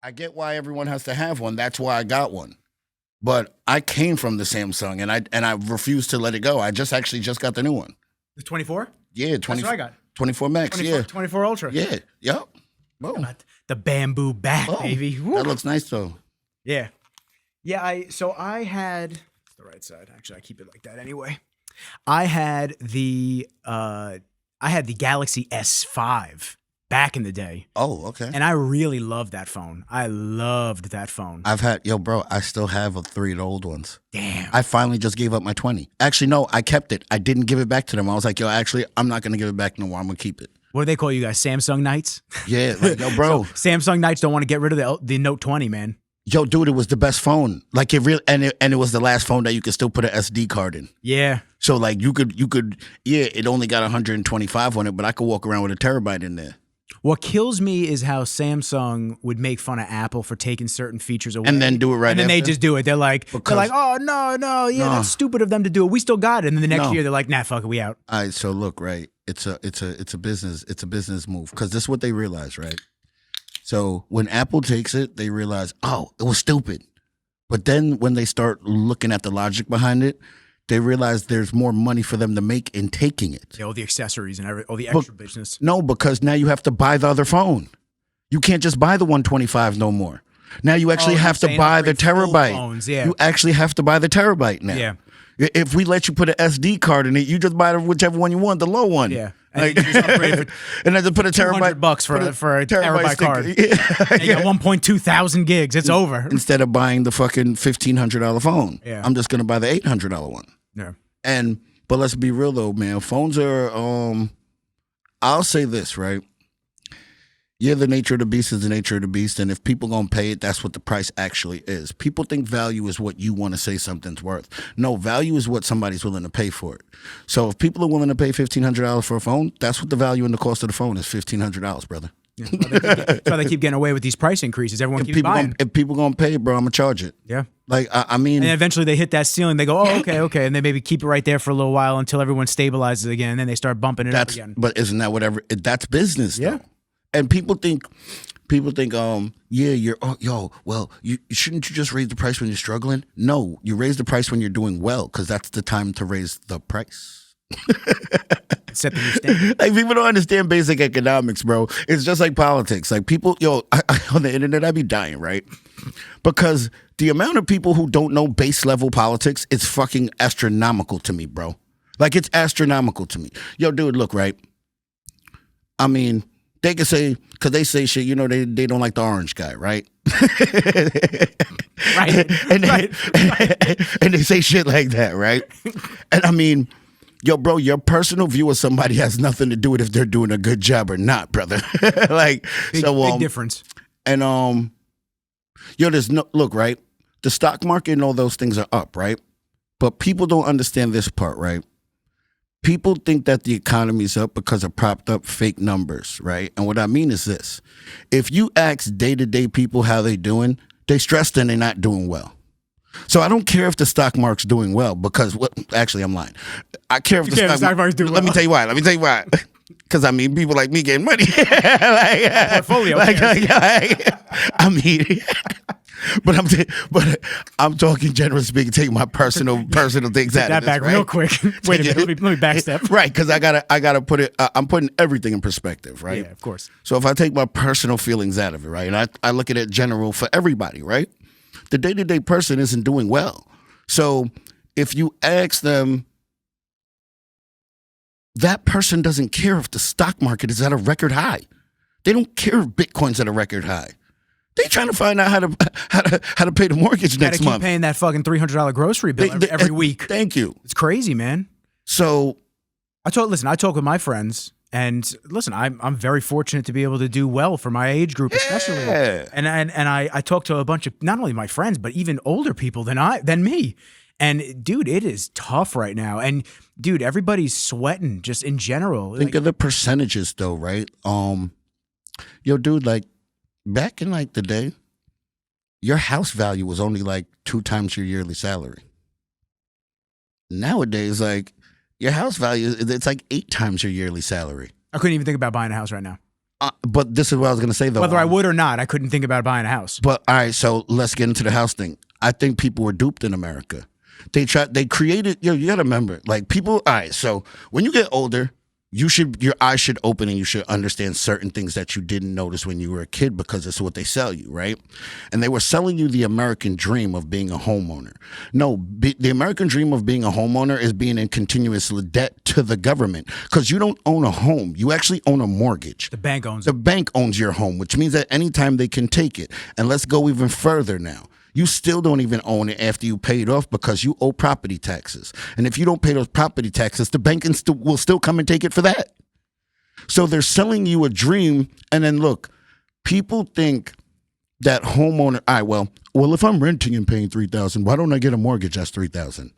I get why everyone has to have one. That's why I got one. But I came from the Samsung, and I refuse to let it go. I just got the new one. The 24? Yeah, 20, That's what I got. 24 Max. 24, Yeah, 24 Ultra. yeah, yep. Boom. The bamboo back, Boom. baby. Woo. That looks nice though. Yeah. Yeah, I had it's the right side. Actually, I keep it like that anyway. I had the Galaxy S5 back in the day. Oh, okay. And I really loved that phone. I loved that phone. Bro, I still have 3 of the old ones. Damn. I finally just gave up my 20. Actually, no, I kept it. I didn't give it back to them. I was like, actually, I'm not going to give it back no more. I'm going to keep it. What do they call you guys? Samsung Knights? Yeah, like, bro. So, Samsung Knights don't want to get rid of the Note 20, man. Yo, dude, it was the best phone. Like it really, and it was the last phone that you could still put an SD card in. Yeah. So like you could, yeah, it only got 125 on it, but I could walk around with a terabyte in there. What kills me is how Samsung would make fun of Apple for taking certain features away. And then do it right And then they after? just do it. They're like, oh, no, yeah, that's stupid of them to do it. We still got it. And then the next year, they're like, nah, fuck it, we out. All right, so look, right, it's a business move because this is what they realize, right? So when Apple takes it, they realize, oh, it was stupid. But then when they start looking at the logic behind it, they realize there's more money for them to make in taking it. Yeah, all the accessories and all the extra business. No, because now you have to buy the other phone. You can't just buy the 125 no more. Now you actually have to buy the terabyte. Phones, yeah. You actually have to buy the terabyte now. Yeah. If we let you put an SD card in it, you just buy whichever one you want, the low one. Yeah. And, you just upgrade for and then to put a terabyte $200 for a terabyte card. Yeah. And you got 1.2 thousand gigs. It's over. Instead of buying the fucking $1,500 phone, Yeah. I'm just gonna buy the $800 one. Yeah. But let's be real though, man. Phones are. I'll say this, right? Yeah, the nature of the beast is the nature of the beast, and if people gonna pay it, that's what the price actually is. People think value is what you want to say something's worth. No, value is what somebody's willing to pay for it. So if people are willing to pay $1,500 for a phone, that's what the value and the cost of the phone is. $1,500, brother. Yeah. That's why they keep getting away with these price increases. Everyone keeps buying. If people gonna pay it, bro, I'm gonna charge it. Yeah. Like I mean, and eventually they hit that ceiling. They go, oh, okay, and they maybe keep it right there for a little while until everyone stabilizes again, and then they start bumping it up again. But isn't that whatever? That's business, though. Yeah. And people think, yeah, you shouldn't you just raise the price when you're struggling? No, you raise the price when you're doing well, because that's the time to raise the price. Set the new standard. Like people don't understand basic economics, bro. It's just like politics. Like people, on the internet, I be dying, right? Because the amount of people who don't know base level politics, it's fucking astronomical to me, bro. Like it's astronomical to me. Yo, dude, look, right? I mean, they can say, because they say shit, they don't like the orange guy, right? Right. And they say shit like that, right? And I mean, yo, bro, your personal view of somebody has nothing to do with if they're doing a good job or not, brother. Like, big difference. And look, right? The stock market and all those things are up, right? But people don't understand this part, right? People think that the economy's up because of propped up fake numbers, right? And what I mean is this. If you ask day-to-day people how they doing, they stressed and they're not doing well. So I don't care if the stock market's doing well because actually I'm lying. I care if the stock market's doing well. Let me tell you why. Because I mean, people like me getting money. Portfolio. I mean, but I'm talking generally speaking. Take my personal things out that of this, back right? real quick. Wait a minute. Let me backstep. Right, because I gotta put it. I'm putting everything in perspective, right? Yeah, of course. So if I take my personal feelings out of it, right, and I look at it general for everybody, right? The day-to-day person isn't doing well. So if you ask them, that person doesn't care if the stock market is at a record high. They don't care if Bitcoin's at a record high. They trying to find out how to pay the mortgage next keep month. Paying that fucking $300 grocery bill every week. Thank you. It's crazy, man. So I talk with my friends, and listen, I'm very fortunate to be able to do well for my age group, especially. Yeah. And I talk to a bunch of not only my friends but even older people than me. And dude, it is tough right now. And dude, everybody's sweating just in general. Think of the percentages though, right? Yo, dude, like back in like the day, your house value was only like 2 times your yearly salary. Nowadays, like your house value, it's like 8 times your yearly salary. I couldn't even think about buying a house right now. But this is what I was gonna say though. Whether I would or not, I couldn't think about buying a house. But all right, so let's get into the house thing. I think people were duped in America. They created, you gotta remember, like people, all right, so when you get older, your eyes should open and you should understand certain things that you didn't notice when you were a kid because it's what they sell you, right? And they were selling you the American dream of being a homeowner. No, the American dream of being a homeowner is being in continuous debt to the government because you don't own a home. You actually own a mortgage. The bank owns it. The bank owns your home, which means that anytime they can take it. And let's go even further now. You still don't even own it after you pay it off because you owe property taxes. And if you don't pay those property taxes, the bank will still come and take it for that. So they're selling you a dream. And then look, people think that homeowner, all right, well, if I'm renting and paying $3,000, why don't I get a mortgage that's $3,000?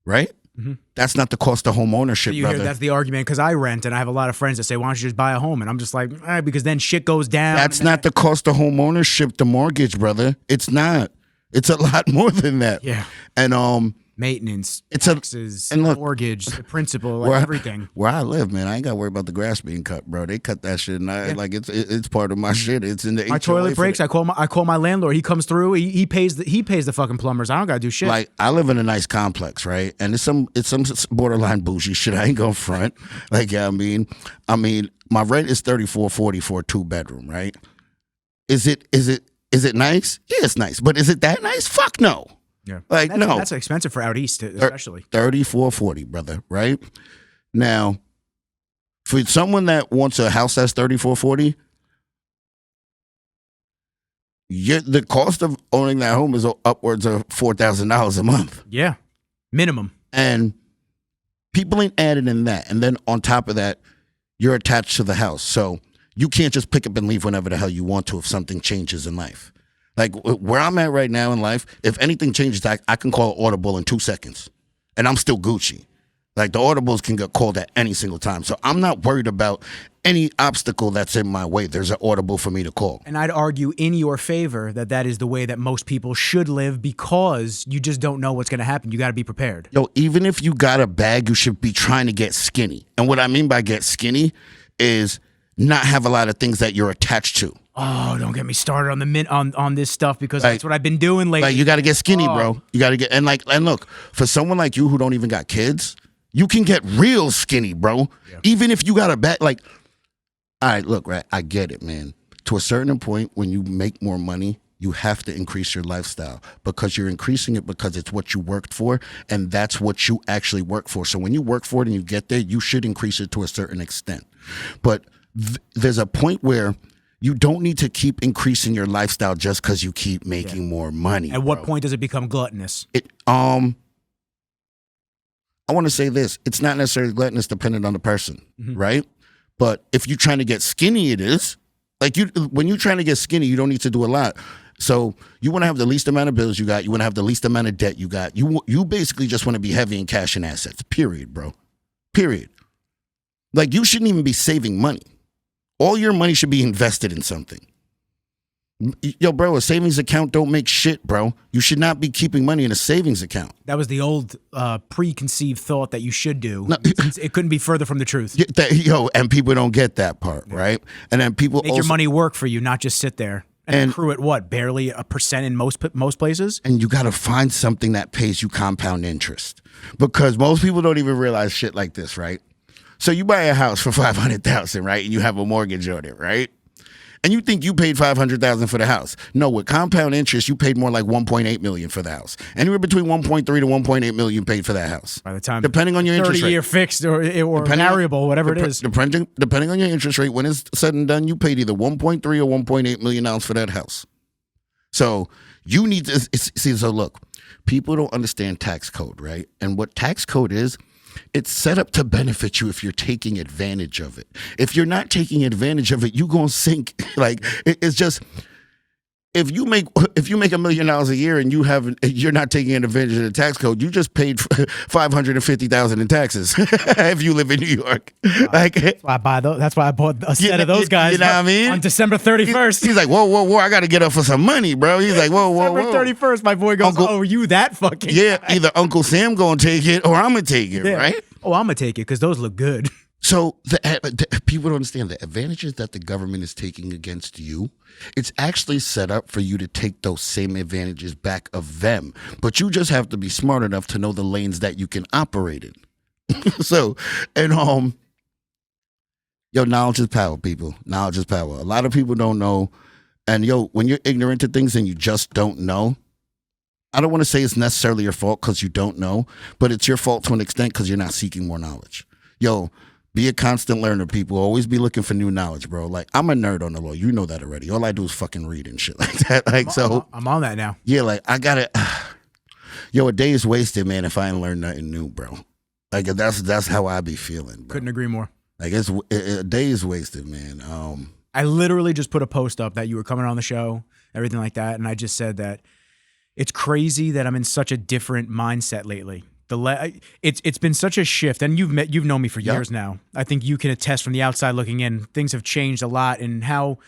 Right? Mm-hmm. That's not the cost of home ownership, brother. That's the argument because I rent and I have a lot of friends that say, why don't you just buy a home? And I'm just like, because then shit goes down. That's not the cost of home ownership, the mortgage, brother. It's not. It's a lot more than that. Yeah. And maintenance, it's taxes, and look, mortgage, the principal, like everything. Where I live, man, I ain't got to worry about the grass being cut, bro. They cut that shit, and it's part of my shit. It's in the my toilet breaks. I call my landlord. He comes through. He pays the fucking plumbers. I don't gotta do shit. Like I live in a nice complex, right? And it's some borderline bougie shit. I ain't gonna front. Like yeah, I mean, my rent is $34.40 for a 2-bedroom, right? Is it nice? Yeah, it's nice. But is it that nice? Fuck no. Yeah. Like, no. That's expensive for out east, especially. $34.40, brother, right? Now, for someone that wants a house that's $34.40, the cost of owning that home is upwards of $4,000 a month. Yeah. Minimum. And people ain't added in that. And then on top of that, you're attached to the house. So you can't just pick up and leave whenever the hell you want to if something changes in life. Like where I'm at right now in life, if anything changes, I can call Audible in 2 seconds, and I'm still Gucci. Like the Audibles can get called at any single time. So I'm not worried about any obstacle that's in my way. There's an Audible for me to call. And I'd argue in your favor that is the way that most people should live because you just don't know what's going to happen. You got to be prepared. Yo, even if you got a bag, you should be trying to get skinny. And what I mean by get skinny is not have a lot of things that you're attached to. Oh, don't get me started on this stuff because that's what I've been doing lately. Like you got to get skinny, bro. You got to get and look, for someone like you who don't even got kids, you can get real skinny, bro. Yeah. Even if you got a bag, like, all right, look, right, I get it, man. To a certain point, when you make more money, you have to increase your lifestyle because you're increasing it because it's what you worked for and that's what you actually work for. So when you work for it and you get there, you should increase it to a certain extent. But there's a point where you don't need to keep increasing your lifestyle just because you keep making more money. At what point does it become gluttonous? I want to say this. It's not necessarily gluttonous depending on the person, right? But if you're trying to get skinny, it is. Like when you're trying to get skinny, you don't need to do a lot. So you want to have the least amount of bills you got. You want to have the least amount of debt you got. You basically just want to be heavy in cash and assets, period, bro. Period. Like you shouldn't even be saving money. All your money should be invested in something. Yo, bro, a savings account don't make shit, bro. You should not be keeping money in a savings account. That was the old preconceived thought that you should do. No, it couldn't be further from the truth. And people don't get that part, right? And then people make your money work for you, not just sit there and accrue at what? Barely 1% in most places? And you got to find something that pays you compound interest because most people don't even realize shit like this, right? So you buy a house for $500,000, right? And you have a mortgage on it, right? And you think you paid $500,000 for the house. No, with compound interest, you paid more like $1.8 million for the house. Anywhere between $1.3 to $1.8 million you paid for that house. By the time, depending on your interest rate, 30-year fixed or variable, whatever it is. Depending on your interest rate, when it's said and done, you paid either $1.3 or $1.8 million for that house. So you need to see. So look, people don't understand tax code, right? And what tax code is. It's set up to benefit you if you're taking advantage of it. If you're not taking advantage of it, you're going to sink. Like it's just if you make $1 million a year and you're not taking advantage of the tax code, you just paid $550,000 in taxes. If you live in New York, like that's why I bought a set of those guys. You know what I mean? On December 31st, he's like, whoa, I got to get up for some money, bro. He's like, whoa. December 31st, my boy goes, you that fucking guy. guy. Either Uncle Sam gonna take it or I'm gonna take it, right? Oh, I'm gonna take it because those look good. So people don't understand the advantages that the government is taking against you. It's actually set up for you to take those same advantages back of them. But you just have to be smart enough to know the lanes that you can operate in. So, and yo, knowledge is power, people. Knowledge is power. A lot of people don't know. And yo, when you're ignorant to things and you just don't know, I don't want to say it's necessarily your fault because you don't know, but it's your fault to an extent because you're not seeking more knowledge. Yo, be a constant learner, people. Always be looking for new knowledge, bro. Like, I'm a nerd on the law. You know that already. All I do is fucking read and shit like that. Like, I'm on that now. Yeah, like, I gotta, yo, a day is wasted, man, if I ain't learn nothing new, bro. Like, that's how I be feeling, bro. Couldn't agree more. Like, a day is wasted, man. I literally just put a post up that you were coming on the show, everything like that, and I just said that it's crazy that I'm in such a different mindset lately. It's been such a shift, and you've known me for years now. I think you can attest from the outside looking in. Things have changed a lot, in how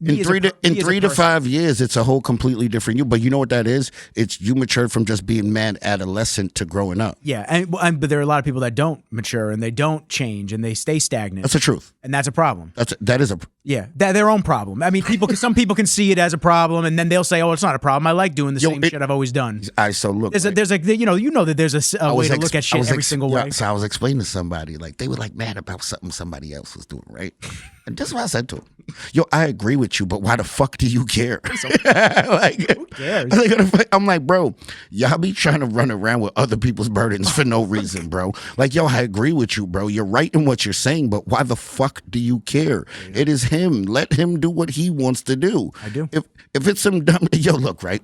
in 3 to 5 years, it's a whole completely different you. But you know what that is? It's you matured from just being mad adolescent to growing up. Yeah, but there are a lot of people that don't mature and they don't change and they stay stagnant. That's the truth, and that's a problem. That is their own problem. I mean, some people can see it as a problem, and then they'll say, "Oh, it's not a problem. I like doing the same shit I've always done." So look, there's a you know that there's a way to look at shit every single way. So I was explaining to somebody, like, they were like mad about something somebody else was doing, right? And that's what I said to him. Yo, I agree with you, but why the fuck do you care? Like, who cares? I'm like, bro, y'all be trying to run around with other people's burdens for no reason, bro. Like, yo, I agree with you, bro. You're right in what you're saying, but why the fuck do you care? It is him. Let him do what he wants to do. I do. If it's some dumb, yo, look, right?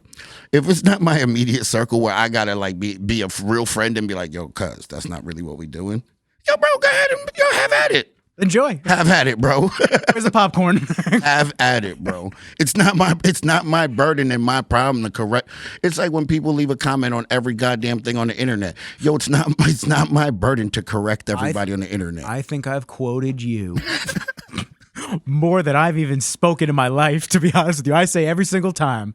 If it's not my immediate circle where I gotta like be a real friend and be like, yo, cuz, that's not really what we doing. Yo, bro, go ahead and have at it. Enjoy. Have at it, bro. Where's the popcorn? Have at it, bro. It's not my burden and my problem to correct. It's like when people leave a comment on every goddamn thing on the internet. Yo, it's not my burden to correct everybody on the internet. I think I've quoted you more than I've even spoken in my life, to be honest with you. I say every single time.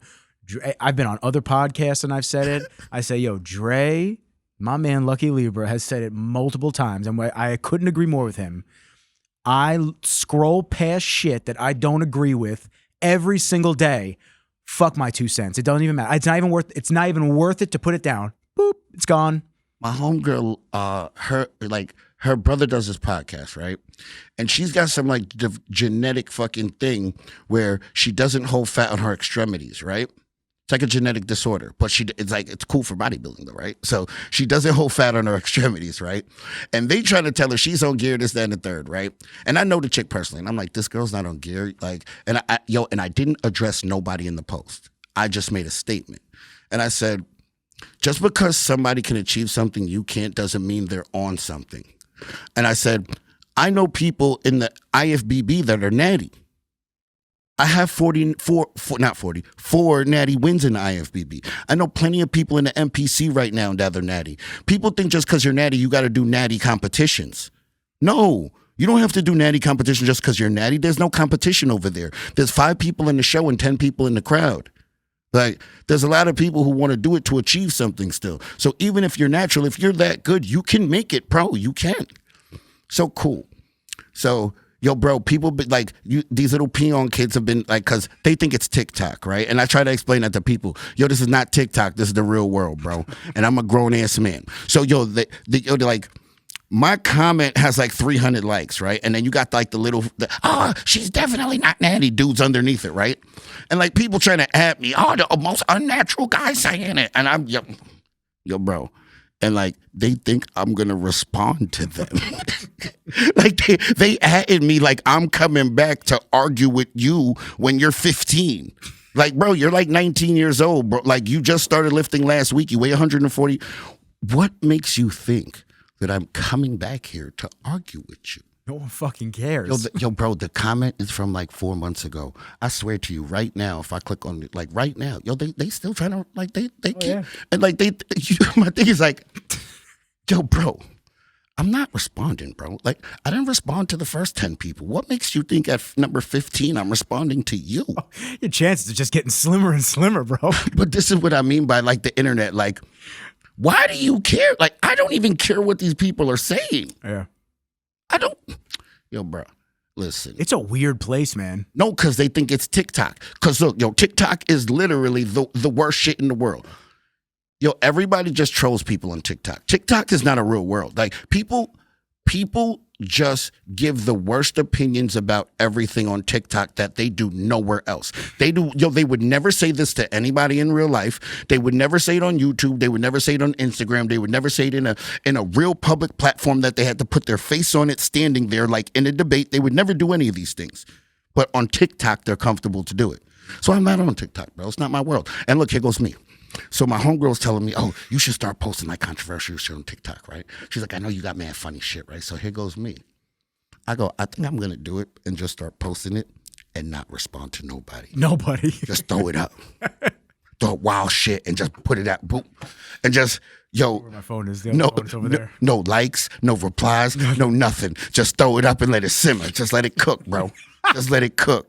I've been on other podcasts and I've said it. I say, yo, Dre, my man Lucky Libra, has said it multiple times, and I couldn't agree more with him. I scroll past shit that I don't agree with every single day. Fuck my 2 cents. It doesn't even matter. It's not even worth it to put it down. Boop, it's gone. My homegirl, her brother does this podcast, right? And she's got some like genetic fucking thing where she doesn't hold fat on her extremities, right? It's like a genetic disorder, but it's cool for bodybuilding though, right? So she doesn't hold fat on her extremities, right? And they try to tell her she's on gear, this, that, and the third, right? And I know the chick personally, and I'm like, this girl's not on gear. Like, and I didn't address nobody in the post. I just made a statement. And I said, just because somebody can achieve something you can't doesn't mean they're on something. And I said, I know people in the IFBB that are natty. I have 4 natty wins in the IFBB. I know plenty of people in the MPC right now that are natty. People think just because you're natty, you got to do natty competitions. No, you don't have to do natty competition just because you're natty. There's no competition over there. There's 5 people in the show and 10 people in the crowd. Like, there's a lot of people who want to do it to achieve something still. So even if you're natural, if you're that good, you can make it, bro. You can. So cool. So, yo, bro, people be like, these little peon kids have been like, because they think it's TikTok, right? And I try to explain that to people. Yo, this is not TikTok. This is the real world, bro. And I'm a grown-ass man. So, yo, they're like, my comment has like 300 likes, right? And then you got like she's definitely not natty dudes underneath it, right? And like people trying to at me, the most unnatural guy saying it. And I'm, yo, bro. And like, they think I'm going to respond to them. Like they added me like I'm coming back to argue with you when you're 15. Like, bro, you're like 19 years old, bro. Like, you just started lifting last week. You weigh 140. What makes you think that I'm coming back here to argue with you? No one fucking cares. Yo, bro, the comment is from like 4 months ago. I swear to you, right now, if I click on it, like right now, yo, they still trying to, like, they can't. Yeah. And like, my thing is like, yo, bro, I'm not responding, bro. Like, I didn't respond to the first 10 people. What makes you think at number 15 I'm responding to you? Your chances are just getting slimmer and slimmer, bro. But this is what I mean by like the internet. Like, why do you care? Like, I don't even care what these people are saying. Yeah. I don't. Yo, bro, listen. It's a weird place, man. No, because they think it's TikTok. Because look, yo, TikTok is literally the worst shit in the world. Yo, everybody just trolls people on TikTok. TikTok is not a real world. Like people just give the worst opinions about everything on TikTok that they do nowhere else. They would never say this to anybody in real life. They would never say it on YouTube. They would never say it on Instagram. They would never say it in a real public platform that they had to put their face on it standing there like in a debate. They would never do any of these things. But on TikTok, they're comfortable to do it. So I'm not on TikTok, bro. It's not my world. And look, here goes me. So my homegirl's telling me, oh, you should start posting like controversial shit on TikTok, right? She's like, I know you got mad funny shit, right? So here goes me. I go, I think I'm going to do it and just start posting it and not respond to nobody. Nobody. Just throw it up. Throw wild shit and just put it out. Boom. And just, yo. Where my phone is. The other phone's over there. No likes, no replies, no nothing. Just throw it up and let it simmer. Just let it cook, bro. Just let it cook.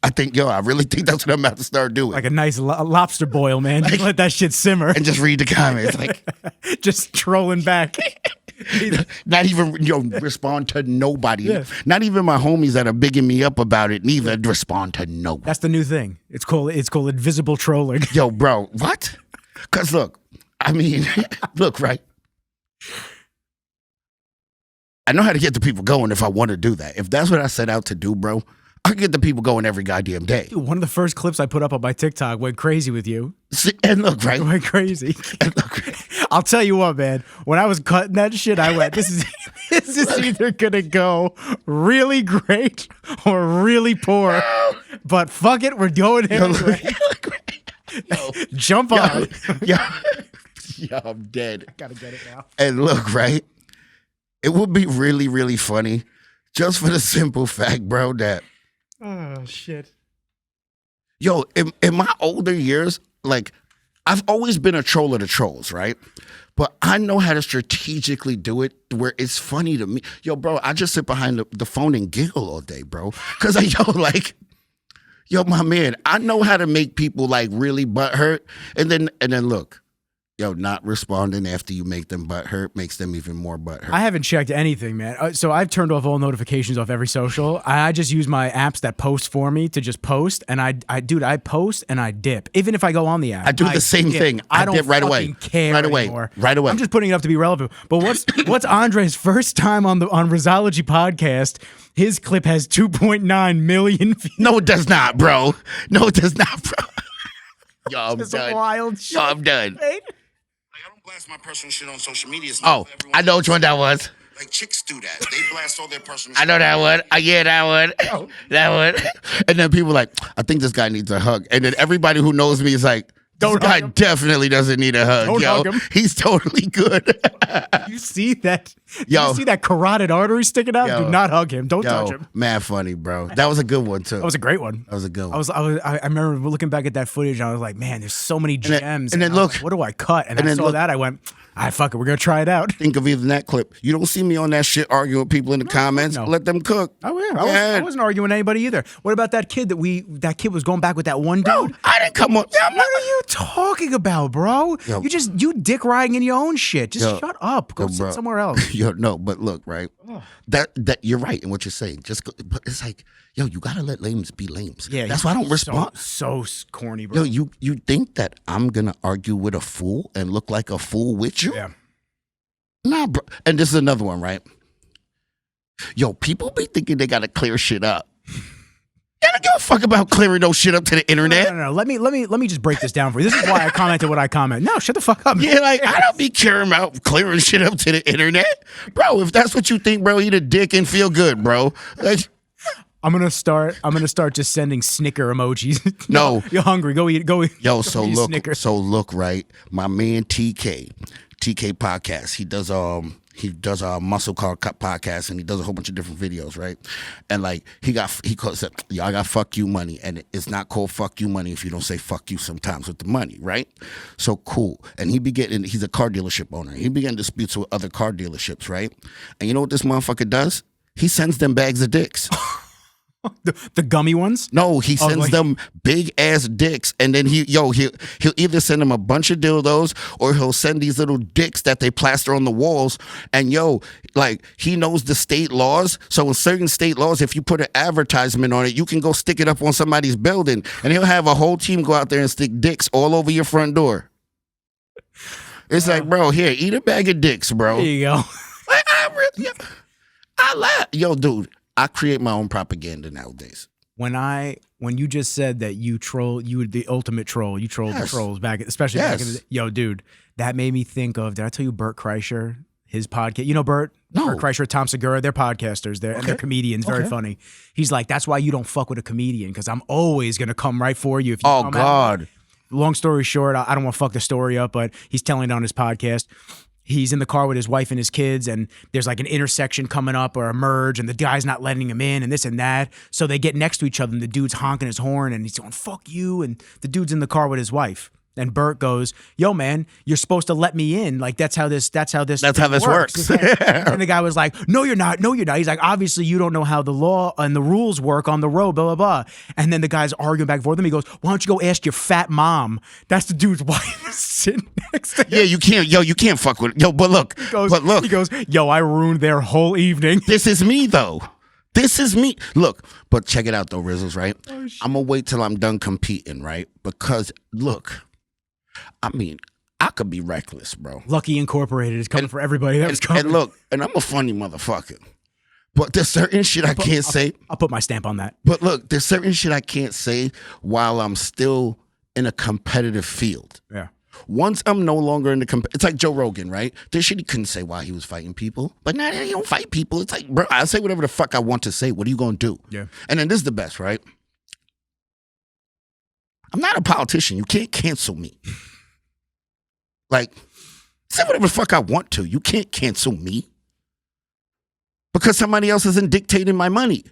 I really think that's what I'm about to start doing. Like a nice lobster boil, man. Just let that shit simmer. And just read the comments. Like, just trolling back. Not even, respond to nobody. Yeah. Not even my homies that are bigging me up about it, neither respond to nobody. That's the new thing. It's called invisible trolling. Yo, bro, what? Because look, I mean, look, right? I know how to get the people going if I want to do that. If that's what I set out to do, bro, I can get the people going every goddamn day. Dude, one of the first clips I put up on my TikTok went crazy with you. And look, right? It went crazy. And look, I'll tell you what, man. When I was cutting that shit, I went, this is either gonna go really great or really poor. But fuck it, we're going anyway. Jump on. Yo, I'm dead. I gotta get it now. And look, right? It would be really, really funny just for the simple fact, bro, that oh shit. Yo, in my older years, like, I've always been a troll of the trolls, right? But I know how to strategically do it where it's funny to me. Yo, bro, I just sit behind the phone and giggle all day, bro. Because, my man, I know how to make people, like, really butthurt. And then look. Yo, not responding after you make them butthurt makes them even more butthurt. I haven't checked anything, man. So I've turned off all notifications off every social. I just use my apps that post for me to just post. And I post and I dip. Even if I go on the app. I do the same thing. I don't dip right away. Care right away. Anymore. Right away. I'm just putting it up to be relevant. But what's Andre's first time on Rizzology podcast? His clip has 2.9 million views. No, it does not, bro. No, it does not, bro. Yo, I'm done. Wild shit. Yo, I'm done. Right? I don't blast my personal shit on social media. Oh, I know which one that was. Like chicks do that. They blast all their personal I shit. know that one. Yeah, that one. That one. And then people like, I think this guy needs a hug. And then everybody who knows me is like, this guy definitely doesn't need a hug. Don't yo. hug him. He's totally good. You see that? Yo. You see that carotid artery sticking out? Yo. Do not hug him. Don't touch him. Man, funny, bro. That was a good one too. That was a great one. That was a good one. I remember looking back at that footage and I was like, man, there's so many gems. And then I was look. like, what do I cut? And I saw that. I went, fuck it. We're going to try it out. Think of even that clip. You don't see me on that shit arguing with people in the comments. no. Let them cook. Oh yeah, I wasn't arguing with anybody either. What about that kid that kid was going back with that one dude? No, I didn't come on. What are you talking about, bro? Yo. You dick riding in your own shit. Just shut up. Go sit bro. somewhere else. Yo, no, but look, right? That you're right in what you're saying. But it's like, yo, you gotta let lames be lames. Yeah, that's why I don't respond. So corny, bro. Yo, you think that I'm gonna argue with a fool and look like a fool with you? Yeah. Nah, bro. And this is another one, right? Yo, people be thinking they gotta clear shit up. I don't give a fuck about clearing no shit up to the internet. No. Let me just break this down for you. This is why I commented what I comment. No, shut the fuck up. Yeah, like I don't be caring about clearing shit up to the internet, bro. If that's what you think, bro, eat a dick and feel good, bro. Like, I'm gonna start just sending Snicker emojis. No, you're hungry. Go eat. Go. Yo, Snicker. so look, right. My man TK podcast. He does a muscle car cut podcast and he does a whole bunch of different videos, right? And like he calls it, I got fuck you money, and it's not called fuck you money if you don't say fuck you sometimes with the money, right? So cool. And he's a car dealership owner. He began disputes with other car dealerships, right? And you know what this motherfucker does? He sends them bags of dicks. The gummy ones? No, he sends like- them big ass dicks, and then he'll either send them a bunch of dildos or he'll send these little dicks that they plaster on the walls. And like he knows the state laws. So in certain state laws, if you put an advertisement on it, you can go stick it up on somebody's building, and he'll have a whole team go out there and stick dicks all over your front door. It's like, bro, here, eat a bag of dicks, bro. There you go. Like, I laugh. Yo, dude, I create my own propaganda nowadays. When you just said that you were the ultimate troll. You trolled the trolls back, especially back in the day. Yo, dude, that made me think of. Did I tell you Bert Kreischer? His podcast. You know Bert? No. Bert Kreischer, Tom Segura. They're podcasters. And they're comedians. Very funny. He's like, that's why you don't fuck with a comedian, because I'm always gonna come right for you if you. Oh come God. At me. Long story short, I don't want to fuck the story up, but he's telling it on his podcast. He's in the car with his wife and his kids, and there's like an intersection coming up or a merge, and the guy's not letting him in, and this and that. So they get next to each other, and the dude's honking his horn, and he's going, fuck you. And the dude's in the car with his wife. And Bert goes, yo, man, you're supposed to let me in. Like, that's how this works. And the guy was like, no, you're not. No, you're not. He's like, obviously, you don't know how the law and the rules work on the road, blah, blah, blah. And then the guy's arguing back and forth. And he goes, why don't you go ask your fat mom? That's the dude's wife sitting next to him. Yeah, you can't fuck with it. Yo, but look. He goes, yo, I ruined their whole evening. This is me, though. This is me. Look, but check it out, though, Rizzles, right? I'm going to wait till I'm done competing, right? Because, look, I mean, I could be reckless, bro. Lucky Incorporated is coming for everybody that was coming. And look, and I'm a funny motherfucker. But there's certain shit I can't say. I'll put my stamp on that. But look, there's certain shit I can't say while I'm still in a competitive field. Yeah. Once I'm no longer in the it's like Joe Rogan, right? There's shit he couldn't say why he was fighting people. But now he don't fight people. It's like, bro, I say whatever the fuck I want to say. What are you going to do? Yeah. And then this is the best, right? I'm not a politician. You can't cancel me. Like, say whatever the fuck I want to. You can't cancel me. Because somebody else isn't dictating my money.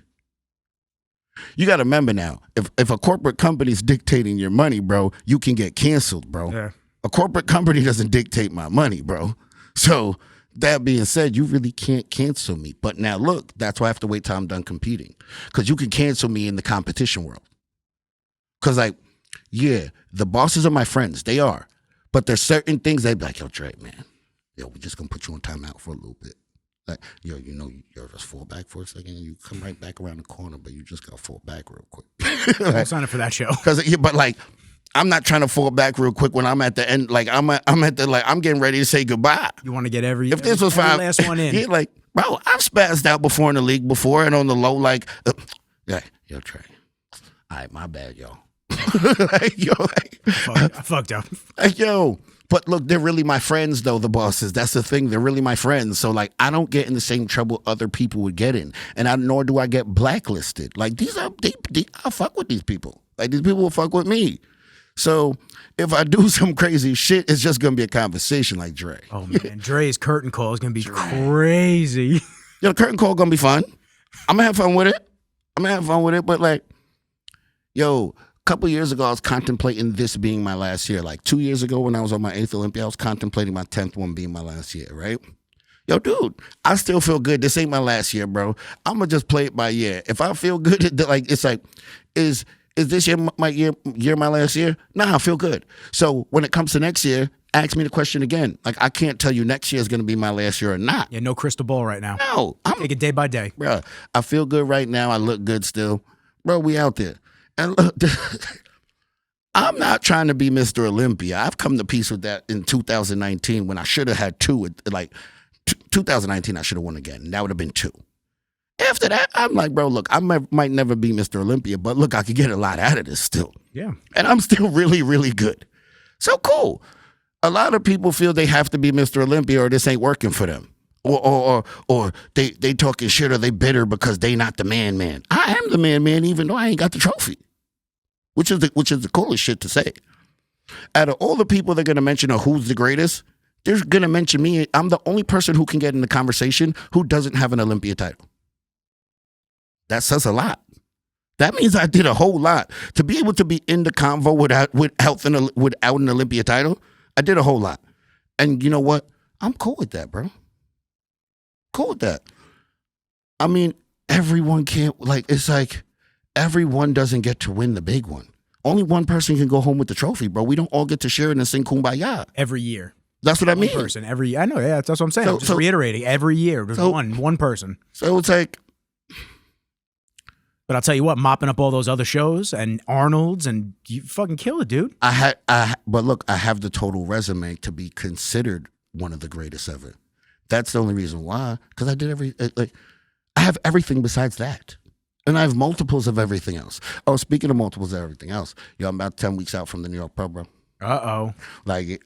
You got to remember now, if a corporate company's dictating your money, bro, you can get canceled, bro. Yeah. A corporate company doesn't dictate my money, bro. So that being said, you really can't cancel me. But now look, that's why I have to wait till I'm done competing. Because you can cancel me in the competition world. Because like, yeah, the bosses are my friends. They are. But there's certain things they'd be like, yo, Dre, man, yo, we're just going to put you on timeout for a little bit. Like, yo, you'll just fall back for a second and you come right back around the corner, but you just got to fall back real quick. Like, I'll sign up for that show. But like, I'm not trying to fall back real quick when I'm at the end. Like, I'm getting ready to say goodbye. You want to get this was fine, last one in. Yeah, like, bro, I've spazzed out before in the league before and on the low, like, yeah, yo, Trey. All right, my bad, yo. Like, yo, like, I fucked up. Like, yo. But look, they're really my friends, though, the bosses. That's the thing. They're really my friends. So, like, I don't get in the same trouble other people would get in. And nor do I get blacklisted. Like, I fuck with these people. Like, these people will fuck with me. So, if I do some crazy shit, it's just going to be a conversation like Dre. Oh, man. Dre's curtain call is going to be crazy. Yo, the curtain call going to be fun. I'm going to have fun with it. But, like, yo, a couple years ago, I was contemplating this being my last year. Like 2 years ago when I was on my 8th Olympia, I was contemplating my 10th one being my last year, right? Yo, dude, I still feel good. This ain't my last year, bro. I'm going to just play it by year. If I feel good, like it's like, is this year my last year? Nah, I feel good. So when it comes to next year, ask me the question again. Like, I can't tell you next year is going to be my last year or not. Yeah, no crystal ball right now. No. Take it day by day. Bro, I feel good right now. I look good still. Bro, we out there. And look, I'm not trying to be Mr. Olympia. I've come to peace with that in 2019 when I should have had two. Like, 2019, I should have won again. That would have been 2. After that, I'm like, bro, look, I might never be Mr. Olympia, but look, I could get a lot out of this still. Yeah. And I'm still really, really good. So cool. A lot of people feel they have to be Mr. Olympia or this ain't working for them. Or they talking shit or they bitter because they not the man. I am the man even though I ain't got the trophy. Which is the coolest shit to say. Out of all the people they're gonna mention who's the greatest, they're gonna mention me. I'm the only person who can get in the conversation who doesn't have an Olympia title. That says a lot. That means I did a whole lot. To be able to be in the convo without an Olympia title, I did a whole lot. And you know what? I'm cool with that, bro. Cool with that. I mean, everyone can't, like, it's like, everyone doesn't get to win the big one. Only one person can go home with the trophy, bro. We don't all get to share it and sing kumbaya. Every year. That's what I mean. One person every year. I know, yeah, that's what I'm saying. So- I'm just so- reiterating. Every year, there's one person. So it's like, But I'll tell you what, mopping up all those other shows and Arnold's, and you fucking kill it, dude. but look, I have the total resume to be considered one of the greatest ever. That's the only reason why, because I did I have everything besides that. And I have multiples of everything else. Oh, speaking of multiples of everything else, yo, I'm about 10 weeks out from the New York pub, bro. Uh-oh. Like,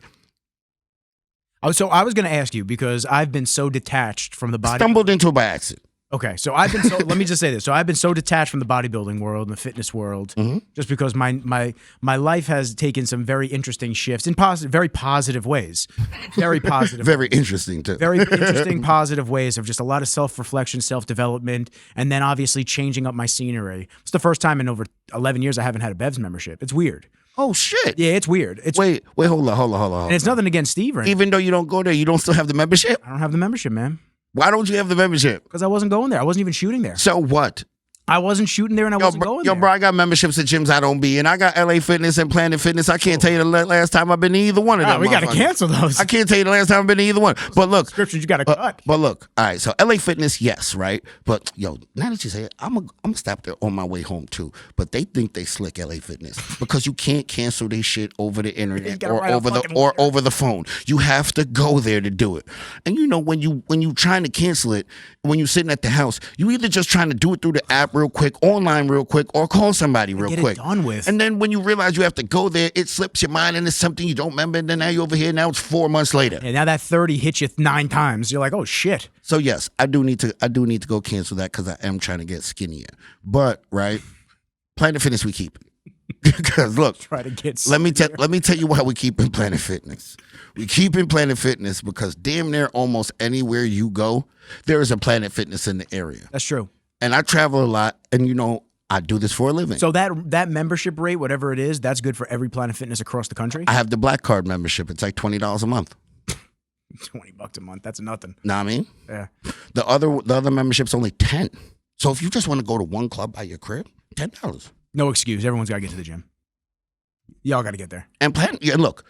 Oh, so I was going to ask you, because I've been so detached from the body. stumbled into it by accident. Okay, so I've been so, let me just say this. So I've been so detached from the bodybuilding world and the fitness world, just because my life has taken some very interesting shifts in very positive ways. Very positive. Very interesting, too. Very interesting, positive ways of just a lot of self-reflection, self-development, and then obviously changing up my scenery. It's the first time in over 11 years I haven't had a Bev's membership. It's weird. Oh, shit. Yeah, it's weird. Wait, hold on. And it's nothing against Steve or anything. Even though you don't go there, you don't still have the membership? I don't have the membership, man, Why don't you have the membership? because I wasn't going there. I wasn't even shooting there. So what? I wasn't shooting there, and I wasn't going there. Bro, I got memberships at gyms I don't be in. I got LA Fitness and Planet Fitness. I can't tell you the last time I've been to either one of them. We got to motherfuckers. cancel those. I can't tell you the last time I've been to either one. But look, Subscriptions you got to cut. But look, all right, so LA Fitness, yes, right? But yo, now that you say it, I'm gonna stop there on my way home too. But they think they slick LA Fitness because you can't cancel their shit over the internet gotta or write a over fucking letter. over the phone. You have to go there to do it. And you know when you trying to cancel it, when you're sitting at the house, you either just trying to do it through the app real quick, online real quick, or call somebody real Get quick. it done with. And then when you realize you have to go there, it slips your mind and it's something you don't remember. And then now you're over here. Now it's 4 months later. And now that 30 hits you 9 times. You're like, oh shit. So yes, I do need to go cancel that because I am trying to get skinnier. But right, Planet Fitness we keep. Because look, Try to get. let me tell you why we keep in Planet Fitness. We keep in Planet Fitness because damn near almost anywhere you go, there is a Planet Fitness in the area. That's true. And I travel a lot, and you know I do this for a living. So that membership rate, whatever it is, that's good for every Planet Fitness across the country. I have the Black Card membership. It's like $20 a month. $20 a month. That's nothing. Know what I mean? Yeah. The other membership's only $10. So if you just want to go to one club by your crib, $10. No excuse. Everyone's got to get to the gym. Y'all got to get there. And look,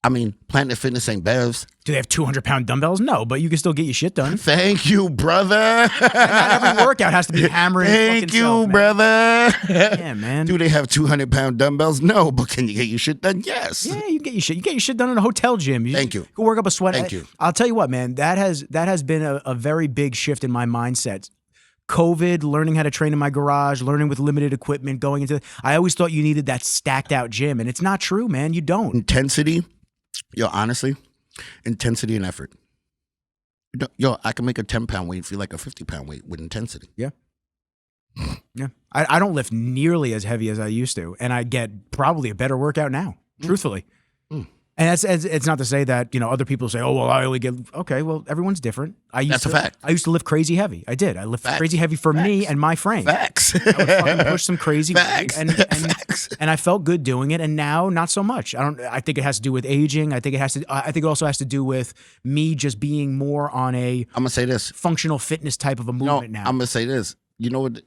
I mean, Planet Fitness ain't Bev's. Do they have 200-pound dumbbells? No, but you can still get your shit done. Thank you, brother. Not every workout has to be hammering. Thank you, self, man. brother. Yeah, man. Do they have 200-pound dumbbells? No, but can you get your shit done? Yes. Yeah, you get your shit. You get your shit done in a hotel gym. Thank you. Go work up a sweat. Thank you. I'll tell you what, man. That has been a very big shift in my mindset. COVID, learning how to train in my garage, learning with limited equipment, going into. I always thought you needed that stacked out gym, and it's not true, man. You don't. Intensity, yo, honestly, intensity and effort. Yo, I can make a 10-pound weight feel like a 50-pound weight with intensity. Yeah. Yeah. I don't lift nearly as heavy as I used to, and I get probably a better workout now, truthfully. And it's not to say that, you know, other people say, oh, well, I only get, okay, well, everyone's different. That's a fact. I used to lift crazy heavy. I did. I lift crazy heavy for me and my frame. Facts. I would fucking push some crazy Facts. weight, and I felt good doing it. And now, not so much. I think it has to do with aging. I think it also has to do with me just being more on a I'm gonna say this. functional fitness type of a movement now. I'm gonna say this. You know what?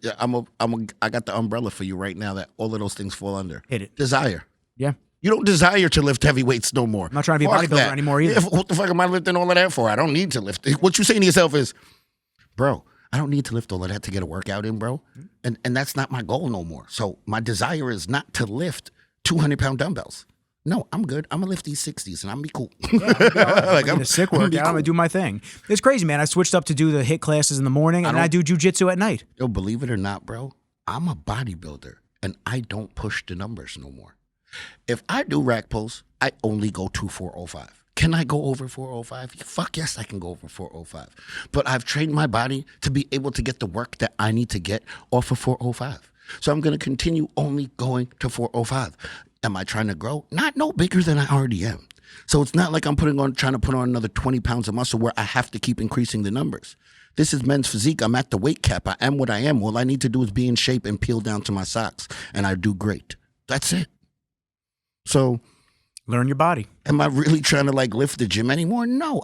I got the umbrella for you right now that all of those things fall under. Hit it. Desire. Yeah. You don't desire to lift heavy weights no more. I'm not trying to be a Fuck bodybuilder that. anymore either. Yeah, what the fuck am I lifting all of that for? I don't need to lift. What you saying to yourself is, bro, I don't need to lift all of that to get a workout in, bro. And that's not my goal no more. So my desire is not to lift 200-pound dumbbells. No, I'm good. I'm gonna lift these 60s and I'm gonna be cool. I'm a sick workout. I'm gonna do my thing. It's crazy, man. I switched up to do the HIIT classes in the morning, and I do jujitsu at night. Yo, believe it or not, bro, I'm a bodybuilder and I don't push the numbers no more. If I do rack pulls, I only go to 405. Can I go over 405? Fuck yes, I can go over 405. But I've trained my body to be able to get the work that I need to get off of 405. So I'm going to continue only going to 405. Am I trying to grow? Not no bigger than I already am. So it's not like I'm trying to put on another 20 pounds of muscle where I have to keep increasing the numbers. This is men's physique. I'm at the weight cap. I am what I am. All I need to do is be in shape and peel down to my socks. And I do great. That's it. So Learn your body. am I really trying to like lift the gym anymore? No.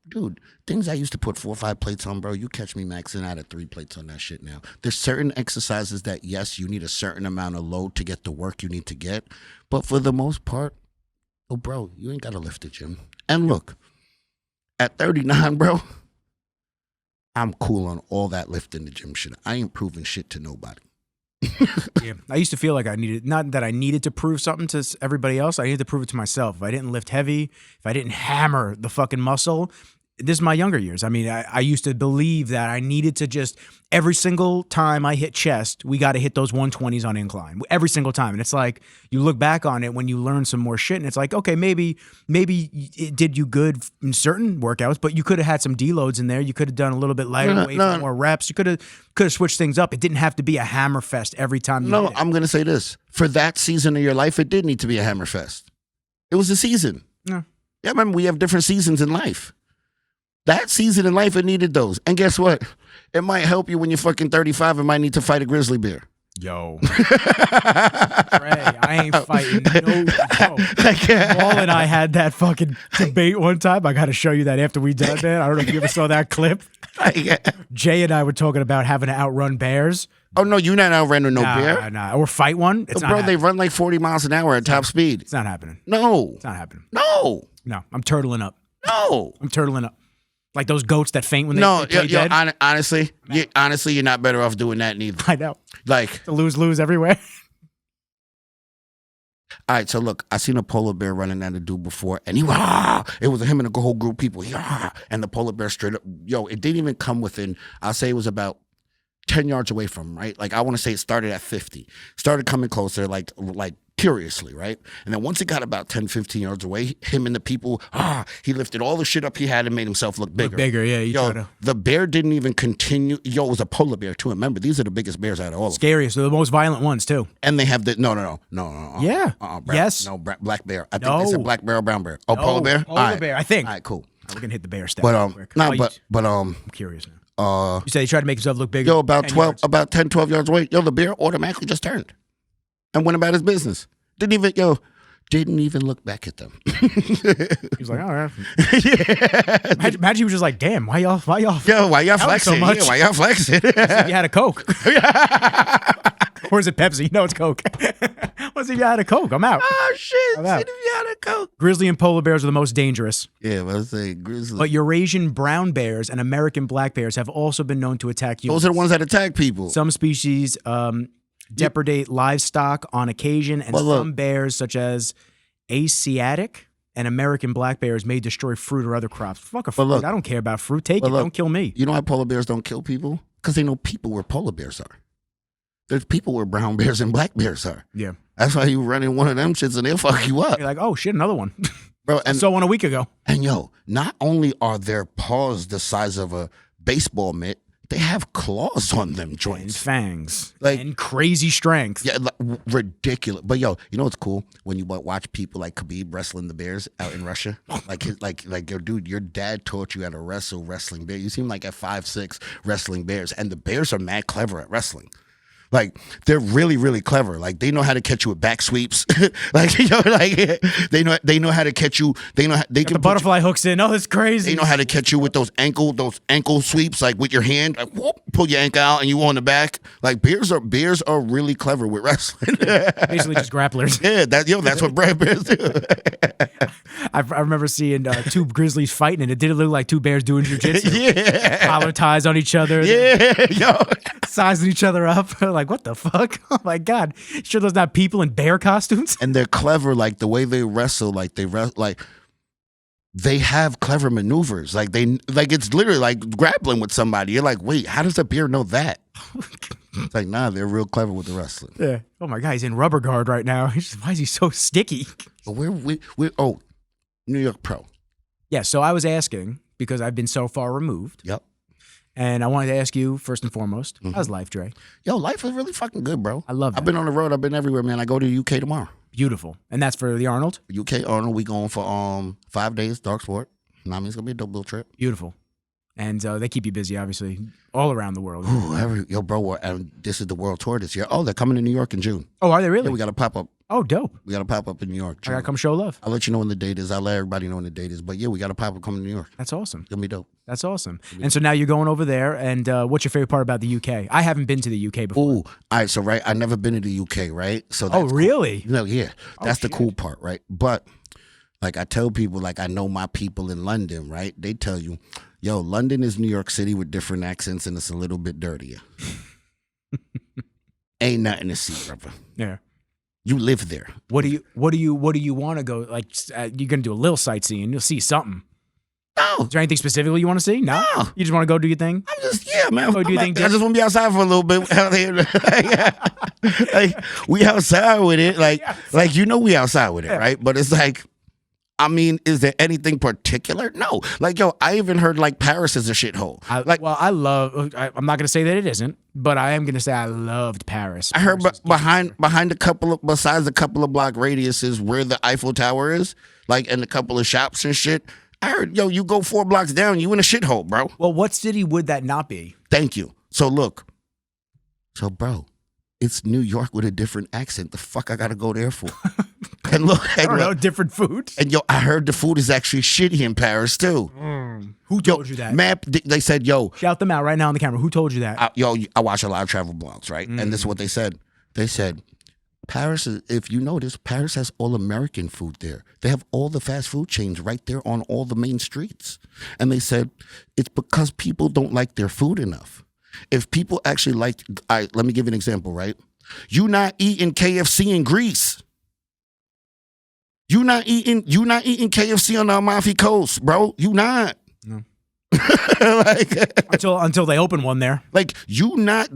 dude, things I used to put 4 or 5 plates on, bro, you catch me maxing out at 3 plates on that shit now. There's certain exercises that, yes, you need a certain amount of load to get the work you need to get. But for the most part, oh, bro, you ain't got to lift the gym. And look, at 39, bro, I'm cool on all that lifting the gym shit. I ain't proving shit to nobody. Yeah, I used to feel like I needed, not that I needed to prove something to everybody else. I needed to prove it to myself. If I didn't lift heavy, if I didn't hammer the fucking muscle, this is my younger years. I mean, I used to believe that I needed to just, every single time I hit chest, we got to hit those 120s on incline every single time. And it's like, you look back on it when you learn some more shit and it's like, okay, maybe it did you good in certain workouts, but you could have had some deloads in there. You could have done a little bit lighter weight, more reps. You could have switched things up. It didn't have to be a hammer fest every time. No, I'm going to say this. For that season of your life, it did need to be a hammer fest. It was a season. Yeah, remember, we have different seasons in life. That season in life, it needed those. And guess what? It might help you when you're fucking 35 and might need to fight a grizzly bear. Yo. Trey, I ain't fighting no. Paul and I had that fucking debate one time. I got to show you that after we done that. I don't know if you ever saw that clip. Jay and I were talking about having to outrun bears. Oh, no, you're not outrunning no bear. Nah. Or fight one. It's bro, they run like 40 miles an hour at top speed. It's not happening. No. It's not happening. No. No, I'm turtling up. No. I'm turtling up. Like those goats that faint when they play dead. Honestly, you're not better off doing that neither. I know. Like, to lose everywhere. All right, so look, I seen a polar bear running at a dude before, and it was him and a whole group of people, and the polar bear straight up, it didn't even come within, I'll say it was about 10 yards away from him, right? Like, I want to say it started at 50, started coming closer, like curiously, right? And then once it got about 10, 15 yards away, him and the people, he lifted all the shit up he had and made himself look bigger. Yeah. The bear didn't even continue. It was a polar bear too. Remember, these are the biggest bears out of all of them. Scariest. They're the most violent ones too. And they have the, no. Yeah. Yes. No, black bear. I think they said black bear or brown bear. Oh, polar bear? Polar bear, I think. All right, cool. We're going to hit the bear step. But, I'm curious now. You said he tried to make himself look bigger. About 10, 12 yards away. The bear automatically just turned and went about his business. Didn't even look back at them. He's like, all right. Imagine he was just like, damn, why y'all why y'all flexing so much? Yeah, why y'all flexing? You had a Coke. Or is it Pepsi? No, it's Coke. What's if you had a Coke? I'm out. Oh, shit. I'm out. If you had a Coke. Grizzly and polar bears are the most dangerous. Yeah, I was saying grizzly. But Eurasian brown bears and American black bears have also been known to attack humans. Those are the ones that attack people. Some species depredate livestock on occasion, and some bears, such as Asiatic and American black bears, may destroy fruit or other crops. Fuck a fruit. I don't care about fruit. Take it. Don't kill me. You know why polar bears don't kill people? Because they know people where polar bears are. There's people where brown bears and black bears are. Yeah. That's why you run in one of them shits and they'll fuck you up. You're like, oh shit, another one. Bro, and I saw one a week ago. And not only are their paws the size of a baseball mitt, they have claws on them joints. And fangs. And crazy strength. Yeah, ridiculous. But you know what's cool? When you watch people like Khabib wrestling the bears out in Russia. like your dad taught you how to wrestle wrestling bears. You seem like at 5'6" wrestling bears. And the bears are mad clever at wrestling. Like, they're really, really clever. Like, they know how to catch you with back sweeps. They know how to catch you. They can the butterfly hooks in. Oh, that's crazy. They know how to catch you with those ankle sweeps, like with your hand, like whoop, pull your ankle out and you on the back. Like, bears are really clever with wrestling. Basically just grapplers. Yeah, that's what brown bears do. I remember seeing two grizzlies fighting, and it did look like two bears doing jujitsu. Yeah, collar ties on each other. Yeah, sizing each other up. Like, what the fuck? Oh my god! Sure, those not people in bear costumes. And they're clever, like the way they wrestle. They have clever maneuvers. It's literally like grappling with somebody. You're like, wait, how does a bear know that? It's like, nah, they're real clever with the wrestling. Yeah. Oh my god, he's in rubber guard right now. Why is he so sticky? But we're New York Pro. Yeah. So I was asking because I've been so far removed. Yep. And I wanted to ask you, first and foremost, how's life, Dre? Life is really fucking good, bro. I love that. I've been on the road. I've been everywhere, man. I go to the UK tomorrow. Beautiful. And that's for the Arnold? UK Arnold. We going for 5 days, dark sport. I mean, it's going to be a dope little trip. Beautiful. And they keep you busy, obviously, all around the world. Ooh, yo, bro, this is the world tour this year. Oh, they're coming to New York in June. Oh, are they really? Yeah, we got to pop up. Oh, dope. We got to pop up in New York. I got to come show love. I'll let you know when the date is. I'll let everybody know when the date is. But yeah, we got to pop up coming to New York. That's awesome. It's going to be dope. That's awesome. And so now you're going over there. And what's your favorite part about the UK? I haven't been to the UK before. Ooh, all right. So, right, I never been to the UK, right? So that's really? Cool. No, yeah. That's the shit. cool part, right? But like I tell people, like I know my people in London, right? They tell you, yo, London is New York City with different accents and it's a little bit dirtier. Ain't nothing to see, brother. Yeah. You live there. What do you want to go? Like, you're gonna do a little sightseeing. You'll see something. No. Is there anything specifically you want to see? No. You just want to go do your thing? I'm just, yeah, man. Go do your thing. I just want to be outside for a little bit. Like, we outside with it. Like you know we outside with it, right? But it's like, I mean, is there anything particular? No. Like, yo, I even heard like Paris is a shithole. I'm not gonna say that it isn't, but I am gonna say I loved Paris. I heard behind besides a couple of block radiuses where the Eiffel Tower is, like, and a couple of shops and shit. I heard, yo, you go 4 blocks down, you in a shithole, bro. Well, what city would that not be? Thank you. So look, bro, it's New York with a different accent. The fuck I gotta go there for? And look, I don't know, different food. And yo, I heard the food is actually shitty in Paris too. Who told you that? Map, they said, yo. Shout them out right now on the camera. Who told you that? I watch a lot of travel blogs, right? And this is what they said. They said, Paris is, if you notice, Paris has all American food there. They have all the fast food chains right there on all the main streets. And they said, it's because people don't like their food enough. If people actually like, let me give you an example, right? You not eating KFC in Greece. You not eating KFC on the Amalfi Coast, bro. You not. No. Like, until they open one there. Like, you not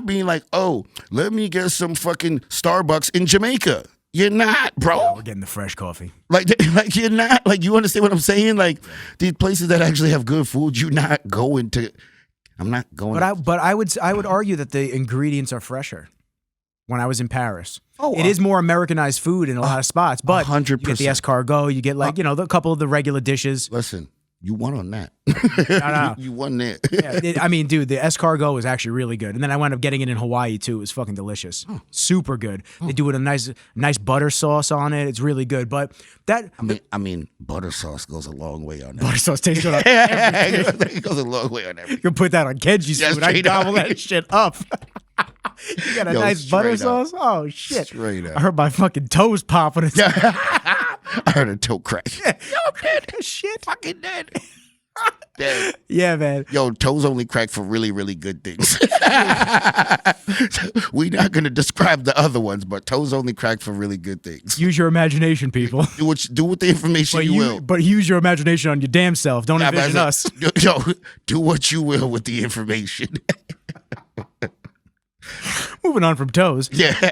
being like, oh, let me get some fucking Starbucks in Jamaica. You're not, bro. Yeah, we're getting the fresh coffee. Like you're not. Like, you understand what I'm saying? Like, these places that actually have good food, you're not going to. I'm not going. But I would argue that the ingredients are fresher. When I was in Paris, it is more Americanized food in a lot of spots. But 100%. You get the escargot, you get like a couple of the regular dishes. Listen, you won on that. No. You won that. Yeah, I mean, dude, the escargot is actually really good. And then I wound up getting it in Hawaii too. It was fucking delicious. Super good. They do it a nice butter sauce on it. It's really good. But that I mean, butter sauce goes a long way on that. Butter sauce tastes good on everything. It goes a long way on everything. You can put that on Kenji's food. I gobble that shit up. You got a nice butter sauce? Oh, shit. Straight up. I heard my fucking toes pop when it's... I heard a toe crack. Yo, dead. Shit. Fucking dead. Dead. Yeah, man. Yo, toes only crack for really, really good things. We're not going to describe the other ones, but toes only crack for really good things. Use your imagination, people. Do with the information you will. But use your imagination on your damn self. Don't envision us. Yo, do what you will with the information. Moving on from toes. Yeah.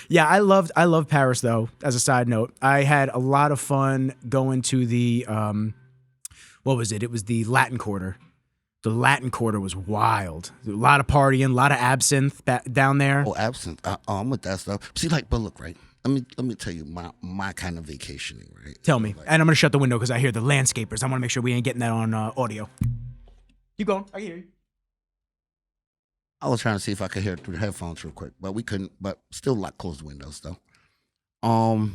Yeah, I love Paris though. As a side note, I had a lot of fun going to the what was it? It was the Latin Quarter. The Latin Quarter was wild. A lot of partying, a lot of absinthe down there. Oh, absinthe. I'm with that stuff. See, like, but look, right? Let me tell you my kind of vacationing, right? Tell me, and I'm gonna shut the window because I hear the landscapers. I want to make sure we ain't getting that on audio. Keep going. I hear you. I was trying to see if I could hear it through the headphones real quick, but we couldn't. But still, close the windows though. I'm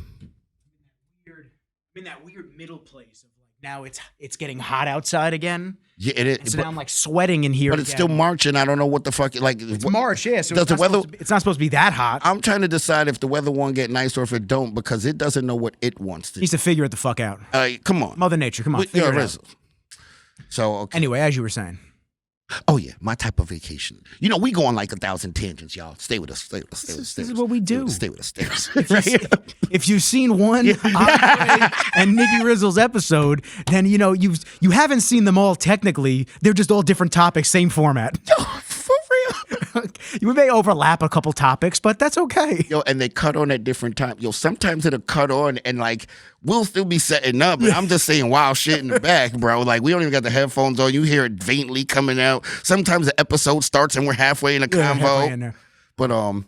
in that weird middle place of like now it's getting hot outside again. Yeah, it is. And so now I'm like sweating in here. But it's still March, and I don't know what the fuck. Like it's March, yeah. So does the weather? It's not supposed to be that hot. I'm trying to decide if the weather won't get nice or if it don't, because it doesn't know what it wants to. Needs to figure it the fuck out. Come on, Mother Nature, come on, figure it out. So okay. Anyway, as you were saying. Oh yeah, my type of vacation. You know, we go on like 1,000 tangents, y'all. Stay with us. This is what we do. Stay with us. If you've seen one Andre and Nikki Rizzle's episode, then you know you haven't seen them all technically. They're just all different topics, same format. For real. We may overlap a couple topics, but that's okay. Yo, and they cut on at different times. Yo, sometimes it'll cut on and like we'll still be setting up, and I'm just saying wild shit in the back, bro. Like we don't even got the headphones on. You hear it faintly coming out. Sometimes the episode starts and we're halfway in a convo. In there. But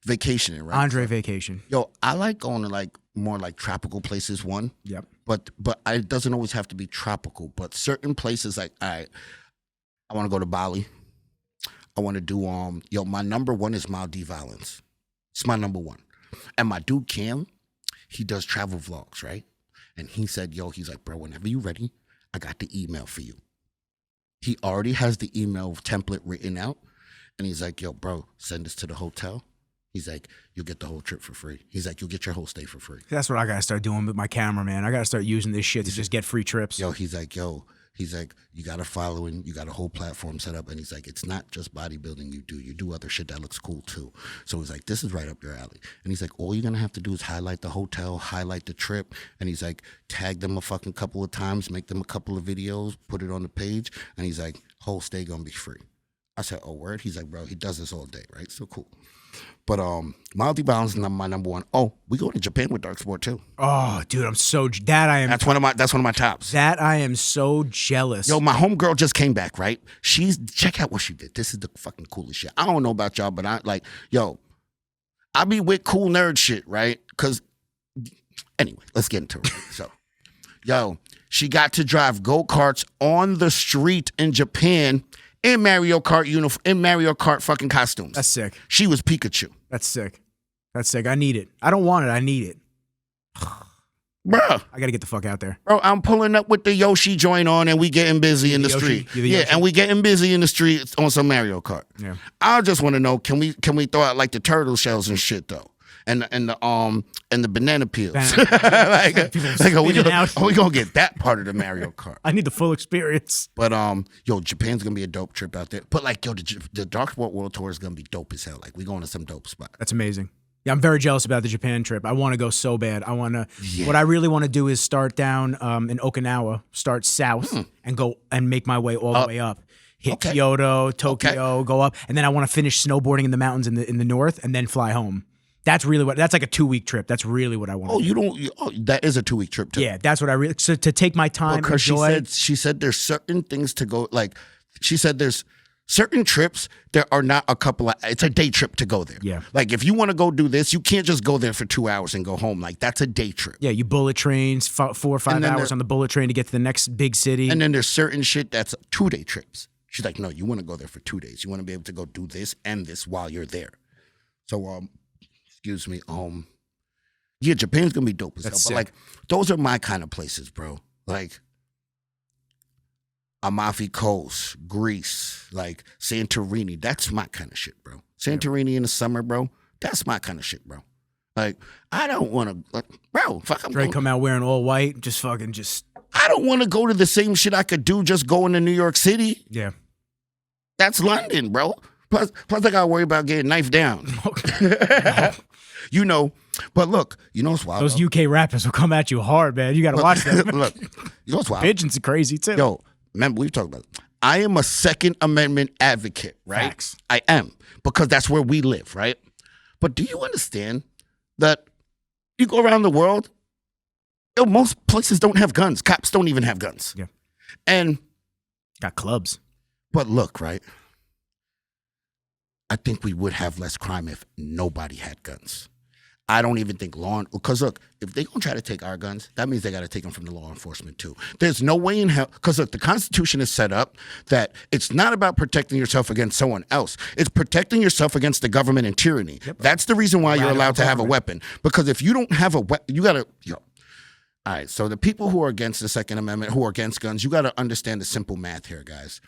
vacationing, right? Andre vacation. Yo, I like going to like more like tropical places. One, Yep. but it doesn't always have to be tropical. But certain places, like I want to go to Bali. I want to do my number one is Maldives Islands. It's my number one. And my dude Cam, he does travel vlogs, right? And he said, he's like, bro, whenever you ready, I got the email for you. He already has the email template written out. And he's like, yo, bro, send this to the hotel. He's like, you'll get the whole trip for free. He's like, you'll get your whole stay for free. That's what I got to start doing with my camera, man. I got to start using this shit to just get free trips. He's like, you got a following, you got a whole platform set up. And he's like, it's not just bodybuilding you do other shit that looks cool too. So he's like, this is right up your alley. And he's like, all you're going to have to do is highlight the hotel, highlight the trip. And he's like, tag them a fucking couple of times, make them a couple of videos, put it on the page. And he's like, whole stay going to be free. I said, oh, word? He's like, bro, he does this all day, right? So cool. But Maldives Islands is my number one. Oh, we go to Japan with Dark Sport too. Oh, dude, That's one of my tops. That I am so jealous. Yo, my homegirl just came back, right? Check out what she did. This is the fucking coolest shit. I don't know about y'all, but I be with cool nerd shit, right? Cause anyway, let's get into it. So, she got to drive go-karts on the street in Japan in Mario Kart fucking costumes. That's sick. She was Pikachu. That's sick. I need it. I don't want it. I need it. Bruh. I got to get the fuck out there. Bro, I'm pulling up with the Yoshi joint on and we getting busy in the street. Yeah, and we getting busy in the streets on some Mario Kart. Yeah. I just want to know, can we throw out like the turtle shells and shit though? And the banana peels. Are we gonna get that part of the Mario Kart? I need the full experience. But Japan's gonna be a dope trip out there. But the Dark Sport World Tour is gonna be dope as hell. Like we going to some dope spot. That's amazing. Yeah, I'm very jealous about the Japan trip. I want to go so bad. What I really want to do is start down in Okinawa, start south, and go and make my way all the way up. Hit Kyoto, Tokyo, go up, and then I want to finish snowboarding in the mountains in the north, and then fly home. That's really that's like a 2-week trip. That's really what I want. That is a 2-week trip too. Yeah, that's what I really. So to take my time, because she said there's certain things to go. Like she said, there's certain trips there are not a couple of. It's a day trip to go there. Yeah. Like if you want to go do this, you can't just go there for 2 hours and go home. Like that's a day trip. Yeah, you bullet trains 4 or 5 hours on the bullet train to get to the next big city. And then there's certain shit that's 2-day trips. She's like, no, you want to go there for 2 days. You want to be able to go do this and this while you're there. So excuse me. Yeah, Japan's gonna be dope as hell. But like, those are my kind of places, bro. Like Amalfi Coast, Greece, like Santorini. That's my kind of shit, bro. Santorini in the summer, bro. That's my kind of shit, bro. Like, I don't want to, bro. Fuck, Drake come out wearing all white, just. I don't want to go to the same shit I could do just going to New York City. Yeah, that's London, bro. Plus I gotta worry about getting knifed down. But look, you know what's wild? Those UK rappers will come at you hard, man. You gotta watch them. Look, you know what's wild? Pigeons are crazy too. Yo, remember we've talked about it. I am a Second Amendment advocate, right? Facts. I am, because that's where we live, right? But do you understand that you go around the world, most places don't have guns. Cops don't even have guns. Yeah. And got clubs. But look, right? I think we would have less crime if nobody had guns. I don't even think because look, if they're going to try to take our guns, that means they got to take them from the law enforcement too. There's no way in hell, because look, the Constitution is set up that it's not about protecting yourself against someone else. It's protecting yourself against the government and tyranny. Yep. That's the reason why you're allowed to have a weapon. Because if you don't have a weapon, you got to, all right, so the people who are against the Second Amendment, who are against guns, you got to understand the simple math here, guys.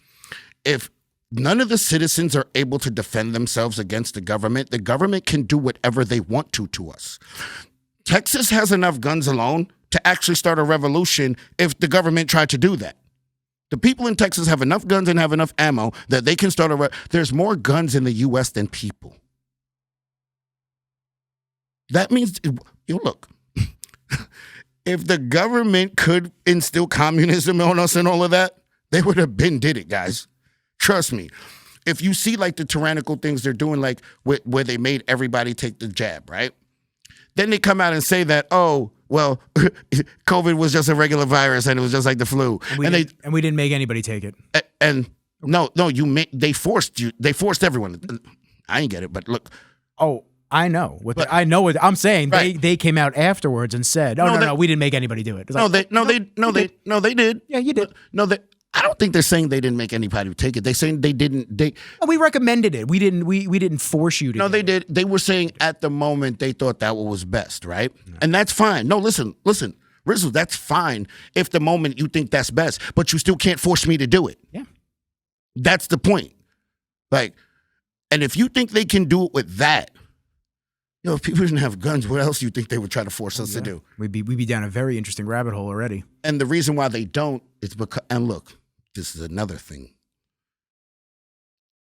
If none of the citizens are able to defend themselves against the government can do whatever they want to us. Texas has enough guns alone to actually start a revolution if the government tried to do that. The people in Texas have enough guns and have enough ammo that they can start there's more guns in the U.S. than people. That means, look, if the government could instill communism on us and all of that, they would have did it, guys. Trust me. If you see like the tyrannical things they're doing, like where they made everybody take the jab, right? Then they come out and say that, oh, well, COVID was just a regular virus and it was just like the flu. And we didn't make anybody take it. No, they forced everyone. I ain't get it, but look. Oh, I know what I know what I'm saying. Right. They came out afterwards and said, "Oh no, we didn't make anybody do it." It's like, They did. Yeah, you did. I don't think they're saying they didn't make anybody take it. They're saying they didn't. We recommended it. We didn't force you to. No, do they it. did. They were saying at the moment they thought that was best, right? And that's fine. No, listen, Rizzle, that's fine if the moment you think that's best, but you still can't force me to do it. Yeah. That's the point. Like, and if you think they can do it with that, if people didn't have guns, what else do you think they would try to force us to do? We'd be down a very interesting rabbit hole already. And the reason why they don't is because, and look, this is another thing.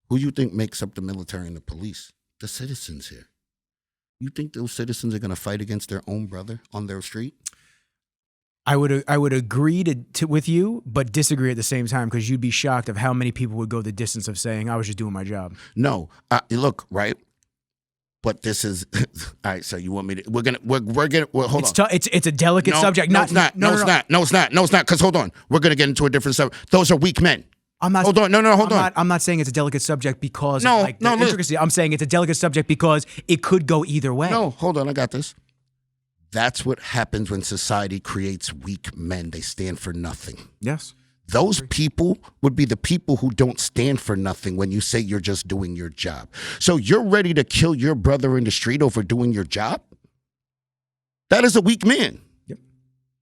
Who you think makes up the military and the police? The citizens here. You think those citizens are going to fight against their own brother on their street? I would agree to with you, but disagree at the same time because you'd be shocked of how many people would go the distance of saying I was just doing my job. No, look, right. But this is all right. So you want me to? We're gonna. Hold on. It's a delicate subject. No, it's not. No, it's not. Because hold on. We're gonna get into a different subject. Those are weak men. I'm not. Hold on. No. Hold on. I'm not saying it's a delicate subject because of the intricacy. I'm saying it's a delicate subject because it could go either way. No, hold on. I got this. That's what happens when society creates weak men. They stand for nothing. Yes. Those people would be the people who don't stand for nothing when you say you're just doing your job. So you're ready to kill your brother in the street over doing your job? That is a weak man. Yep.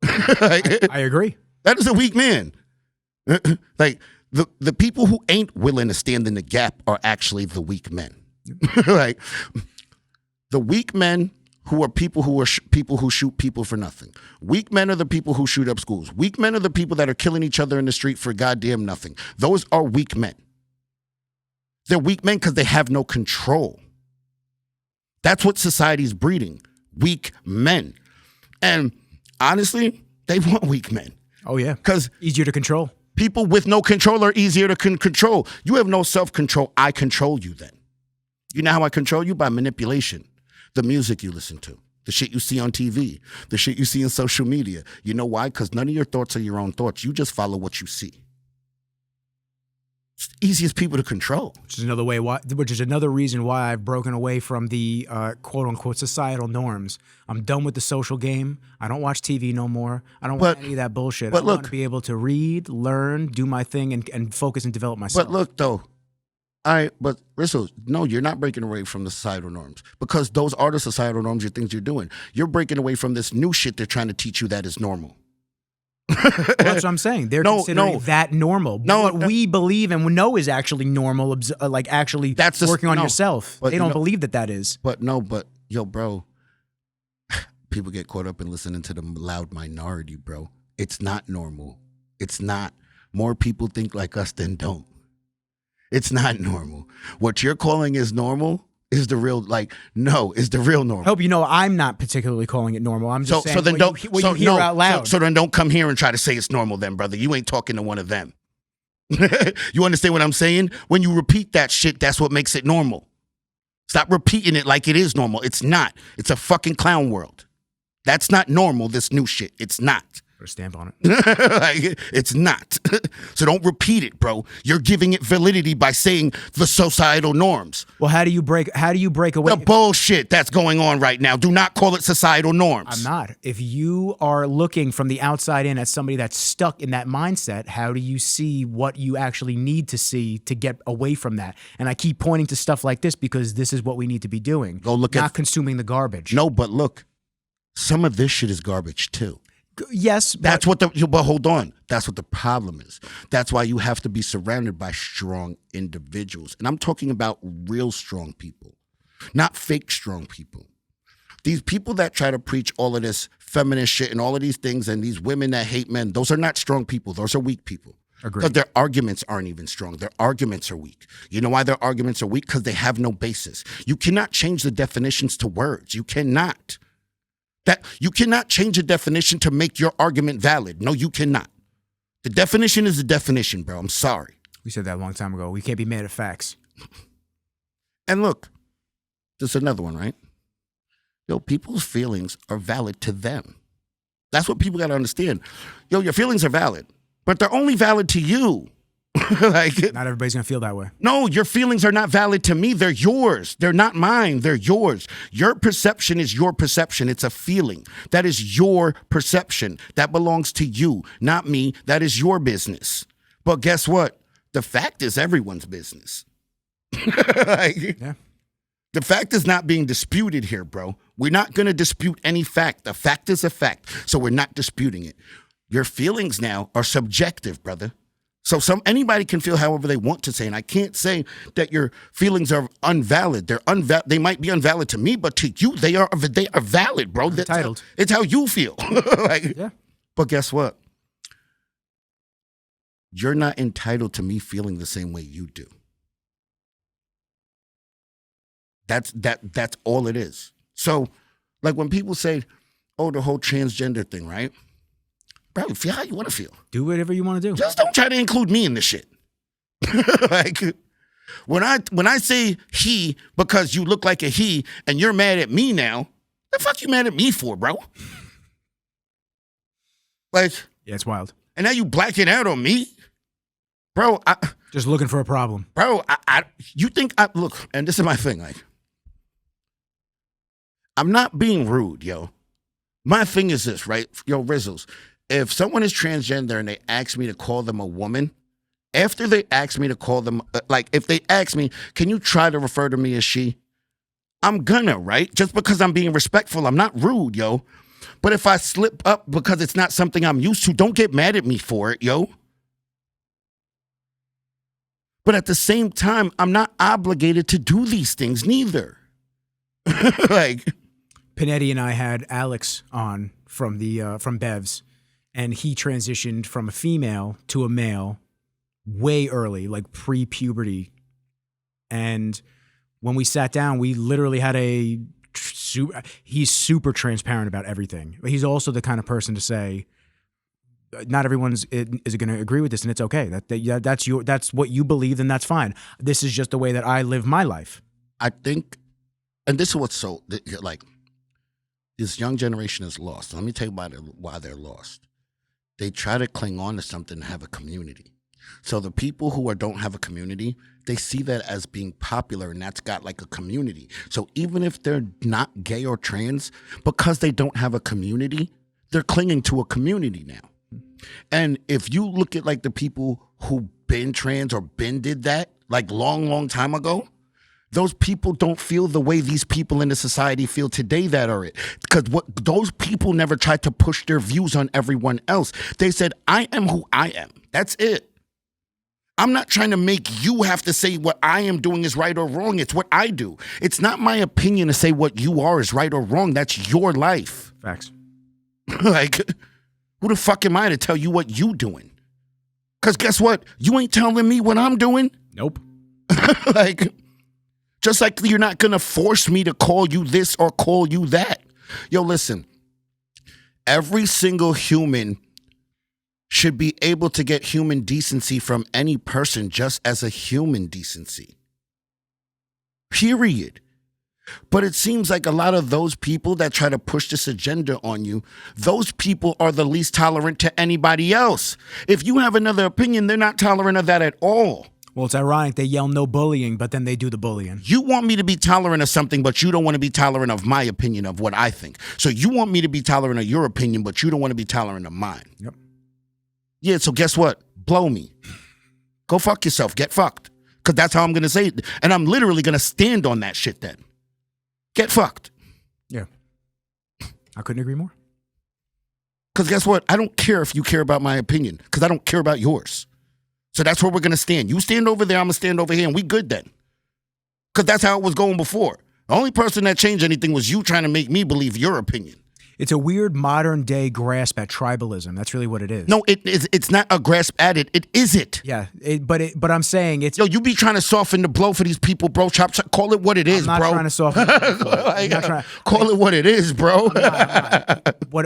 I agree. That is a weak man. Like the people who ain't willing to stand in the gap are actually the weak men. Like the weak men who are people who shoot people for nothing. Weak men are the people who shoot up schools. Weak men are the people that are killing each other in the street for goddamn nothing. Those are weak men. They're weak men because they have no control. That's what society's breeding. Weak men. And honestly, they want weak men. Oh, yeah. Because easier to control. People with no control are easier to control. You have no self-control. I control you then. You know how I control you? By manipulation. The music you listen to, the shit you see on TV, the shit you see in social media. You know why? Because none of your thoughts are your own thoughts. You just follow what you see. It's the easiest people to control. Which is another reason why I've broken away from the quote unquote societal norms. I'm done with the social game. I don't watch TV no more. I don't want any of that bullshit. I want to be able to read, learn, do my thing, and focus and develop myself. But look though. But Rizzle, no, you're not breaking away from the societal norms because those are the societal norms, your things you're doing. You're breaking away from this new shit they're trying to teach you that is normal. That's what I'm saying. They're considering that normal. What we believe and we know is actually normal, like actually working on yourself. They don't believe that is. But yo, bro, people get caught up in listening to the loud minority, bro. It's not normal. It's not. More people think like us than don't. It's not normal. What you're calling is normal is the real, is the real normal. I hope you know I'm not particularly calling it normal. I'm just saying what you hear out loud. So then don't come here and try to say it's normal then, brother. You ain't talking to one of them. You understand what I'm saying? When you repeat that shit, that's what makes it normal. Stop repeating it like it is normal. It's not. It's a fucking clown world. That's not normal, this new shit. It's not. Put a stamp on it. It's not. So don't repeat it, bro. You're giving it validity by saying the societal norms. Well, how do you break away? The bullshit that's going on right now. Do not call it societal norms. I'm not. If you are looking from the outside in at somebody that's stuck in that mindset, how do you see what you actually need to see to get away from that? And I keep pointing to stuff like this because this is what we need to be doing. Go look not consuming the garbage. No, but look, some of this shit is garbage too. Yes, but hold on. That's what the problem is. That's why you have to be surrounded by strong individuals. And I'm talking about real strong people, not fake strong people. These people that try to preach all of this feminist shit and all of these things and these women that hate men, those are not strong people. Those are weak people. Because their arguments aren't even strong. Their arguments are weak. You know why their arguments are weak? Because they have no basis. You cannot change the definitions to words. You cannot. You cannot change a definition to make your argument valid. No, you cannot. The definition is the definition, bro. I'm sorry. We said that a long time ago. We can't be mad at facts. And look, there's another one, right? Yo, people's feelings are valid to them. That's what people got to understand. Yo, your feelings are valid, but they're only valid to you. Like, Not everybody's gonna feel that way. no, your feelings are not valid to me. They're yours. They're not mine. They're yours. Your perception is your perception. It's a feeling. That is your perception. That belongs to you, not me. That is your business. But guess what? The fact is everyone's business. Like, Yeah. the fact is not being disputed here, bro. We're not going to dispute any fact. The fact is a fact, so we're not disputing it. Your feelings now are subjective, brother. So anybody can feel however they want to say, and I can't say that your feelings are invalid. They might be invalid to me, but to you, they are valid, bro. Entitled. It's how you feel. Like, Yeah. but guess what? You're not entitled to me feeling the same way you do. That's all it is. So, like when people say, "Oh, the whole transgender thing," right? Bro, feel how you want to feel. Do whatever you want to do. Just don't try to include me in this shit. Like, when I say he because you look like a he and you're mad at me now, the fuck you mad at me for, bro? Like, Yeah, it's wild. and now you blacking out on me, bro. Just looking for a problem. Bro, you think look, and this is my thing, like, I'm not being rude, yo. My thing is this, right? Yo, Rizzles, if someone is transgender and they ask me to call them a woman, after they ask me to call them, like, if they ask me, can you try to refer to me as she? I'm gonna, right? Just because I'm being respectful, I'm not rude, yo. But if I slip up because it's not something I'm used to, don't get mad at me for it, yo. But at the same time, I'm not obligated to do these things neither. Like, Panetti and I had Alex on from Bev's, and he transitioned from a female to a male way early, like pre-puberty. And when we sat down, we literally had he's super transparent about everything. But he's also the kind of person to say, not everyone is going to agree with this, and it's okay. That's what you believe, and that's fine. This is just the way that I live my life. I think, and this is what's so, like, this young generation is lost. Let me tell you why they're lost. They try to cling on to something and have a community. So the people who don't have a community, they see that as being popular, and that's got like a community. So even if they're not gay or trans, because they don't have a community, they're clinging to a community now. And if you look at like the people who been trans or been did that like long time ago, those people don't feel the way these people in the society feel today that are it. Because those people never tried to push their views on everyone else. They said, I am who I am. That's it. I'm not trying to make you have to say what I am doing is right or wrong. It's what I do. It's not my opinion to say what you are is right or wrong. That's your life. Facts. Like, who the fuck am I to tell you what you doing? Because guess what? You ain't telling me what I'm doing. Nope. Like, just like you're not going to force me to call you this or call you that. Yo, listen. Every single human should be able to get human decency from any person just as a human decency. Period. But it seems like a lot of those people that try to push this agenda on you, those people are the least tolerant to anybody else. If you have another opinion, they're not tolerant of that at all. Well, it's ironic. They yell no bullying, but then they do the bullying. You want me to be tolerant of something, but you don't want to be tolerant of my opinion of what I think. So you want me to be tolerant of your opinion, but you don't want to be tolerant of mine. Yep. Yeah, so guess what? Blow me. Go fuck yourself. Get fucked. Because that's how I'm going to say it. And I'm literally going to stand on that shit then. Get fucked. Yeah. I couldn't agree more. Because guess what? I don't care if you care about my opinion, because I don't care about yours. So that's where we're going to stand. You stand over there, I'm going to stand over here, and we good then. Because that's how it was going before. The only person that changed anything was you trying to make me believe your opinion. It's a weird modern day grasp at tribalism. That's really what it is. No, it's not a grasp at it. It is it. Yeah, but I'm saying it's... Yo, you be trying to soften the blow for these people, bro. Chop, call it what it is, I'm not bro. trying to soften the blow. Call it what it is, bro. I'm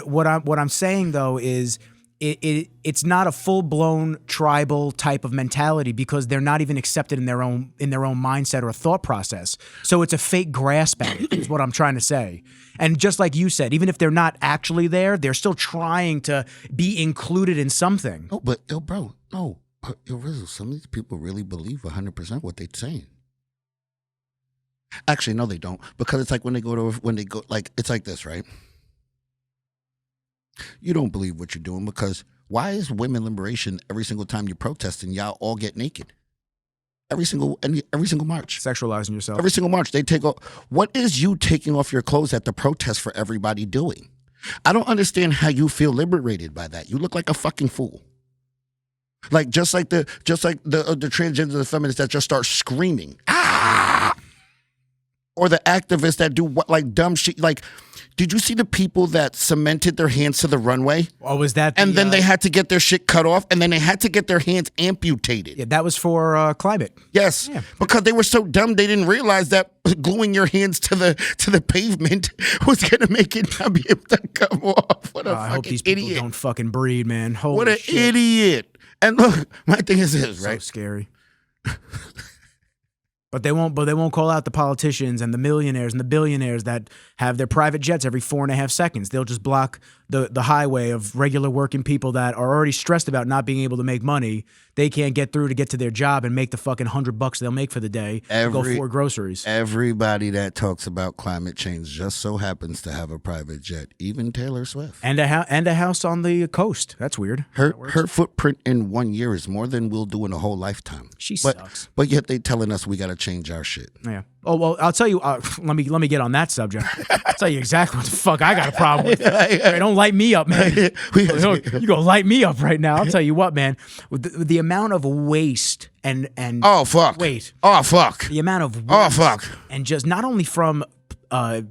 not. What I'm saying, though, is... It's not a full-blown tribal type of mentality because they're not even accepted in their own mindset or thought process. So it's a fake grasp at it, is what I'm trying to say. And just like you said, even if they're not actually there, they're still trying to be included in something. No, but yo, bro, no. Yo, Rizzo, some of these people really believe 100% what they're saying. Actually, no, they don't, because it's like like it's like this, right? You don't believe what you're doing because why is women liberation every single time you're protesting, y'all all get naked? Every single march. Sexualizing yourself. Every single march, they take off. What is you taking off your clothes at the protest for everybody doing? I don't understand how you feel liberated by that. You look like a fucking fool. Like just like the transgender, the feminists that just start screaming, ah! Or the activists that do what like dumb shit. Like, did you see the people that cemented their hands to the runway? Oh, was that? And then they had to get their shit cut off, and then they had to get their hands amputated. Yeah, that was for climate. Yes, because they were so dumb they didn't realize that gluing your hands to the pavement was gonna make it not be able to come off. What a fucking I hope these people idiot! don't fucking breed, man. Holy What an shit. idiot! And look, my thing is this, right? So scary. But they won't call out the politicians and the millionaires and the billionaires that have their private jets every 4.5 seconds. They'll just block the highway of regular working people that are already stressed about not being able to make money. They can't get through to get to their job and make the fucking $100 they'll make for the day to go for groceries. Everybody that talks about climate change just so happens to have a private jet, even Taylor Swift. And a house on the coast. That's weird. Her footprint in 1 year is more than we'll do in a whole lifetime. She sucks. But yet they telling us we got to change our shit. Yeah. Oh well, I'll tell you. Let me get on that subject. I'll tell you exactly what the fuck I got a problem with. Hey, don't light me up, man. You gonna light me up right now? I'll tell you what, man. With the amount of waste and oh fuck, wait, oh fuck, the amount of waste oh fuck, and just not only from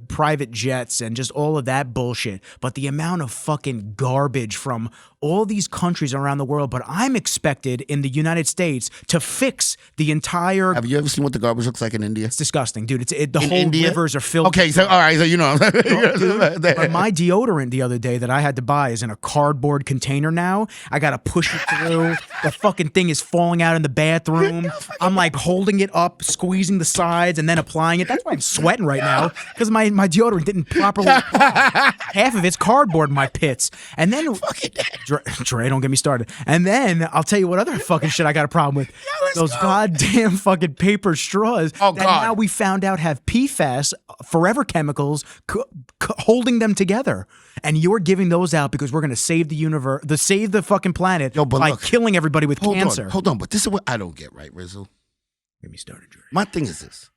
private jets and just all of that bullshit, but the amount of fucking garbage from all these countries around the world. But I'm expected in the United States to fix the entire. Have you ever seen what the garbage looks like in India? It's disgusting, dude. The whole India? rivers are filled. Okay, so all right, so you know. But my deodorant the other day that I had to buy is in a cardboard container now. I got to push it through. The fucking thing is falling out in the bathroom. I'm like holding it up, squeezing the sides, and then applying it. That's why I'm sweating right now, because my deodorant didn't properly apply. Half of it's cardboard in my pits. And then, Dre, don't get me started. And then I'll tell you what other fucking shit I got a problem with. Those goddamn fucking paper straws that now we found out have PFAS, forever chemicals, holding them together. And you're giving those out because we're going to save the universe, save the fucking planet by killing everybody with cancer. Hold on, but this is what I don't get, right, Rizzo? Get me started, Dre. My thing is this.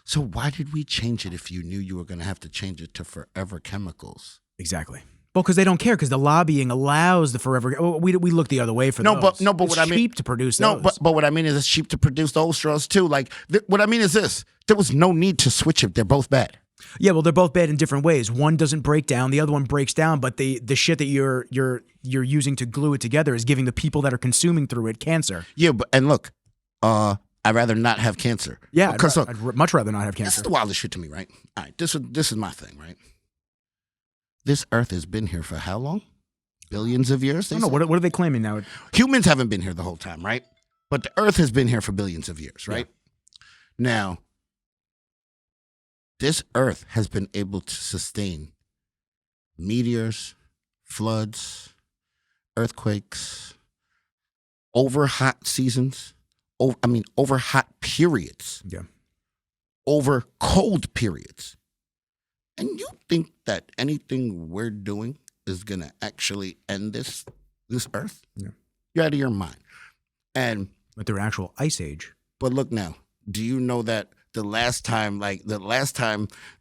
So why did we change it if you knew you were going to have to change it to forever chemicals? Exactly. Well, because they don't care, because the lobbying allows the forever. We look the other way for those. But it's what I mean, cheap to produce those. But what I mean is it's cheap to produce those straws too. Like what I mean is this: there was no need to switch it. They're both bad. Yeah, well, they're both bad in different ways. One doesn't break down, the other one breaks down. But the shit that you're using to glue it together is giving the people that are consuming through it cancer. Yeah, and look, I'd rather not have cancer. Yeah, because I'd much rather not have cancer. This is the wildest shit to me, right? All right, this is my thing, right? This Earth has been here for how long? Billions of years? I don't know. What are they claiming now? Humans haven't been here the whole time, right? But the Earth has been here for billions of years, right? Yeah. Now, this Earth has been able to sustain meteors, floods, earthquakes, over hot seasons, over hot periods, over cold periods. And you think that anything we're doing is going to actually end this Earth? Yeah. You're out of your mind. But they're actual ice age. But look now, do you know that the last time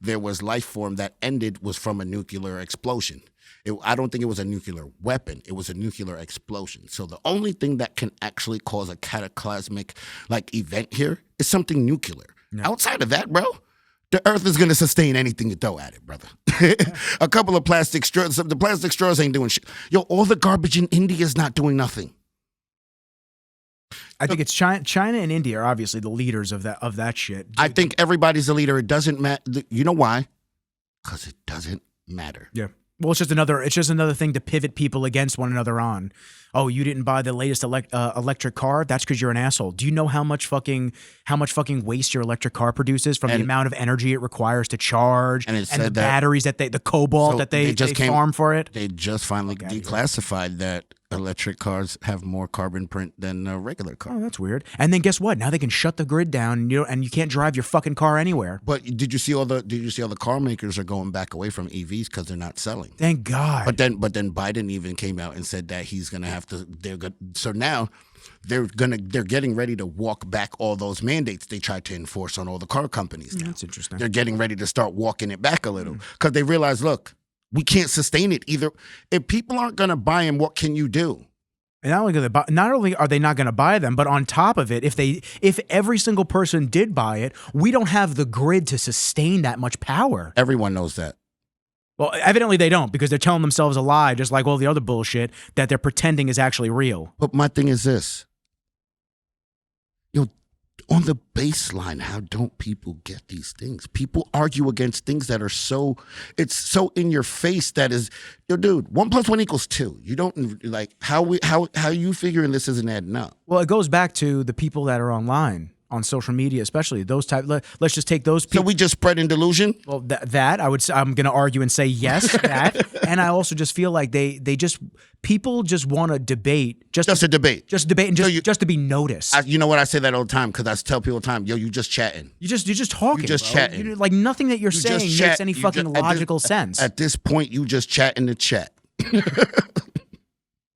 there was life form that ended was from a nuclear explosion? I don't think it was a nuclear weapon. It was a nuclear explosion. So the only thing that can actually cause a cataclysmic event here is something nuclear. Yeah. Outside of that, bro, the Earth is going to sustain anything you throw at it, brother. A couple of plastic straws. The plastic straws ain't doing shit. Yo, all the garbage in India is not doing nothing. I think it's China and India are obviously the leaders of that shit. I think everybody's a leader. It doesn't matter. You know why? Because it doesn't matter. Yeah. Well, it's just another thing to pivot people against one another on. Oh, you didn't buy the latest electric car? That's because you're an asshole. Do you know how much fucking waste your electric car produces from the amount of energy it requires to charge and the batteries the cobalt that they farm for it? They just finally declassified that electric cars have more carbon print than a regular car. Oh, that's weird. And then guess what? Now they can shut the grid down, and you can't drive your fucking car anywhere. But did you see all the car makers are going back away from EVs because they're not selling? Thank God. But then Biden even came out and said that he's gonna have to. They're good. So now they're getting ready to walk back all those mandates they tried to enforce on all the car companies. Now. That's interesting. They're getting ready to start walking it back a little because they realize, look, we can't sustain it either. If people aren't gonna buy them, what can you do? And not only are they not going to buy them, but on top of it, if every single person did buy it, we don't have the grid to sustain that much power. Everyone knows that. Well, evidently they don't, because they're telling themselves a lie, just like all the other bullshit that they're pretending is actually real. But my thing is this. On the baseline, how don't people get these things? People argue against things that are it's so in your face that is, dude, 1 + 1 = 2. You don't like how you figuring this isn't adding up. Well, it goes back to the people that are online on social media, especially those type. Let's just take those people. So we just spread in delusion. Well, I'm going to argue and say yes, that, and I also just feel like people just want to debate, just to debate and just to be noticed. You know what, I say that all the time because I tell people all the time, yo, you just chatting. You're just talking. You just bro. chatting. Like nothing that you're saying makes any fucking logical sense. At this point, you just chat in the chat.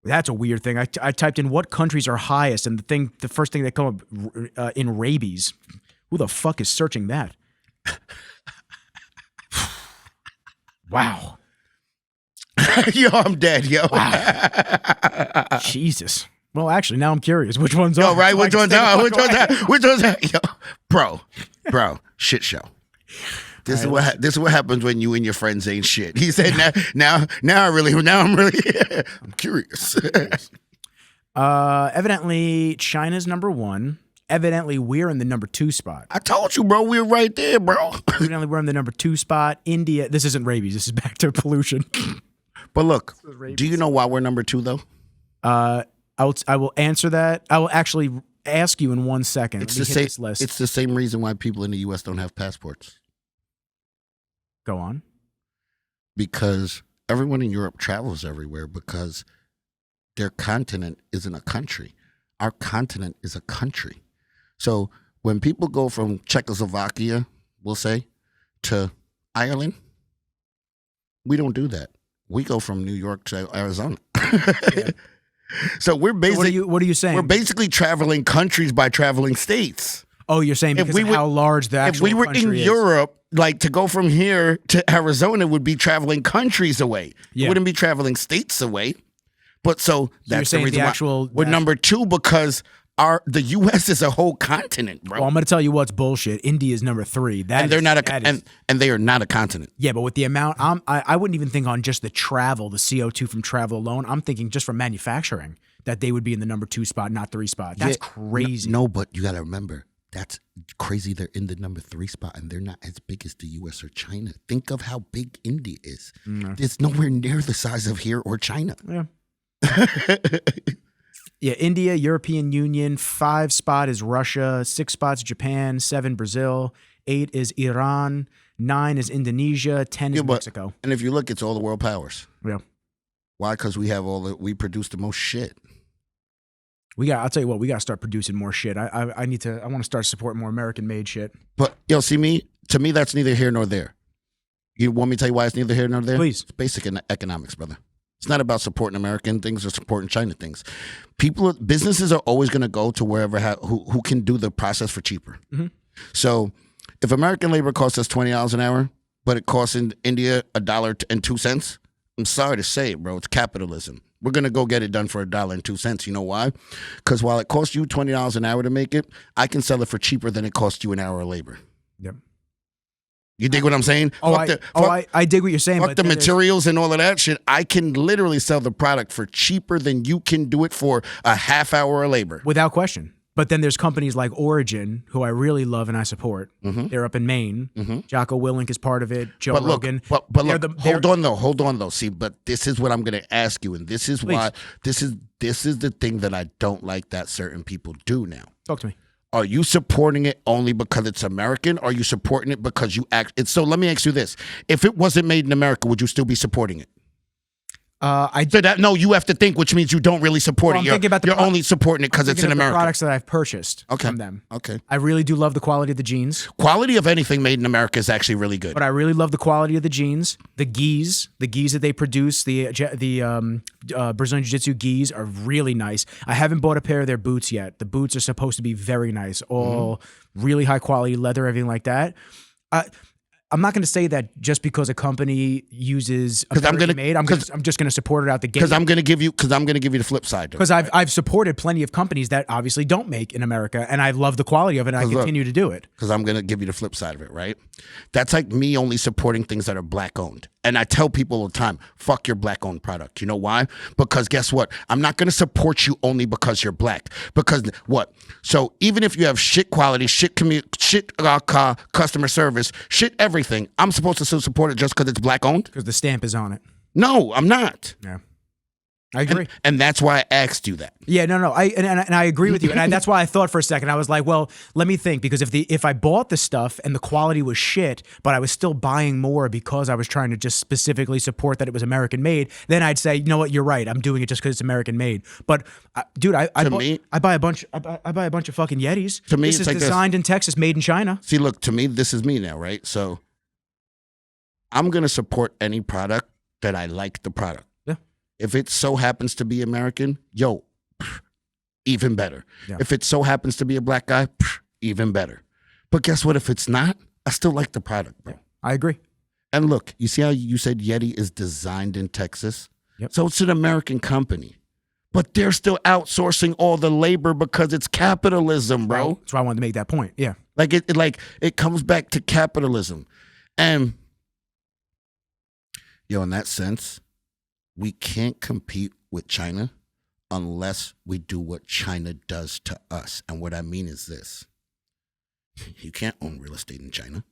That's a weird thing. I typed in what countries are highest, and the first thing that come up in rabies. Who the fuck is searching that? Wow. Yo, I'm dead, yo. Wow. Jesus. Well, actually, now I'm curious. Which one's on? Right? Which one's out? Which one's out? Yo, bro, shit show. This is what happens when you and your friends ain't shit. He said, now I'm really I'm curious. Evidently, China's number 1. Evidently, we're in the number 2 spot. I told you, bro. We're right there, bro. Evidently, we're in the number 2 spot. India. This isn't rabies. This is back to pollution. But look, do you know why we're number 2 though? I will answer that. I will actually ask you in 1 second. It's the same reason why people in the U.S. don't have passports. Go on. Because everyone in Europe travels everywhere because their continent isn't a country. Our continent is a country. So when people go from Czechoslovakia, we'll say, to Ireland, we don't do that. We go from New York to Arizona. Yeah. So we're basically what are you saying? We're basically traveling countries by traveling states. Oh, you're saying because of how large the actual country is. If we were in Europe, like to go from here to Arizona would be traveling countries away. Yeah. It wouldn't be traveling states away. But so that's the reason why we're number 2 because the U.S. is a whole continent, bro. Well, I'm going to tell you what's bullshit. India is number 3. And they are not a continent. Yeah, but with the amount, I wouldn't even think on just the travel, the CO2 from travel alone. I'm thinking just from manufacturing that they would be in the number 2 spot, not 3 spot. That's crazy. No, but you got to remember. That's crazy. They're in the number 3 spot, and they're not as big as the U.S. or China. Think of how big India is. It's nowhere near the size of here or China. Yeah. Yeah, India, European Union. 5 spot is Russia. 6 spots Japan. 7 Brazil. 8 is Iran. 9 is Indonesia. 10 is Mexico. And if you look, it's all the world powers. Yeah. Why? Because we produce the most shit. I'll tell you what, we got to start producing more shit. I want to start supporting more American-made shit. But, to me, that's neither here nor there. You want me to tell you why it's neither here nor there? Please. It's basic economics, brother. It's not about supporting American things or supporting China things. Businesses are always going to go to wherever who can do the process for cheaper. Mm-hmm. So if American labor costs us $20 an hour, but it costs in India $1.02, I'm sorry to say it, bro. It's capitalism. We're going to go get it done for $1.02. You know why? Because while it costs you $20 an hour to make it, I can sell it for cheaper than it costs you an hour of labor. Yep. You dig what I'm saying? I dig what you're saying. Fuck the materials and all of that shit. I can literally sell the product for cheaper than you can do it for a half hour of labor. Without question. But then there's companies like Origin, who I really love and I support. Mm-hmm. They're up in Maine. Mm-hmm. Jocko Willink is part of it. Joe Rogan. But hold on though. See, but this is what I'm going to ask you, and this is why this is the thing that I don't like that certain people do now. Talk to me. Are you supporting it only because it's American? Or are you supporting it because you act? So let me ask you this: if it wasn't made in America, would you still be supporting it? So that no, you have to think, which means you don't really support Well, it. I'm thinking about the You're pro- only supporting it because it's in the America. products that I've purchased Okay. from them. Okay. I really do love the quality of the jeans, Quality of anything made in America is actually really good. but I really love the quality of the jeans. The gis that they produce, the Brazilian Jiu-Jitsu gis are really nice. I haven't bought a pair of their boots yet. The boots are supposed to be very nice, all really high quality leather, everything like that. I'm not going to say that just because a company uses American made, I'm just going to support it out the gate. Because I'm going to give you the flip side. Because I've supported plenty of companies that obviously don't make in America, and I love the quality of it, and I continue to do it. Because I'm going to give you the flip side of it, right? That's like me only supporting things that are black owned. And I tell people all the time, fuck your black owned product. You know why? Because guess what? I'm not going to support you only because you're black. Because what? So even if you have shit quality, shit customer service, shit everything, I'm supposed to still support it just because it's black owned? Because the stamp is on it. No, I'm not. Yeah. I agree. And that's why I asked you that. Yeah, no. I agree with you. And that's why I thought for a second, I was like, well, let me think. Because if I bought the stuff and the quality was shit, but I was still buying more because I was trying to just specifically support that it was American made, then I'd say, you know what, you're right. I'm doing it just because it's American made. But dude, I buy a bunch of fucking Yetis. To me, this is like designed in Texas, made in China. See, look, to me, this is me now, right? So I'm going to support any product that I like the product. If it so happens to be American, even better. Yeah. If it so happens to be a black guy, even better. But guess what? If it's not, I still like the product, bro. I agree. And look, you see how you said Yeti is designed in Texas? Yep. So it's an American company. But they're still outsourcing all the labor because it's capitalism, bro. That's why I wanted to make that point. Yeah. Like it comes back to capitalism. And in that sense, we can't compete with China unless we do what China does to us. And what I mean is this. You can't own real estate in China.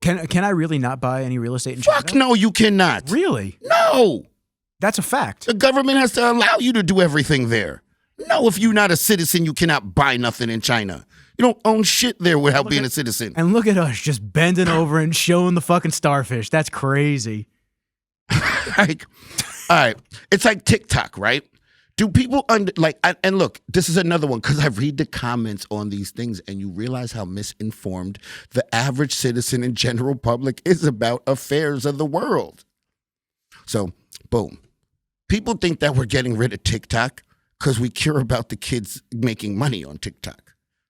Can I really not buy any real estate in China? Fuck no, you cannot. Really? No. That's a fact. The government has to allow you to do everything there. No, if you're not a citizen, you cannot buy nothing in China. You don't own shit there without being a citizen. And look at us just bending over and showing the fucking starfish. That's crazy. All right. It's like TikTok, right? Do people and look, this is another one because I read the comments on these things and you realize how misinformed the average citizen and general public is about affairs of the world. So, boom. People think that we're getting rid of TikTok because we care about the kids making money on TikTok.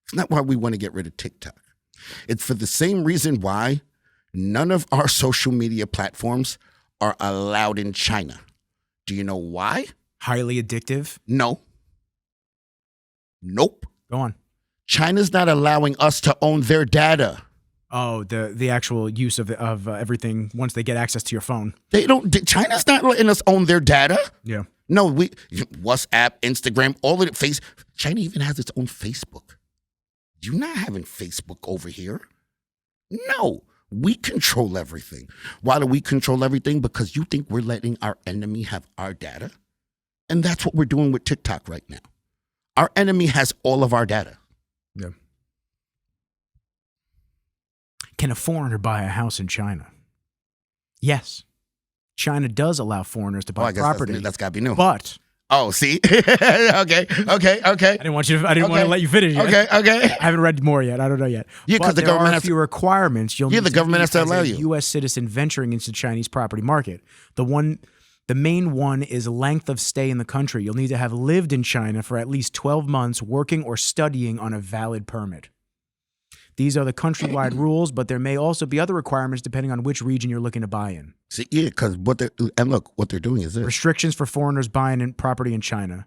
It's not why we want to get rid of TikTok. It's for the same reason why none of our social media platforms are allowed in China. Do you know why? Highly addictive? No. Nope. Go on. China's not allowing us to own their data. Oh, the actual use of everything once they get access to your phone. They don't. China's not letting us own their data. Yeah. No, WhatsApp, Instagram, all of it. China even has its own Facebook. You're not having Facebook over here. No, we control everything. Why do we control everything? Because you think we're letting our enemy have our data? And that's what we're doing with TikTok right now. Our enemy has all of our data. Yeah. Can a foreigner buy a house in China? Yes. China does allow foreigners to buy property. That's got to be new. But... Oh, see? okay. I didn't want to let you finish yet. Okay. I haven't read more yet. I don't know yet. Yeah, because the government has a few requirements. You'll need the government has to allow you. U.S. citizen venturing into the Chinese property market. The main one is length of stay in the country. You'll need to have lived in China for at least 12 months, working or studying on a valid permit. These are the countrywide rules, but there may also be other requirements depending on which region you're looking to buy in. See, yeah, because what they're doing is this. Restrictions for foreigners buying in property in China.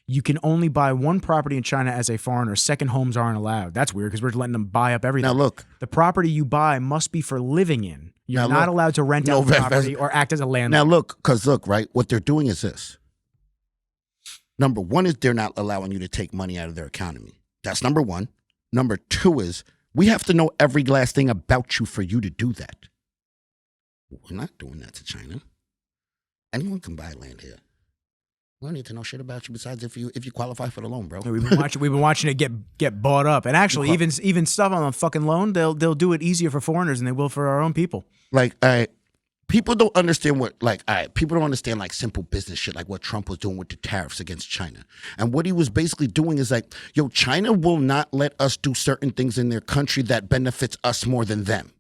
You can only buy one property in China as a foreigner. Second homes aren't allowed. That's weird because we're letting them buy up everything. Now look. The property you buy must be for living in. You're not allowed to rent out property or act as a landlord. Now look, right, what they're doing is this. Number one is they're not allowing you to take money out of their economy. That's number one. Number two is we have to know every last thing about you for you to do that. We're not doing that to China. Anyone can buy land here. We don't need to know shit about you besides if you qualify for the loan, bro. We've been watching it get bought up, and actually, even stuff on a fucking loan, they'll do it easier for foreigners than they will for our own people. Like, people don't understand people don't understand like simple business shit, like what Trump was doing with the tariffs against China. And what he was basically doing is like, yo, China will not let us do certain things in their country that benefits us more than them.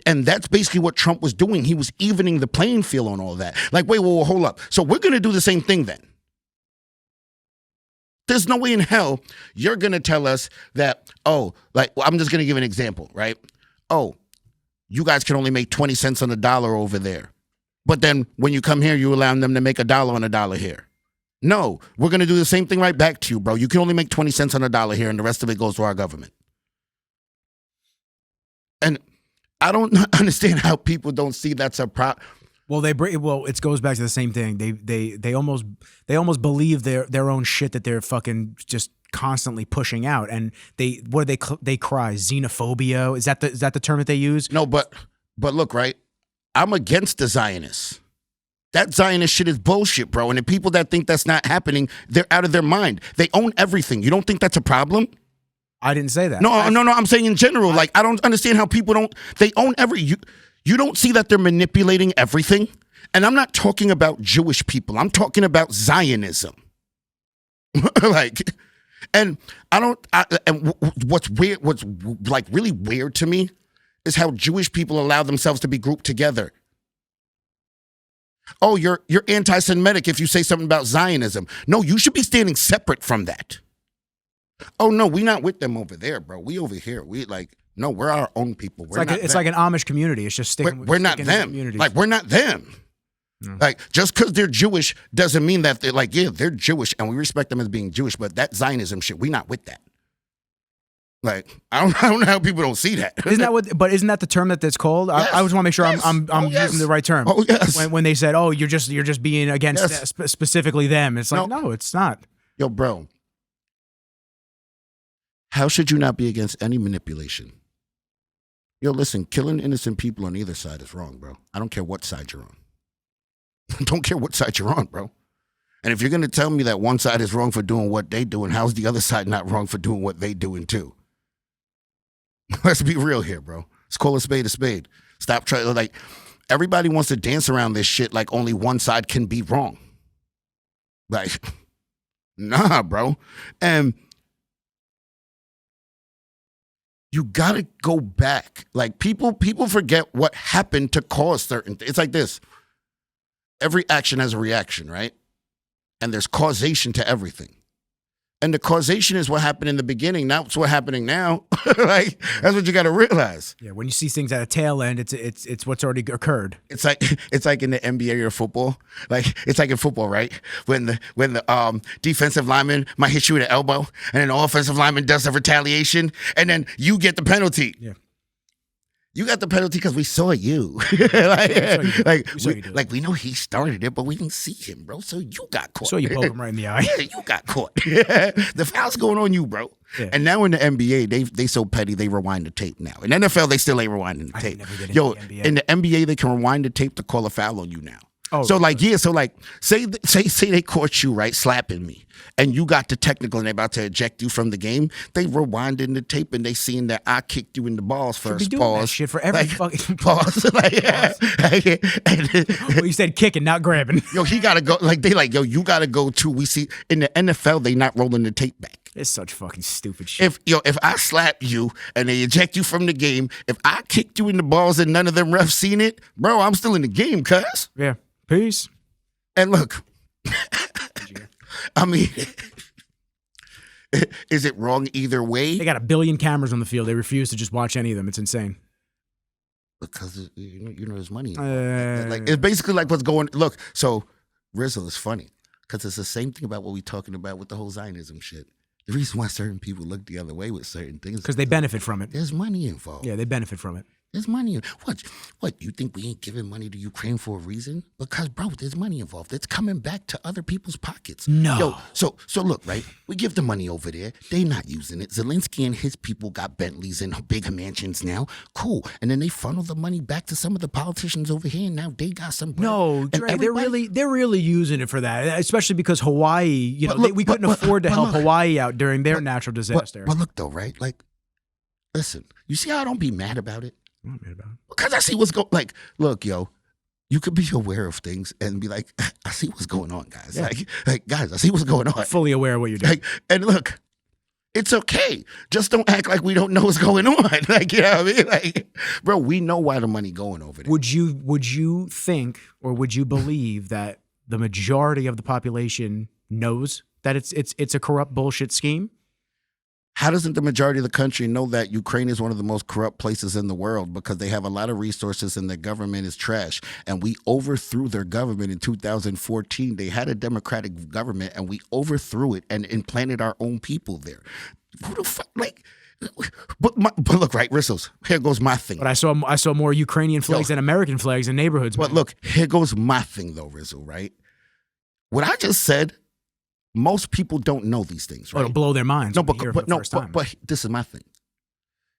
And that's basically what Trump was doing. He was evening the playing field on all that. Like, wait, well, hold up. So we're going to do the same thing then. There's no way in hell you're going to tell us that, I'm just going to give an example, right? Oh, you guys can only make 20 cents on the dollar over there. But then when you come here, you allow them to make $1 on a dollar here. No, we're going to do the same thing right back to you, bro. You can only make 20 cents on a dollar here, and the rest of it goes to our government. And I don't understand how people don't see that's a problem. Well, it goes back to the same thing. They almost believe their own shit that they're fucking just constantly pushing out, and they cry xenophobia. Is that the term that they use? No, but look, right? I'm against the Zionists. That Zionist shit is bullshit, bro. And the people that think that's not happening, they're out of their mind. They own everything. You don't think that's a problem? I didn't say that. No, I'm saying in general. Like, I don't understand how people they own you don't see that they're manipulating everything? And I'm not talking about Jewish people. I'm talking about Zionism. And what's weird, what's like really weird to me is how Jewish people allow themselves to be grouped together. Oh, you're anti-Semitic if you say something about Zionism. No, you should be standing separate from that. Oh no, we not with them over there, bro. We over here. No, we're our own people. It's like an Amish community. It's just sticking. We're not them. Like, we're not them. No. Like, just because they're Jewish doesn't mean that they're like, yeah, they're Jewish and we respect them as being Jewish, but that Zionism shit, we not with that. Like, I don't know how people don't see that. Isn't that the term that's called? Yes. I just want to make sure I'm using the right term. Oh yes. When they said, oh, you're just being against specifically them. It's like, no, it's not. Yo, bro. How should you not be against any manipulation? Yo, listen, killing innocent people on either side is wrong, bro. I don't care what side you're on. Don't care what side you're on, bro. And if you're going to tell me that one side is wrong for doing what they do, and how's the other side not wrong for doing what they doing too? Let's be real here, bro. Let's call a spade a spade. Stop trying, like, everybody wants to dance around this shit like only one side can be wrong. Like, nah, bro. And you gotta go back. Like, people forget what happened to cause certain things. It's like this. Every action has a reaction, right? And there's causation to everything. And the causation is what happened in the beginning. That's what's happening now. Like, that's what you got to realize. Yeah, when you see things at a tail end, it's what's already occurred. It's like in the NBA or football. Like, it's like in football, right? When the defensive lineman might hit you with an elbow, and then the offensive lineman does a retaliation, and then you get the penalty. Yeah. You got the penalty because we saw you. We know he started it, but we didn't see him, bro. So you got caught. So you poke him right in the eye. Yeah, you got caught. The foul's going on you, bro. Yeah. And now in the NBA, they so petty they rewind the tape now. In NFL, they still ain't rewinding the tape. In the NBA, they can rewind the tape to call a foul on you now. Oh, so say they caught you right slapping me, and you got the technical, and they about to eject you from the game. They rewind in the tape, and they seen that I kicked you in the balls first. Pause. That shit for every fucking pause. Well, you said kicking, not grabbing. Yo, he gotta go. You gotta go too. We see in the NFL, they not rolling the tape back. It's such fucking stupid shit. If I slap you and they eject you from the game, if I kicked you in the balls and none of them refs seen it, bro, I'm still in the game, cuz. Yeah. Peace. And look, I mean, is it wrong either way? They got 1 billion cameras on the field. They refuse to just watch any of them. It's insane. Because there's money. It's basically like what's going. Look, so Rizzle is funny because it's the same thing about what we're talking about with the whole Zionism shit. The reason why certain people look the other way with certain things because they benefit from it. There's money involved. Yeah, they benefit from it. There's money. What? You think we ain't giving money to Ukraine for a reason? Because, bro, there's money involved. It's coming back to other people's pockets. No. Yo, so look, right? We give the money over there. They not using it. Zelensky and his people got Bentleys and bigger mansions now. Cool. And then they funnel the money back to some of the politicians over here. And now they got some bread. No, And Dre, they're really using it for that, especially because Hawaii, you know, But look, we couldn't afford to help Hawaii out during their natural disaster. But look, though, right? Like, listen, you see how I don't be mad about it? I'm not mad about it. Because I see what's going. Like, look, yo, you could be aware of things and be like, I see what's going on, guys. Yeah. Like, guys, I see what's going on. Fully aware of what you're doing. Like, and look, it's okay. Just don't act like we don't know what's going on. Like, you know what I mean? Like, bro, we know why the money going over there. Would you think, or would you believe that the majority of the population knows that it's a corrupt bullshit scheme? How doesn't the majority of the country know that Ukraine is one of the most corrupt places in the world because they have a lot of resources and their government is trash? And we overthrew their government in 2014. They had a democratic government and we overthrew it and implanted our own people there. Who the fuck? Like, but look, right, Rizzles, here goes my thing. But I saw more Ukrainian flags than American flags in neighborhoods. But man. look, here goes my thing though, Rizzle, right? What I just said, most people don't know these things, right? It'll blow their minds. No, when they hear it for the first time. but this is my thing.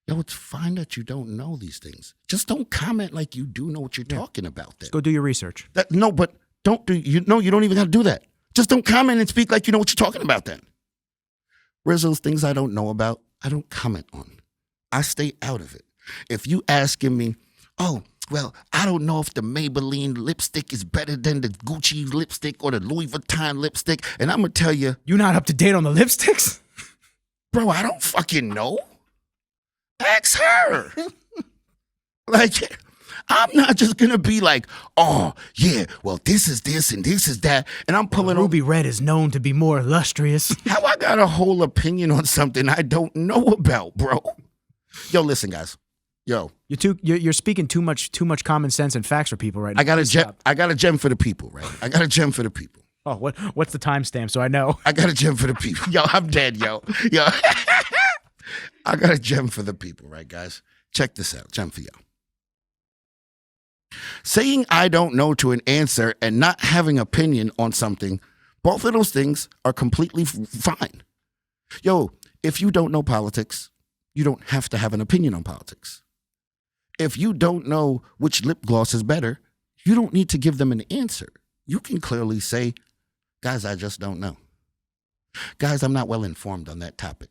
Yo, it's fine that you don't know these things. Just don't comment like you do know what you're talking about. Then Just go do your research. no, but don't do you know you don't even got to do that. Just don't comment and speak like you know what you're talking about. Then Rizzles, things I don't know about, I don't comment on. I stay out of it. If you asking me, oh, well, I don't know if the Maybelline lipstick is better than the Gucci lipstick or the Louis Vuitton lipstick, and I'm gonna tell you, You're not up to date on the lipsticks? bro, I don't fucking know. Ask her. Like, I'm not just gonna be like, oh yeah, well this is this and this is that, and I'm pulling Ruby red is known to be more illustrious. How I got a whole opinion on something I don't know about, bro? Yo, listen, guys. Yo, You're speaking too much common sense and facts for people right now. I got a Please gem. stop. I got a gem for the people, right? I got a gem for the people. Oh, what's the timestamp so I know? I got a gem for the people. Yo, I'm dead, yo. I got a gem for the people, right, guys? Check this out. Gem for y'all. Saying I don't know to an answer and not having opinion on something, both of those things are completely fine. Yo, if you don't know politics, you don't have to have an opinion on politics. If you don't know which lip gloss is better, you don't need to give them an answer. You can clearly say, guys, I just don't know. Guys, I'm not well informed on that topic.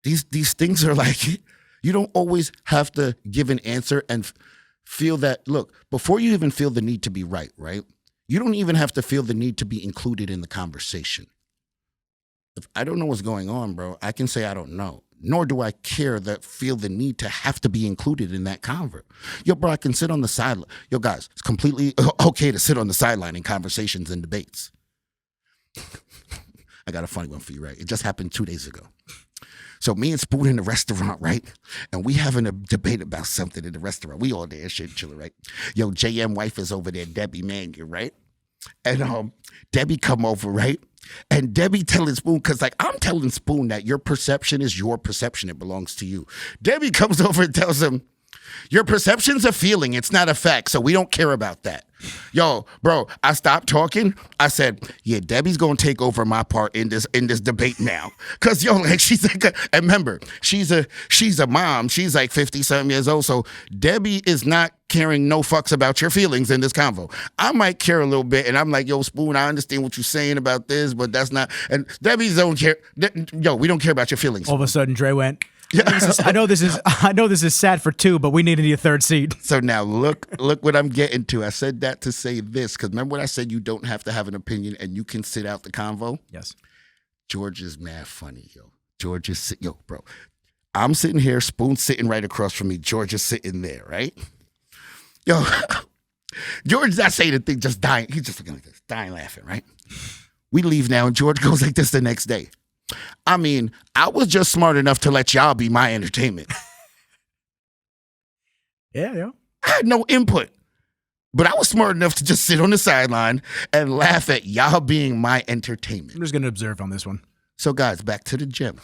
These things are like, you don't always have to give an answer and feel that, look, before you even feel the need to be right? You don't even have to feel the need to be included in the conversation. If I don't know what's going on, bro, I can say I don't know. Nor do I feel the need to have to be included in that convo. Yo, bro, I can sit on the sideline. Yo, guys, it's completely okay to sit on the sideline in conversations and debates. I got a funny one for you, right? It just happened 2 days ago. So me and Spoon in the restaurant, right? And we having a debate about something in the restaurant. We all there, shit, chilling, right? Yo, JM wife is over there, Debbie Mangan, right? And Debbie come over, right? And Debbie telling Spoon, because like I'm telling Spoon that your perception is your perception. It belongs to you. Debbie comes over and tells him, your perception's a feeling. It's not a fact. So we don't care about that. Yo, bro, I stopped talking. I said, yeah, Debbie's going to take over my part in this debate now. Because, yo, like she's like, and remember, she's a mom. She's like 50-something years old. So Debbie is not caring no fucks about your feelings in this convo. I might care a little bit. And I'm like, yo, Spoon, I understand what you're saying about this, but that's not. And Debbie's don't care. Yo, we don't care about your feelings. All of a sudden, Dre went, I know this is sad for two, but we need a third seat. So now look what I'm getting to. I said that to say this, because remember what I said, you don't have to have an opinion and you can sit out the convo? Yes. George is mad funny, yo. George is, yo, bro. I'm sitting here, Spoon sitting right across from me. George is sitting there, right? Yo, George's not saying a thing, just dying. He's just looking like this, dying laughing, right? We leave now and George goes like this the next day. I mean, I was just smart enough to let y'all be my entertainment. Yeah. I had no input, but I was smart enough to just sit on the sideline and laugh at y'all being my entertainment. I'm just going to observe on this one. So guys, back to the gym.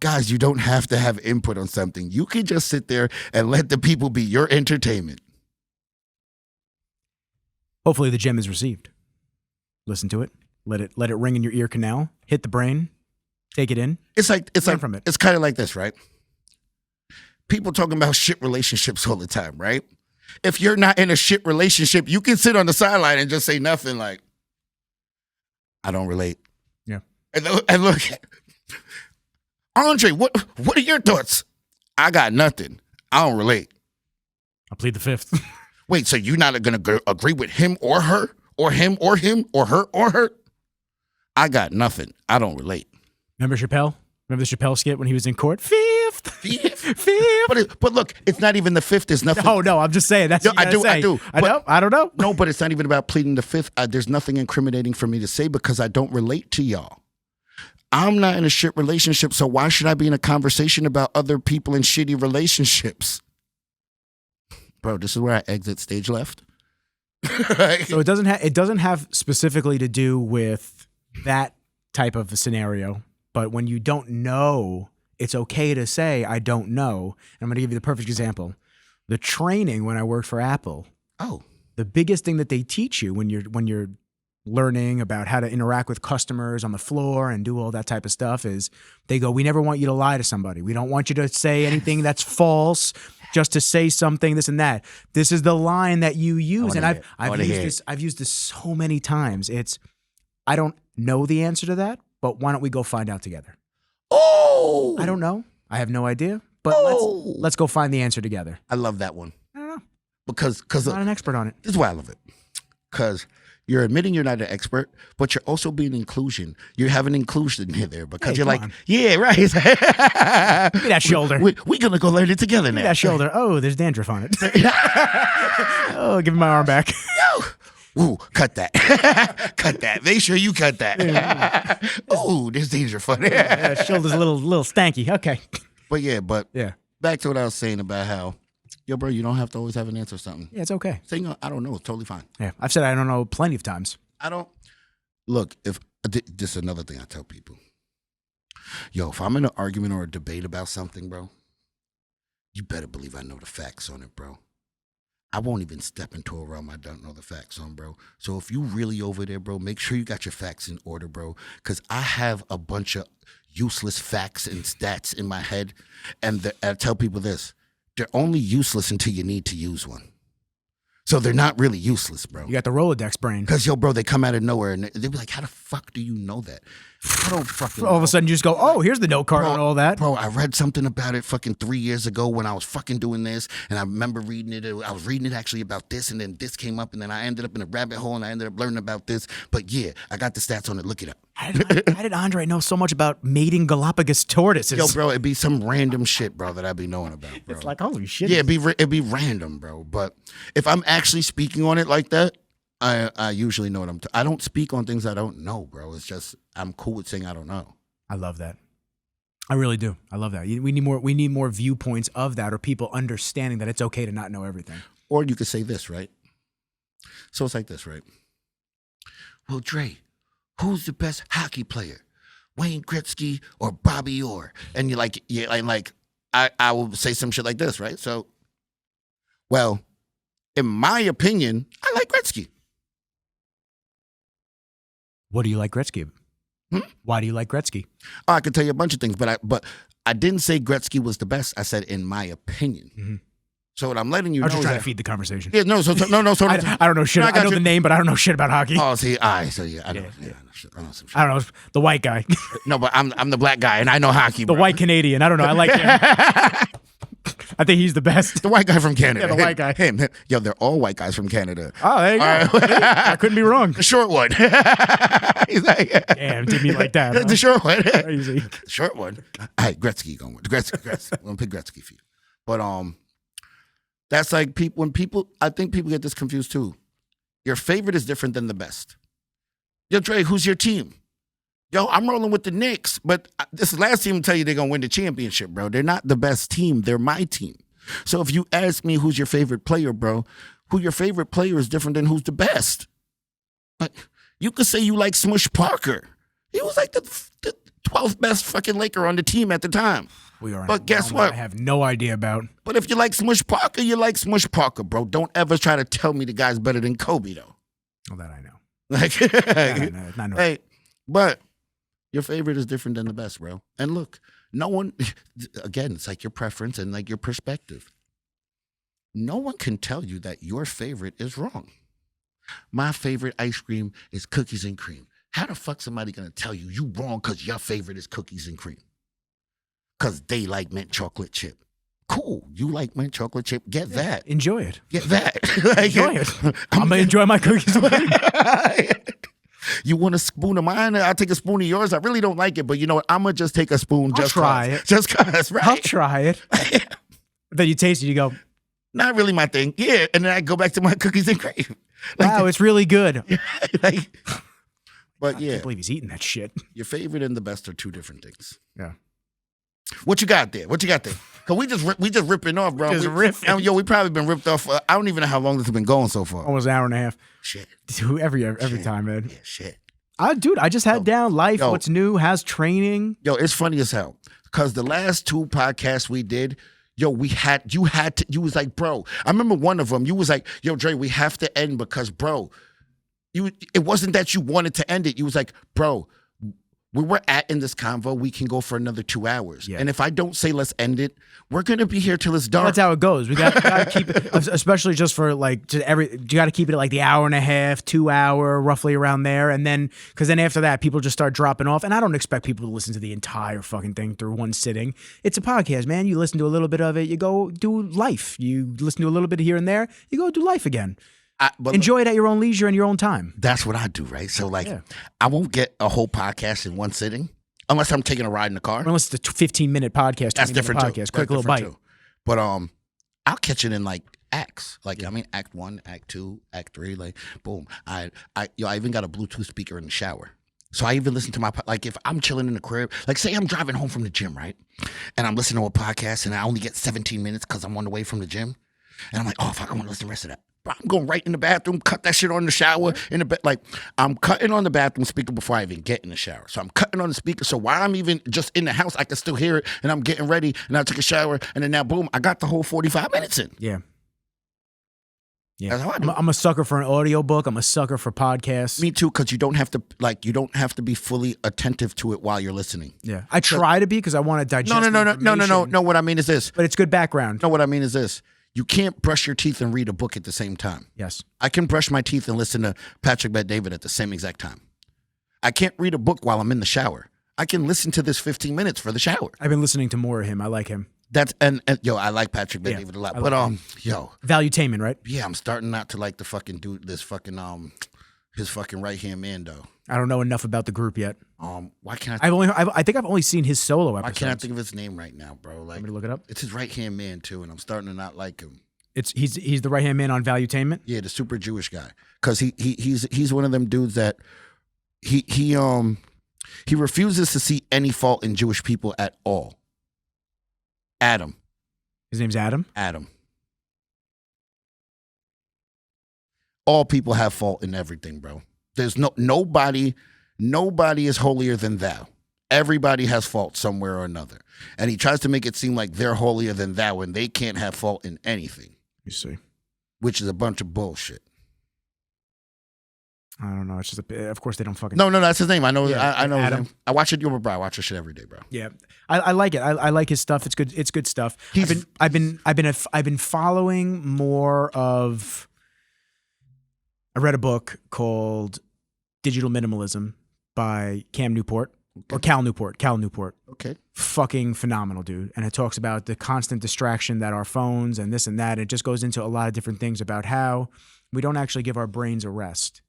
Guys, you don't have to have input on something. You can just sit there and let the people be your entertainment. Hopefully the gem is received. Listen to it. Let it ring in your ear canal. Hit the brain. Take it in. It's like from it. It's kind of like this, right? People talking about shit relationships all the time, right? If you're not in a shit relationship, you can sit on the sideline and just say nothing like, I don't relate. Yeah. And look, Andre, what are your thoughts? I got nothing. I don't relate. I plead the fifth. Wait, so you're not going to agree with him or her? Or him or him? Or her or her? I got nothing. I don't relate. Remember Chappelle? Remember the Chappelle skit when he was in court? Fifth. But look, it's not even the fifth. There's nothing. Oh, no, I'm just saying. That's what I do. I know. I don't know. No, but it's not even about pleading the fifth. There's nothing incriminating for me to say because I don't relate to y'all. I'm not in a shit relationship, so why should I be in a conversation about other people in shitty relationships? Bro, this is where I exit stage left. So it doesn't have specifically to do with that type of a scenario, but when you don't know, it's okay to say I don't know. And I'm going to give you the perfect example. The training when I worked for Apple. Oh, the biggest thing that they teach you when you're learning about how to interact with customers on the floor and do all that type of stuff is they go, we never want you to lie to somebody. We don't want you to say anything that's false just to say something, this and that. This is the line that you use. And I've used this so many times. It's, I don't know the answer to that, but why don't we go find out together? Oh, I don't know. I have no idea, but let's go find the answer together. I love that one. I don't know. Because I'm not an expert on it. This is why I love it. Because you're admitting you're not an expert, but you're also being inclusion. You have an inclusion here there because you're like, yeah, right. Look at that shoulder. We're going to go learn it together now. Look at that shoulder. Oh, there's dandruff on it. Oh, give me my arm back. Ooh, cut that. Cut that. Make sure you cut that. Ooh, there's dandruff on it. Yeah, shoulder's a little stanky. Okay. But yeah, yeah. Back to what I was saying about how, yo, bro, you don't have to always have an answer for something. Yeah, it's okay. Saying, I don't know, it's totally fine. Yeah, I've said I don't know plenty of times. I don't. Look, if this is another thing I tell people. Yo, if I'm in an argument or a debate about something, bro, you better believe I know the facts on it, bro. I won't even step into a realm I don't know the facts on, bro. So if you really over there, bro, make sure you got your facts in order, bro. Because I have a bunch of useless facts and stats in my head. And I tell people this. They're only useless until you need to use one. So they're not really useless, bro. You got the Rolodex brain. Because, yo, bro, they come out of nowhere and they be like, how the fuck do you know that? I don't fucking know. All of a sudden you just go, oh, here's the note card and all that. Bro, I read something about it fucking 3 years ago when I was fucking doing this. And I remember reading it. I was reading it actually about this. And then this came up. And then I ended up in a rabbit hole and I ended up learning about this. But yeah, I got the stats on it. Look it up. How did Andre know so much about mating Galapagos tortoises? Yo, bro, it'd be some random shit, bro, that I'd be knowing about, bro. It's like, holy shit. Yeah, it'd be random, bro. But if I'm actually speaking on it like that, I usually know what I don't speak on things I don't know, bro. It's just I'm cool with saying I don't know. I love that. I really do. I love that. We need more viewpoints of that, or people understanding that it's okay to not know everything. Or you could say this, right? So it's like this, right? Well, Dre, who's the best hockey player? Wayne Gretzky or Bobby Orr? And you're like, yeah, I will say some shit like this, right? So, well, in my opinion, I like Gretzky. What do you like Gretzky? Why do you like Gretzky? Oh, I could tell you a bunch of things, but I didn't say Gretzky was the best. I said in my opinion. Mm-hmm. So what I'm letting you know I'm just is trying to feed the conversation. Yeah, no. So I don't know shit. I know the name, but I don't know shit about hockey. Oh, see, so yeah, I know. Yeah, I know some shit. I don't know the white guy. No, but I'm the black guy, and I know hockey. The white Canadian. I don't know. I like him. I think he's the best. The white guy from Canada. Yeah, the white guy. Him. Yo, they're all white guys from Canada. Oh, there you go. I couldn't be wrong. The short one. He's like, damn, did me like that. Huh? The short one. Crazy. The short one. All right, Gretzky going with Gretzky. I'm gonna pick Gretzky for you. But that's like I think people get this confused too. Your favorite is different than the best. Yo, Dre, who's your team? Yo, I'm rolling with the Knicks, but this last team will tell you they're going to win the championship, bro. They're not the best team. They're my team. So if you ask me who's your favorite player, bro, who your favorite player is different than who's the best. Like, you could say you like Smush Parker. He was like the 12th best fucking Laker on the team at the time. We are. But guess I what? have no idea about. But if you like Smush Parker, you like Smush Parker, bro. Don't ever try to tell me the guy's better than Kobe, though. Well, that I know. Like, I know. hey, but your favorite is different than the best, bro. And look, no one, again, it's like your preference and like your perspective. No one can tell you that your favorite is wrong. My favorite ice cream is cookies and cream. How the fuck somebody gonna tell you you wrong because your favorite is cookies and cream? Because they like mint chocolate chip. Cool. You like mint chocolate chip. Get that. Enjoy it. Get that. Like, Enjoy it. I'm going to enjoy my cookies and cream. You want a spoon of mine? I'll take a spoon of yours. I really don't like it, but you know what? I'm going to just take a spoon. I'll try it. Just because, right? I'll try it. Then you taste it, you go, Not really my thing. Yeah. And then I go back to my cookies and cream. wow, it's really good. Like, but I yeah, can't believe he's eating that shit. your favorite and the best are two different things. Yeah. What you got there? Cause we just ripping off, bro. Just ripping. And, yo, we probably been ripped off. I don't even know how long this has been going so far. Almost an hour and a half. Shit. Dude, every time, man. Yeah, shit. I just had down life, Yo. what's new, how's training. Yo, it's funny as hell. Cause the last two podcasts we did, yo, you was like, bro. I remember one of them. You was like, yo, Dre, we have to end because, bro, it wasn't that you wanted to end it. You was like, bro, we were in this convo, we can go for another 2 hours. Yeah. And if I don't say let's end it, we're gonna be here till it's dark. That's how it goes. We got to keep it, especially just for like you got to keep it at like the hour and a half, 2 hour, roughly around there, and then because then after that, people just start dropping off. And I don't expect people to listen to the entire fucking thing through one sitting. It's a podcast, man. You listen to a little bit of it, you go do life. You listen to a little bit here and there, you go do life again. But Enjoy it at your own leisure and your own time. that's what I do, right? So like, Yeah. I won't get a whole podcast in one sitting unless I'm taking a ride in the car. Unless it's a 15-minute podcast, That's 20-minute different podcast, too. quick That's little bite. different too. But I'll catch it in like acts. Like I mean, Act 1, Act 2, Act 3. Like boom. I even got a Bluetooth speaker in the shower. So I even listen to like if I'm chilling in the crib, like say I'm driving home from the gym, right? And I'm listening to a podcast and I only get 17 minutes because I'm on the way from the gym. And I'm like, oh fuck, I want to listen to the rest of that. Bro, I'm going right in the bathroom, cut that shit on the shower in the bed. Like I'm cutting on the bathroom speaker before I even get in the shower. So I'm cutting on the speaker. So while I'm even just in the house, I can still hear it. And I'm getting ready and I took a shower. And then now, boom, I got the whole 45 minutes in. Yeah. Yeah. That's how I do. I'm a sucker for an audiobook. I'm a sucker for podcasts. Me too, because you don't have to be fully attentive to it while you're listening. Yeah. I try to be because I want to digest No. What I mean is this. But it's good background. No, what I mean is this. You can't brush your teeth and read a book at the same time. Yes. I can brush my teeth and listen to Patrick Bet-David at the same exact time. I can't read a book while I'm in the shower. I can listen to this 15 minutes for the shower. I've been listening to more of him. I like him. That's and yo, I like Patrick Bet-David a lot. I But like him. yo, Valuetainment, right? yeah, I'm starting not to like the fucking dude, this fucking his fucking right hand man though. I don't know enough about the group yet. Why can't I? I think I've only seen his solo Why episodes. can't I think of his name right now, bro? Like, Want me to look it up? it's his right hand man too, and I'm starting to not like him. He's the right hand man on Valuetainment. Yeah, the super Jewish guy, because he's one of them dudes that he refuses to see any fault in Jewish people at all. Adam. His name's Adam. All people have fault in everything, bro. There's nobody is holier than thou. Everybody has fault somewhere or another. And he tries to make it seem like they're holier than thou and they can't have fault in anything. You see. Which is a bunch of bullshit. I don't know. It's just of course they don't fucking. No, that's his name. I know. Yeah, I know Adam. his name. I watch it. Bro, I watch his shit every day, bro. Yeah, I like it. I like his stuff. It's good. It's good stuff. I've been following more of. I read a book called Digital Minimalism by Cal Newport. Okay. Fucking phenomenal, dude. And it talks about the constant distraction that our phones and this and that. It just goes into a lot of different things about how we don't actually give our brains a rest.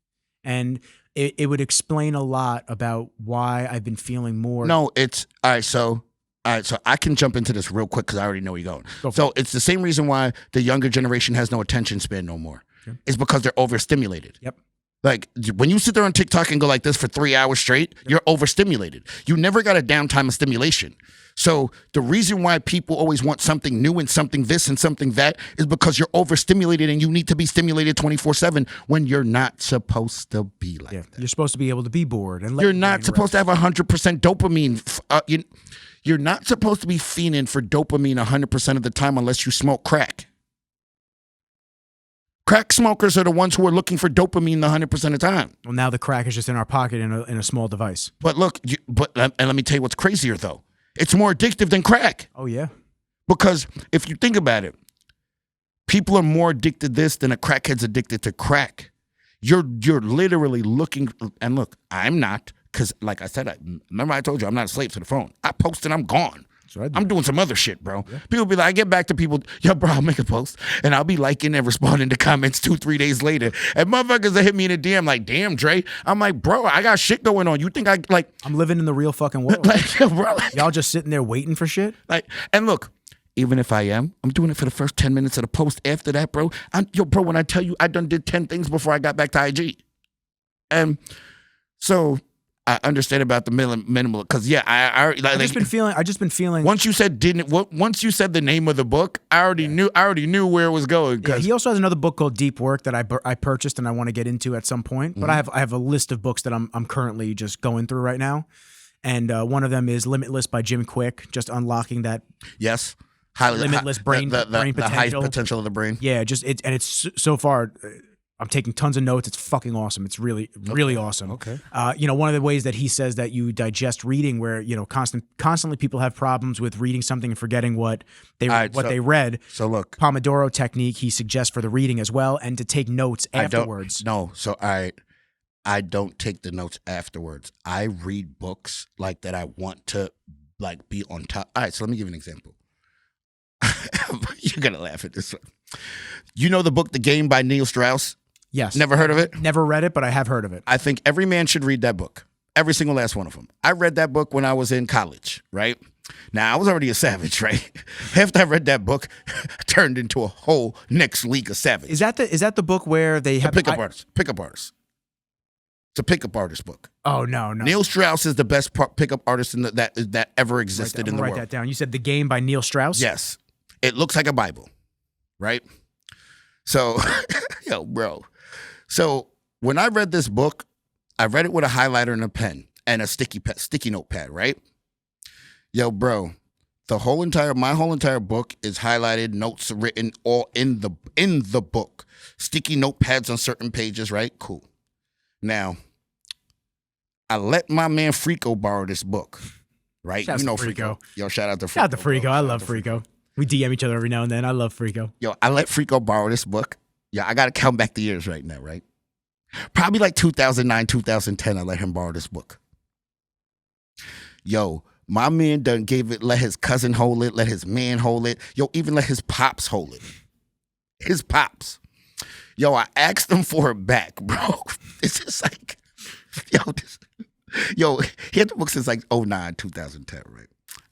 And it would explain a lot about why I've been feeling more. No, it's all right. So I can jump into this real quick because I already know where you're going. Go for So it's the same reason why the younger generation has no attention span no more. Okay. It's because they're overstimulated. Yep. Like when you sit there on TikTok and go like this for 3 hours straight, you're overstimulated. You never got a downtime of stimulation. So the reason why people always want something new and something this and something that is because you're overstimulated and you need to be stimulated 24/7 when you're not supposed to be like that. You're supposed to be able to be bored. And let You're your not brain supposed rest. to have 100% dopamine. You're not supposed to be fiending for dopamine 100% of the time unless you smoke crack. Crack smokers are the ones who are looking for dopamine 100% of the time. Well, now the crack is just in our pocket in a small device. But look, and let me tell you what's crazier though. It's more addictive than crack. Oh, yeah. Because if you think about it, people are more addicted to this than a crackhead's addicted to crack. You're literally looking, and look, I'm not, because like I said, remember I told you I'm not a slave to the phone. I post and I'm gone. I'm doing some other shit, bro. Yeah. People be like, I get back to people, yo, bro, I'll make a post, and I'll be liking and responding to comments 2-3 days later. And motherfuckers that hit me in a DM like, damn, Dre. I'm like, bro, I got shit going on. You think I'm living in the real fucking world. like, yo, bro, y'all just sitting there waiting for shit? And look, even if I am, I'm doing it for the first 10 minutes of the post. After that, bro, bro, when I tell you I done did 10 things before I got back to IG. And so I understand about the minimal, because I just been feeling. Once you said the name of the book, I already knew where it was going. Yeah, he also has another book called Deep Work that I purchased and I want to get into at some point. But I have a list of books that I'm currently just going through right now, and one of them is Limitless by Jim Quick, just unlocking that. Yes. Limitless brain potential. The high potential of the brain. Yeah, it's so far. I'm taking tons of notes. It's fucking awesome. It's really awesome. Okay. One of the ways that he says that you digest reading, where constantly people have problems with reading something and forgetting what they read. So look, Pomodoro technique he suggests for the reading as well, and to take notes afterwards. I don't take the notes afterwards. I read books like that. I want to be on top. All right. So let me give you an example. You're gonna laugh at this one. You know the book The Game by Neil Strauss? Yes. Never heard of it? Never read it, but I have heard of it. I think every man should read that book. Every single last one of them. I read that book when I was in college, right? Now, I was already a savage, right? After I read that book, I turned into a whole next league of savage. Is that the book where they have pickup artists? Pickup artists. It's a pickup artist book. Oh, no. Neil Strauss is the best pickup artist that ever existed in the world. Write that down. You said The Game by Neil Strauss? Yes. It looks like a Bible, right? So, yo, bro. So when I read this book, I read it with a highlighter and a pen and a sticky notepad, right? Yo, bro, my whole entire book is highlighted, notes written all in the book. Sticky notepads on certain pages, right? Cool. Now, I let my man Frico borrow this book, right? Shout out to Frico. Yo, shout out to Frico. Shout out to Frico. I love Frico. We DM each other every now and then. I love Frico. Yo, I let Frico borrow this book. Yeah, I got to count back the years right now, right? Probably like 2009, 2010, I let him borrow this book. Yo, my man done let his cousin hold it, let his man hold it. Yo, even let his pops hold it. His pops. Yo, I asked him for it back, bro. It's just like, he had the book since like 2009, 2010, right?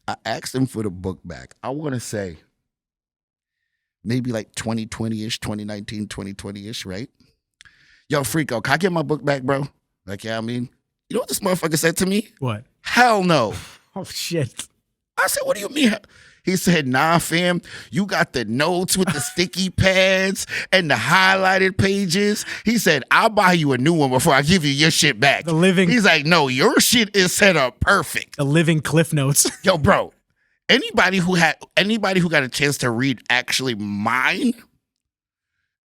I asked him for the book back. I want to say maybe like 2020-ish, 2019, 2020-ish, right? Yo, Frico, can I get my book back, bro? Like, yeah, I mean, you know what this motherfucker said to me? What? Hell no. Oh, shit. I said, what do you mean? He said, nah, fam, you got the notes with the sticky pads and the highlighted pages. He said, I'll buy you a new one before I give you your shit back. He's like, no, your shit is set up perfect. The living Cliff Notes. Yo, bro, anybody who got a chance to read actually mine,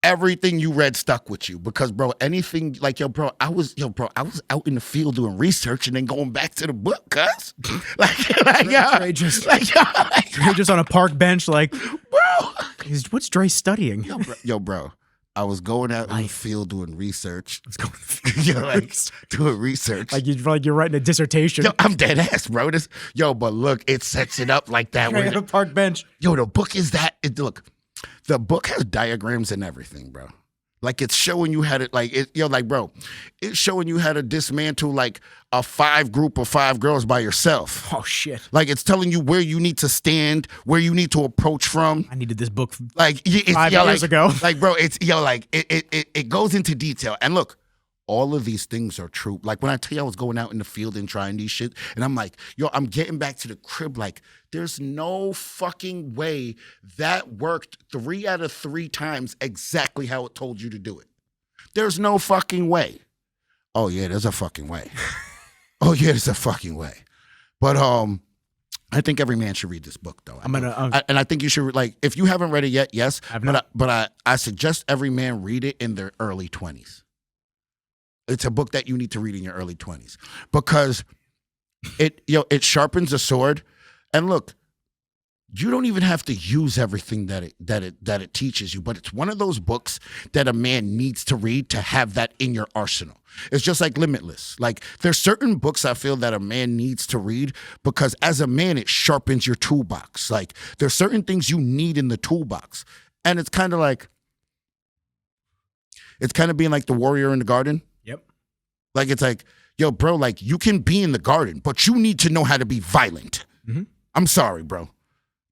everything you read stuck with you, because bro, anything like I was out in the field doing research and then going back to the book, cuz Dre just on a park bench, like, bro, what's Dre studying? Yo, bro, I was going out in the field doing research. Doing research. Like you're writing a dissertation. Yo, I'm dead ass, bro. But look, it sets it up like that. You're on a park bench. Yo, the book is that. Look. The book has diagrams and everything, bro. Like it's showing you how to it's showing you how to dismantle like a group of 5 girls by yourself. Oh shit. Like it's telling you where you need to stand, where you need to approach from. I needed this book like 5 years ago. Like bro, it goes into detail. And look, all of these things are true. Like when I tell you I was going out in the field and trying these shit, and I'm like, yo, I'm getting back to the crib. Like, there's no fucking way that worked 3 out of 3 times exactly how it told you to do it. There's no fucking way. Oh yeah, there's a fucking way. Oh yeah, there's a fucking way. But I think every man should read this book, though. And I think you should, like, if you haven't read it yet, yes. But I suggest every man read it in their early 20s. It's a book that you need to read in your early 20s because it sharpens the sword. And look, you don't even have to use everything that it teaches you, but it's one of those books that a man needs to read to have that in your arsenal. It's just like Limitless. Like, there's certain books I feel that a man needs to read because as a man, it sharpens your toolbox. Like, there's certain things you need in the toolbox. And it's kind of being like the warrior in the garden. Yep. Like, it's like, yo, bro, like, you can be in the garden, but you need to know how to be violent. Mm-hmm. I'm sorry, bro.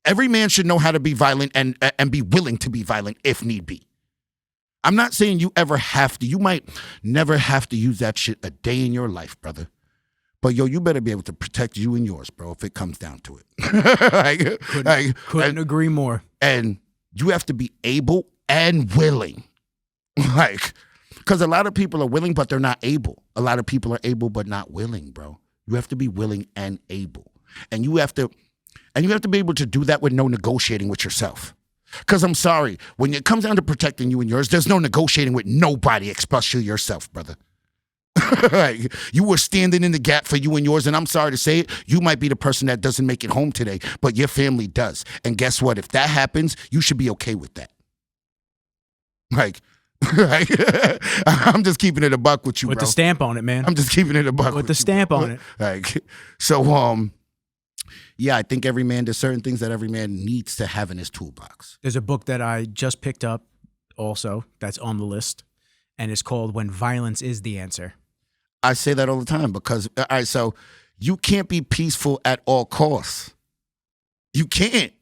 Every man should know how to be violent and be willing to be violent if need be. I'm not saying you ever have to. You might never have to use that shit a day in your life, brother. But, yo, you better be able to protect you and yours, bro, if it comes down to it. Couldn't agree more. And you have to be able and willing. Like, because a lot of people are willing, but they're not able. A lot of people are able, but not willing, bro. You have to be willing and able. And you have to be able to do that with no negotiating with yourself. Because I'm sorry, when it comes down to protecting you and yours, there's no negotiating with nobody especially yourself, brother. You were standing in the gap for you and yours, and I'm sorry to say it, you might be the person that doesn't make it home today, but your family does. And guess what? If that happens, you should be okay with that. Like, I'm just keeping it a buck with you, with bro. The stamp on it, man. I'm just keeping it a buck with the stamp on it. Like, so, yeah, I think there's certain things that every man needs to have in his toolbox. There's a book that I just picked up also that's on the list, and it's called When Violence is the Answer. I say that all the time because, all right, so you can't be peaceful at all costs. You can't.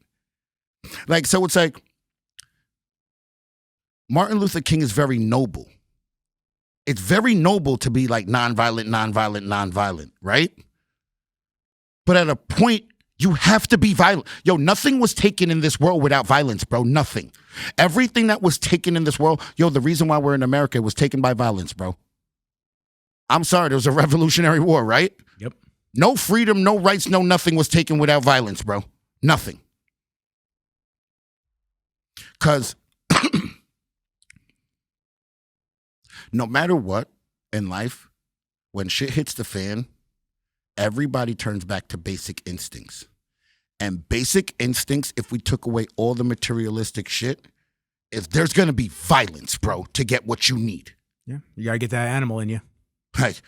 Like, so it's like Martin Luther King is very noble. It's very noble to be like nonviolent, right? But at a point, you have to be violent. Yo, nothing was taken in this world without violence, bro. Nothing. Everything that was taken in this world, yo, the reason why we're in America was taken by violence, bro. I'm sorry, there was a Revolutionary War, right? Yep. No freedom, no rights, no nothing was taken without violence, bro. Nothing. Because no matter what in life, when shit hits the fan, everybody turns back to basic instincts. And basic instincts, if we took away all the materialistic shit, if there's going to be violence, bro, to get what you need. Yeah, you got to get that animal in you. Like,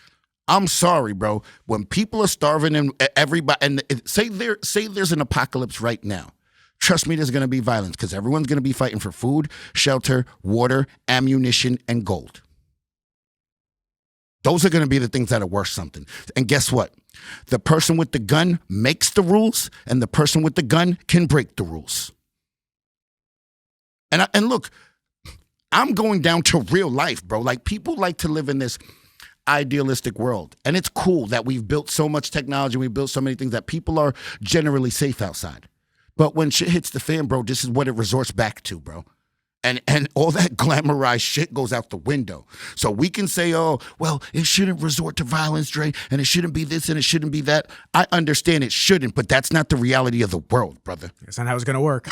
I'm sorry, bro. When people are starving and everybody, and say there's an apocalypse right now, trust me, there's going to be violence because everyone's going to be fighting for food, shelter, water, ammunition, and gold. Those are going to be the things that are worth something. And guess what? The person with the gun makes the rules, and the person with the gun can break the rules. And look, I'm going down to real life, bro. Like, people like to live in this idealistic world. And it's cool that we've built so much technology, we've built so many things that people are generally safe outside. But when shit hits the fan, bro, this is what it resorts back to, bro. And all that glamorized shit goes out the window. So we can say, oh, well, it shouldn't resort to violence, Dre, and it shouldn't be this and it shouldn't be that. I understand it shouldn't, but that's not the reality of the world, brother. That's not how it's going to work.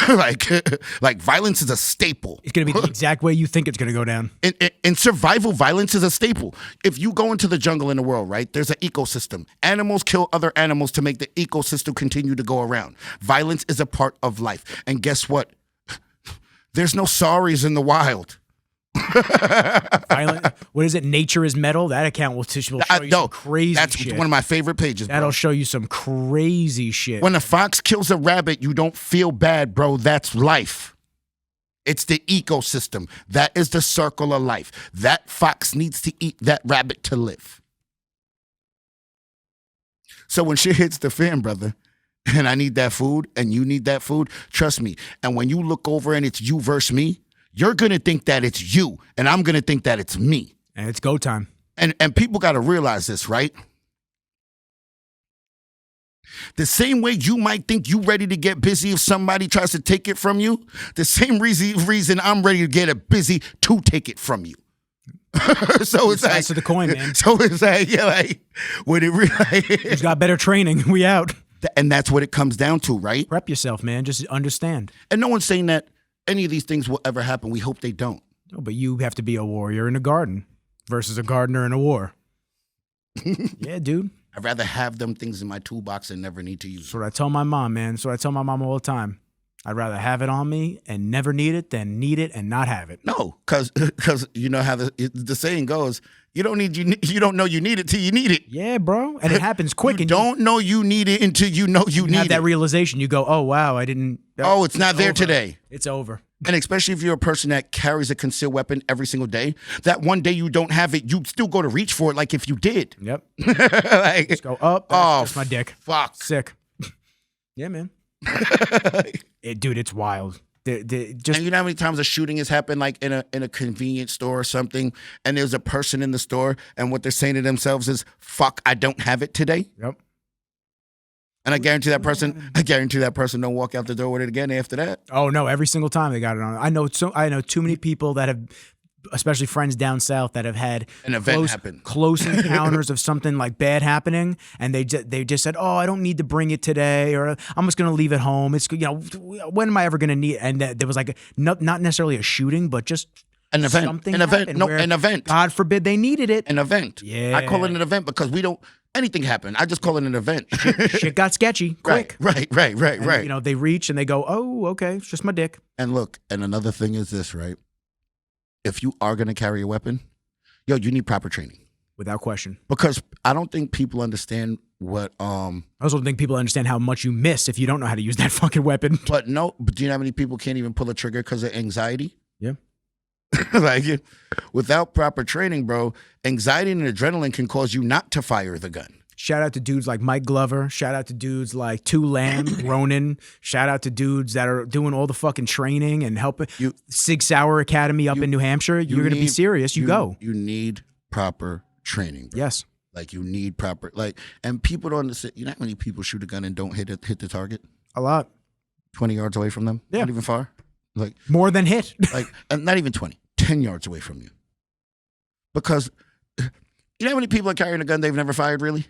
like violence is a staple. It's going to be the exact way you think it's going to go down. In survival, violence is a staple. If you go into the jungle in the world, right, there's an ecosystem. Animals kill other animals to make the ecosystem continue to go around. Violence is a part of life. And guess what? There's no sorries in the wild. Violent, what is it? Nature is metal. That account will show you some crazy that's shit. One of my favorite pages, bro. That'll show you some crazy shit. When a fox kills a rabbit, you don't feel bad, bro. That's life. It's the ecosystem. That is the circle of life. That fox needs to eat that rabbit to live. So when shit hits the fan, brother, and I need that food, and you need that food, trust me. And when you look over and it's you versus me, you're going to think that it's you, and I'm going to think that it's me. And it's go time. And people got to realize this, right? The same way you might think you ready to get busy if somebody tries to take it from you, the same reason I'm ready to get busy to take it from you. So it's like to the coin, man. So it's like, yeah, like when it really He's got better training. We out. and that's what it comes down to, right? Prep yourself, man. Just understand. And no one's saying that any of these things will ever happen. We hope they don't. No, but you have to be a warrior in a garden versus a gardener in a war. Yeah, dude. I'd rather have them things in my toolbox and never need to use That's them. what I tell my mom, man. That's what I tell my mom all the time. I'd rather have it on me and never need it than need it and not have it. No, because you know how the saying goes, you don't know you need it till you need it. Yeah, bro. And it happens quick. You and don't know you need it until you know you you need have it. that realization. You go, oh, wow, I didn't. Oh, it's not there over. today. It's over. And especially if you're a person that carries a concealed weapon every single day, that one day you don't have it, you still go to reach for it like if you did. Yep. Like, Just go up. That's my dick. Fuck. Sick. Yeah, man. Dude, it's wild. And you know how many times a shooting has happened, like in a convenience store or something, and there's a person in the store, and what they're saying to themselves is, "Fuck, I don't have it today." Yep. And I guarantee that person don't walk out the door with it again after that. Oh no! Every single time they got it on. I know too many people that have, especially friends down south, that have had An event happen. close encounters of something like bad happening, and they just said, "Oh, I don't need to bring it today," or "I'm just gonna leave it home." It's when am I ever gonna need it? And there was like not necessarily a shooting, but just An event. something An event. happened No, where, an event. God forbid they needed it. An event. Yeah. I call it an event because we don't. Anything happen. I just call it an event. Shit got sketchy quick. Right. And, they reach and they go, "Oh, okay, it's just my dick." And look, and another thing is this, right? If you are going to carry a weapon, you need proper training. Without question. Because I don't think people understand what, I also don't think people understand how much you miss if you don't know how to use that fucking weapon. but do you know how many people can't even pull a trigger because of anxiety? Yeah. Like, without proper training, bro, anxiety and adrenaline can cause you not to fire the gun. Shout out to dudes like Mike Glover. Shout out to dudes like Lamb, Ronan. Shout out to dudes that are doing all the fucking training and helping. Sig Sauer Academy up in New Hampshire. You're going to be serious. You go. You need proper training, bro. Yes. Like, you need proper, and people don't understand. You know how many people shoot a gun and don't hit the target? A lot. 20 yards away from them? Yeah. Not even far? Like, more than hit. And not even 20, 10 yards away from you. Because you know how many people are carrying a gun they've never fired, really?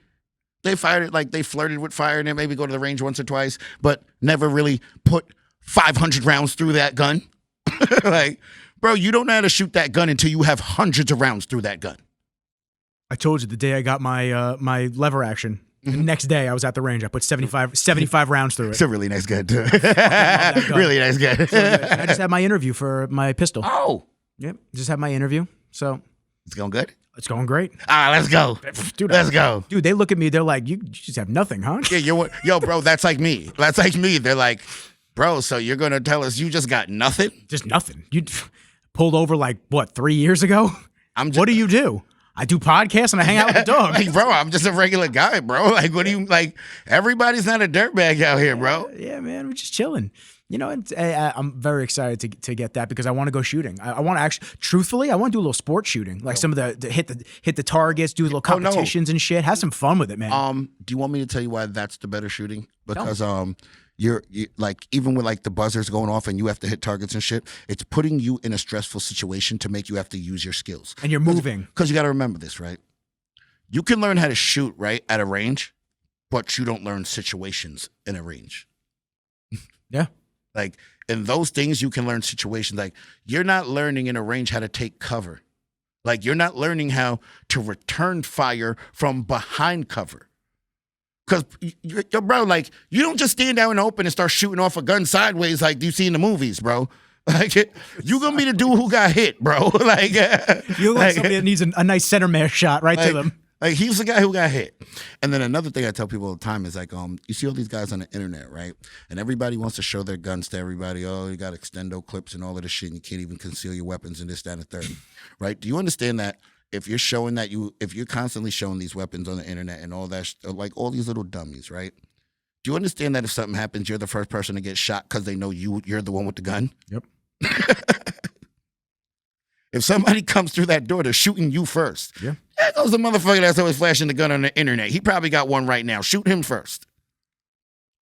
They fired it, like they flirted with fire and they maybe go to the range once or twice, but never really put 500 rounds through that gun. Like, bro, you don't know how to shoot that gun until you have hundreds of rounds through that gun. I told you the day I got my my lever action. The next day I was at the range. I put 75 rounds through it. It's a really nice gun, too. gun. Really nice gun. I just had my interview for my pistol. Oh. Yep. Just had my interview. So It's going good? it's going great. Let's go. Dude, Let's go. Dude, they look at me. They're like, you just have nothing, huh? Yeah, yo, bro, that's like me. That's like me. They're like, bro, so you're going to tell us you just got nothing? Just nothing. You pulled over like, what, 3 years ago? What do you do? I do podcasts and I hang out with the dog. Like, bro, I'm just a regular guy, bro. Like, what do you, like, everybody's not a dirtbag out here, bro. Yeah, man, we're just chilling. I'm very excited to get that because I want to go shooting. I want to actually, truthfully, I want to do a little sports shooting, like some of the hit the targets, do little competitions and shit. Have some fun with it, man. Do you want me to tell you why that's the better shooting? Because you're like, even with like the buzzers going off and you have to hit targets and shit, it's putting you in a stressful situation to make you have to use your skills. And you're moving. Because you got to remember this, right? You can learn how to shoot, right, at a range, but you don't learn situations in a range. Yeah. Like, in those things, you can learn situations. Like, you're not learning in a range how to take cover. Like, you're not learning how to return fire from behind cover. Because, bro, like, you don't just stand out in the open and start shooting off a gun sideways like you see in the movies, bro. Like, you gonna be the dude who got hit, bro. Like, you look like somebody that needs a nice center mass shot right to them. Like, he's the guy who got hit. And then another thing I tell people all the time is, like, you see all these guys on the internet, right? And everybody wants to show their guns to everybody. Oh, you got extendo clips and all of this shit, and you can't even conceal your weapons and this, that, and the third, right? Do you understand that if you're showing that if you're constantly showing these weapons on the internet and all that, like all these little dummies, right? Do you understand that if something happens, you're the first person to get shot because they know you're the one with the gun? Yep. If somebody comes through that door, they're shooting you first. Yeah. There goes the motherfucker that's always flashing the gun on the internet. He probably got one right now. Shoot him first.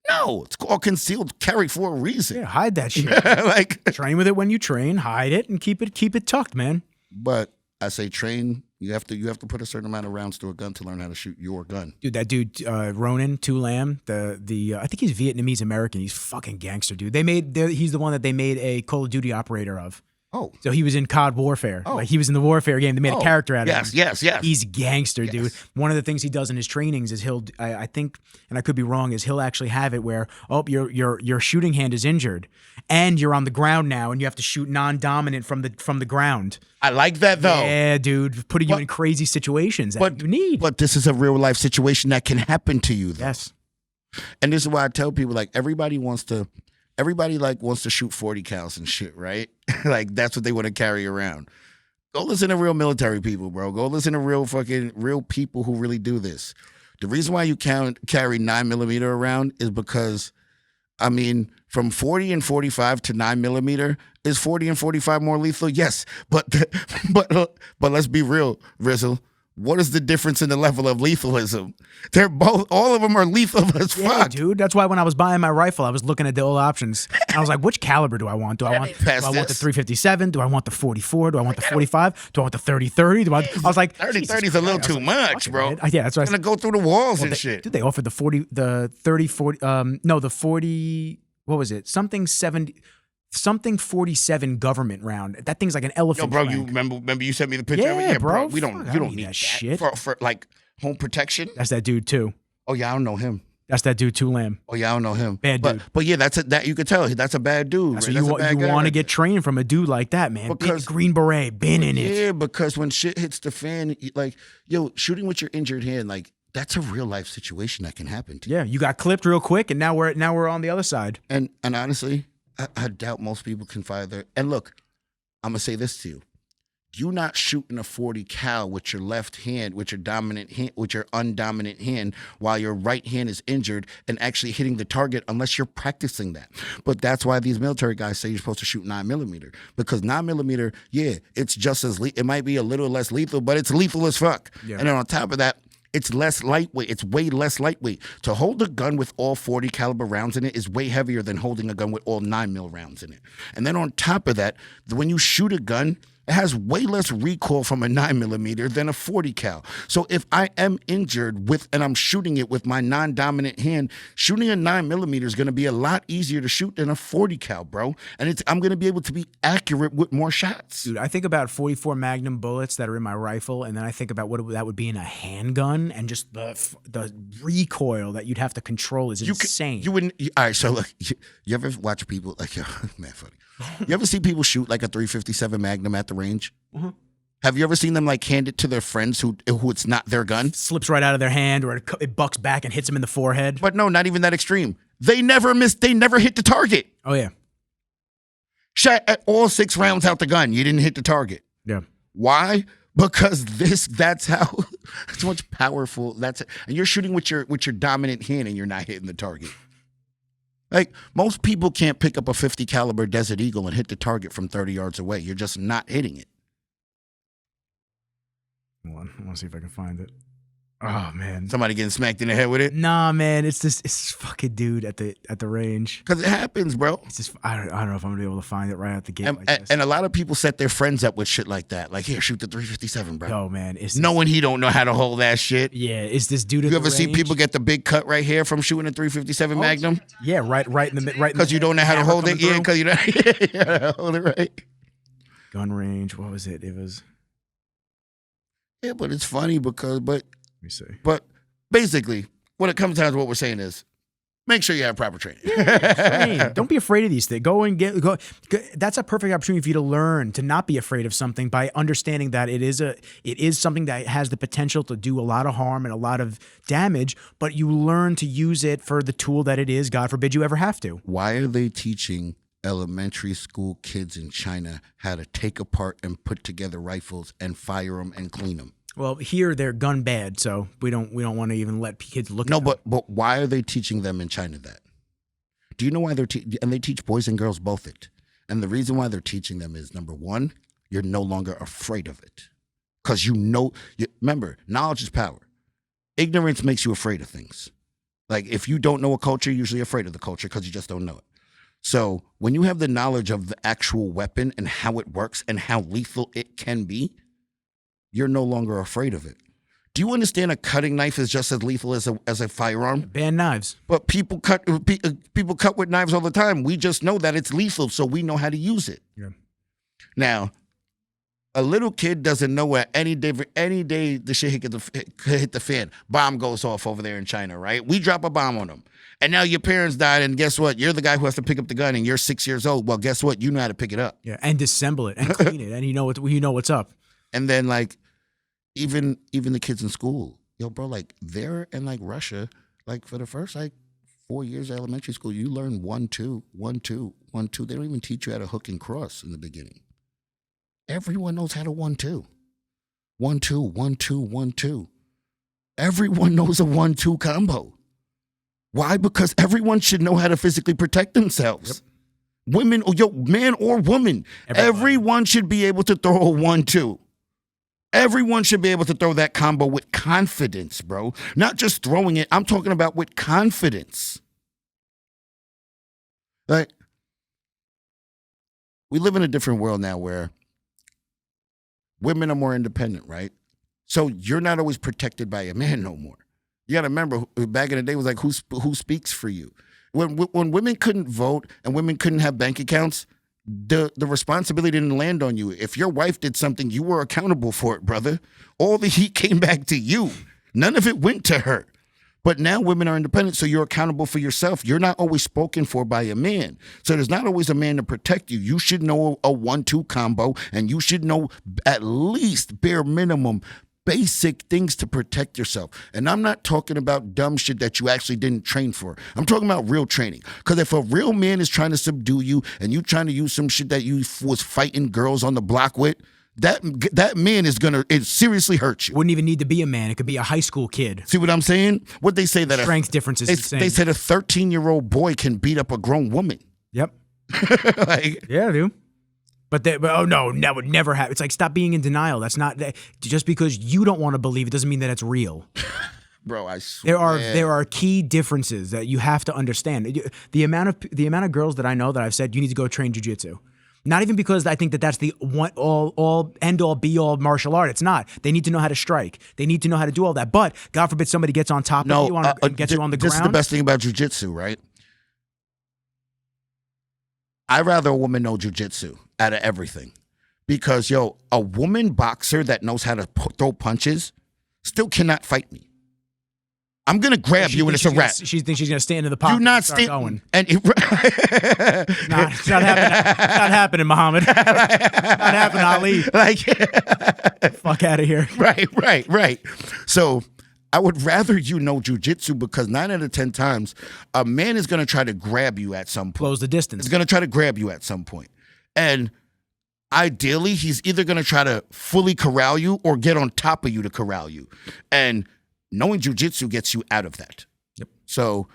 No, it's called concealed carry for a reason. Yeah, hide that shit. Like, Train with it when you train. Hide it and keep it tucked, man. but I say train. You have to put a certain amount of rounds to a gun to learn how to shoot your gun. Dude, that dude Ronan Lam, the I think he's Vietnamese American. He's fucking gangster, dude. He's the one that they made a Call of Duty operator of. Oh, So he was in COD Warfare. Oh. Like he was in the Warfare game. They made a character out of him. Yes. He's gangster, dude. Yes. One of the things he does in his trainings is I think, and I could be wrong, is he'll actually have it where, your shooting hand is injured and you're on the ground now and you have to shoot non-dominant from the ground. I like that though. Yeah, dude. Putting you in crazy situations that you need. But this is a real life situation that can happen to you though. Yes. And this is why I tell people, like, everybody wants to shoot 40 cals and shit, right? Like, that's what they want to carry around. Go listen to real military people, bro. Go listen to real people who really do this. The reason why you carry 9mm around is because, I mean, from 40 and 45 to 9mm, is 40 and 45 more lethal? Yes, but let's be real, Rizzle. What is the difference in the level of lethalism? All of them are lethal as fuck. Yeah, dude. That's why when I was buying my rifle, I was looking at the old options. And I was like, which caliber do I want? Do I want the 357? Do I want the 44? Do I want the 45? Do I want the 30-30? I was like, 30-30 is a little too much, bro. Yeah, that's right. It's going to go through the walls and shit. Dude, they offered the 40, what was it? Something 47 government round. That thing's like an elephant. Yo, bro, crank. you remember you sent me the picture of it? Yeah, bro. You don't need that shit for like home protection. That's that dude too. Oh yeah, I don't know him. That's that dude too, Lamb. Oh yeah, I don't know him. Bad dude. But yeah, that you could tell that's a bad dude. That's right? what you want to get trained from a dude like that, man. Because Green Beret, been in it. Yeah, because when shit hits the fan, like, yo, shooting with your injured hand, like, that's a real life situation that can happen to you. Yeah, you got clipped real quick, and now we're on the other side. And honestly, I doubt most people can fire their. And look, I'm gonna say this to you: you're not shooting a 40 cal with your left hand, with your dominant hand, with your undominant hand, while your right hand is injured and actually hitting the target, unless you're practicing that. But that's why these military guys say you're supposed to shoot 9mm, because 9mm, yeah, it's just as it might be a little less lethal, but it's lethal as fuck. Yeah. And then on top of that, it's less lightweight. It's way less lightweight. To hold a gun with all 40 caliber rounds in it is way heavier than holding a gun with all 9mm rounds in it. And then on top of that, when you shoot a gun, it has way less recoil from a 9mm than a 40 cal. So if I am injured and I'm shooting it with my non-dominant hand, shooting a 9mm is going to be a lot easier to shoot than a 40 cal, bro. And I'm going to be able to be accurate with more shots. Dude, I think about 44 Magnum bullets that are in my rifle, and then I think about what that would be in a handgun, and just the recoil that you'd have to control is insane. You wouldn't. All right, so look, you ever watch people like, man, funny. You ever see people shoot like a 357 Magnum at the range? Mm-hmm. Have you ever seen them like hand it to their friends who it's not their gun? Slips right out of their hand, or it bucks back and hits them in the forehead. But no, not even that extreme. They never missed. They never hit the target. Oh yeah. Shot at all 6 rounds out the gun. You didn't hit the target. Yeah. Why? Because that's how it's much powerful. And you're shooting with your dominant hand and you're not hitting the target. Like, most people can't pick up a 50 caliber Desert Eagle and hit the target from 30 yards away. You're just not hitting it. Hold on. I want to see if I can find it. Oh man. Somebody getting smacked in the head with it? Nah, man. It's this fucking dude at the range. Because it happens, bro. It's just I don't know if I'm gonna be able to find it right out the gate. And a lot of people set their friends up with shit like that. Like, here, shoot the 357, bro. Oh man, knowing he don't know how to hold that shit. Yeah, is this dude? At You the ever see range? people get the big cut right here from shooting a 357 Magnum? Yeah, right in the right. Because you don't know how to hold it. Yeah, because you don't hold it right. Gun range. What was it? It was. Yeah, but it's funny because Let me see. But basically, when it comes down to what we're saying is, make sure you have proper training. Train. Don't be afraid of these things. Go. That's a perfect opportunity for you to learn to not be afraid of something by understanding that it is something that has the potential to do a lot of harm and a lot of damage, but you learn to use it for the tool that it is. God forbid you ever have to. Why are they teaching elementary school kids in China how to take apart and put together rifles and fire them and clean them? Well, here they're gun bad, so we don't want to even let kids look. No, at them. but why are they teaching them in China that? Do you know why and they teach boys and girls both it. And the reason why they're teaching them is, number one, you're no longer afraid of it. because remember, knowledge is power. Ignorance makes you afraid of things. Like if you don't know a culture, you're usually afraid of the culture because you just don't know it. So when you have the knowledge of the actual weapon and how it works and how lethal it can be, you're no longer afraid of it. Do you understand a cutting knife is just as lethal as a firearm? Ban knives. But people cut with knives all the time. We just know that it's lethal, so we know how to use it. Yeah. Now, a little kid doesn't know where any day the shit hit the fan. Bomb goes off over there in China, right? We drop a bomb on them. And now your parents died, and guess what? You're the guy who has to pick up the gun, and you're 6 years old. Well, guess what? You know how to pick it up. Yeah, and disassemble it and clean it, and you know what's up. And then like even the kids in school, yo, bro, like they're in like Russia, like for the first like 4 years of elementary school, you learn 1, 2, 1, 2, 1, 2. They don't even teach you how to hook and cross in the beginning. Everyone knows how to 1, 2. 1, 2, 1, 2, 1, 2. Everyone knows a 1, 2 combo. Why? Because everyone should know how to physically protect themselves. Yep. Women, man or woman, everyone should be able to throw a 1, 2. Everyone should be able to throw that combo with confidence, bro. Not just throwing it. I'm talking about with confidence. Like, we live in a different world now where women are more independent, right? So you're not always protected by a man no more. You got to remember, back in the day, it was like, who speaks for you? When women couldn't vote and women couldn't have bank accounts, the responsibility didn't land on you. If your wife did something, you were accountable for it, brother. All the heat came back to you. None of it went to her. But now women are independent, so you're accountable for yourself. You're not always spoken for by a man. So there's not always a man to protect you. You should know a 1-2 combo, and you should know at least bare minimum basic things to protect yourself. And I'm not talking about dumb shit that you actually didn't train for. I'm talking about real training. Because if a real man is trying to subdue you and you trying to use some shit that you was fighting girls on the block with, that man is gonna seriously hurt you. Wouldn't even need to be a man. It could be a high school kid. See what I'm saying? What they say that strength difference is insane. They said a 13-year-old boy can beat up a grown woman. Yep. Like, yeah, dude. But oh no, that would never happen. It's like, stop being in denial. That's not just because you don't want to believe it doesn't mean that it's real. Bro, I swear. There are key differences that you have to understand. The amount of girls that I know that I've said you need to go train jiu-jitsu. Not even because I think that that's the all end all be all martial art. It's not. They need to know how to strike. They need to know how to do all that. But God forbid somebody gets on top of you and gets you on the ground. This is the best thing about jiu-jitsu, right? I'd rather a woman know jiu-jitsu out of everything. Because, a woman boxer that knows how to throw punches still cannot fight me. I'm going to grab you and it's a wrap. She thinks she's going to stand in the pocket. You're not standing. It's not happening, Muhammad. It's not happening, Ali. Like, fuck out of here. Right. So I would rather you know jujitsu because 9 out of 10 times a man is going to try to grab you at some point. Close the distance. He's going to try to grab you at some point. And ideally, he's either going to try to fully corral you or get on top of you to corral you. And knowing jujitsu gets you out of that. Yep. So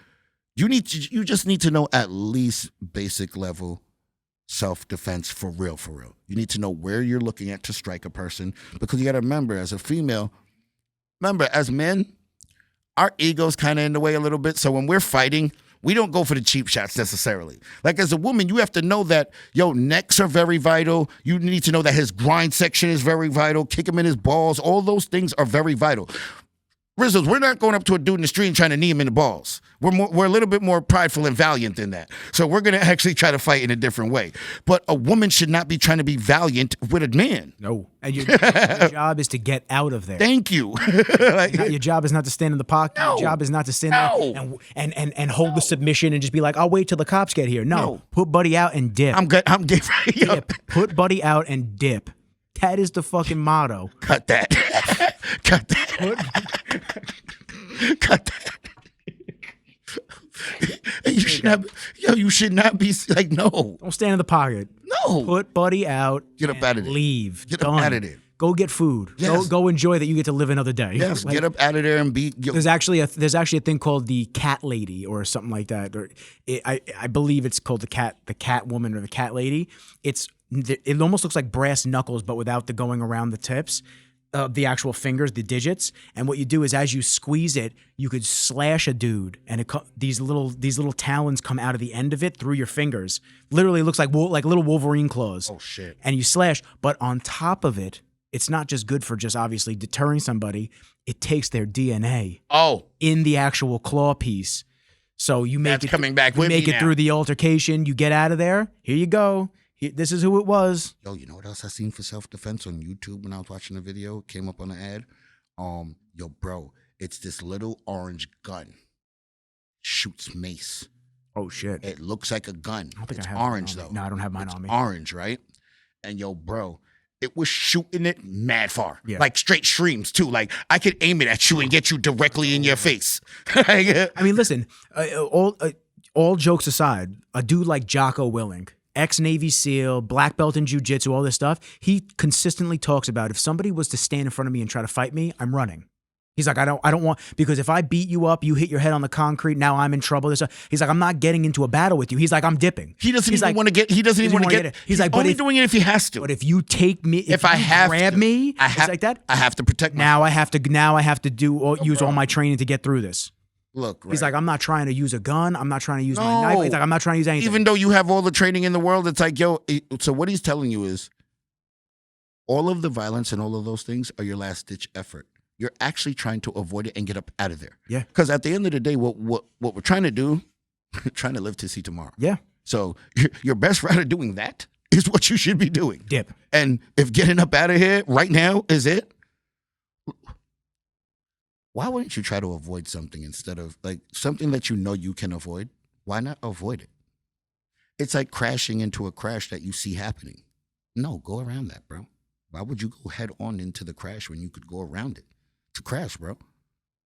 you just need to know at least basic level self-defense for real. You need to know where you're looking at to strike a person because you got to remember, as a female, as men, our ego's kind of in the way a little bit. So when we're fighting, we don't go for the cheap shots necessarily. Like as a woman, you have to know that, necks are very vital. You need to know that his grind section is very vital. Kick him in his balls. All those things are very vital. Rizzos, we're not going up to a dude in the street and trying to knee him in the balls. We're a little bit more prideful and valiant than that. So we're going to actually try to fight in a different way. But a woman should not be trying to be valiant with a man. No. And your job is to get out of there. Thank you. Your job is not to stand in the pocket. No. Your job is not to stand there and hold the submission and just be like, I'll wait till the cops get here. No. Put buddy out and dip. I'm good. Dip. Put buddy out and dip. That is the fucking motto. Cut that. Cut that. Cut that. You should not be like, no. Don't stand in the pocket. No. Put buddy out. Get up out of there. Leave. Get up out of there. Go get food. Yes. Go enjoy that you get to live another day. Yes, get up out of there and be. There's actually a thing called the cat lady or something like that. Or I believe it's called the cat woman or the cat lady. It almost looks like brass knuckles, but without the going around the tips. the actual fingers, the digits. And what you do is as you squeeze it, you could slash a dude, and these little talons come out of the end of it through your fingers. Literally, it looks like little Wolverine claws. Oh shit! And you slash, but on top of it, it's not just good for just obviously deterring somebody. It takes their DNA in the actual claw piece. So you make That's coming back with make me it now. through the altercation. You get out of there. Here you go. This is who it was. Yo, you know what else I seen for self-defense on YouTube when I was watching the video? It came up on the ad. Yo, bro, it's this little orange gun. Shoots mace. Oh shit! It looks like a gun. I don't think it's I have orange mine on though. me. No, I don't have mine on me. Orange, right? And yo, bro, it was shooting it mad far. Yeah. Like straight streams too. Like I could aim it at you and get you directly in your face. I mean, listen, all jokes aside, a dude like Jocko Willink, ex-Navy SEAL, black belt in jiu-jitsu, all this stuff, he consistently talks about if somebody was to stand in front of me and try to fight me, I'm running. He's like, I don't want, because if I beat you up, you hit your head on the concrete, now I'm in trouble. He's like, I'm not getting into a battle with you. He's like, I'm dipping. He doesn't even want to get. He doesn't even want to get it. He's like, only doing it if he has to. But if you take me, if I you have grab to, me, I it's like that. I have to protect myself. Now I have to use all my training to get through this. Look, right? He's like, I'm not trying to use a gun. I'm not trying to use my knife. He's like, I'm not trying to use anything. Even though you have all the training in the world, it's like, yo. So what he's telling you is, all of the violence and all of those things are your last ditch effort. You're actually trying to avoid it and get up out of there. Yeah. Because at the end of the day, what we're trying to do, trying to live to see tomorrow. Yeah. So your best route of doing that is what you should be doing. Dip. And if getting up out of here right now is it, why wouldn't you try to avoid something instead of like something that you know you can avoid? Why not avoid it? It's like crashing into a crash that you see happening. No, go around that, bro. Why would you go head on into the crash when you could go around it? To crash, bro.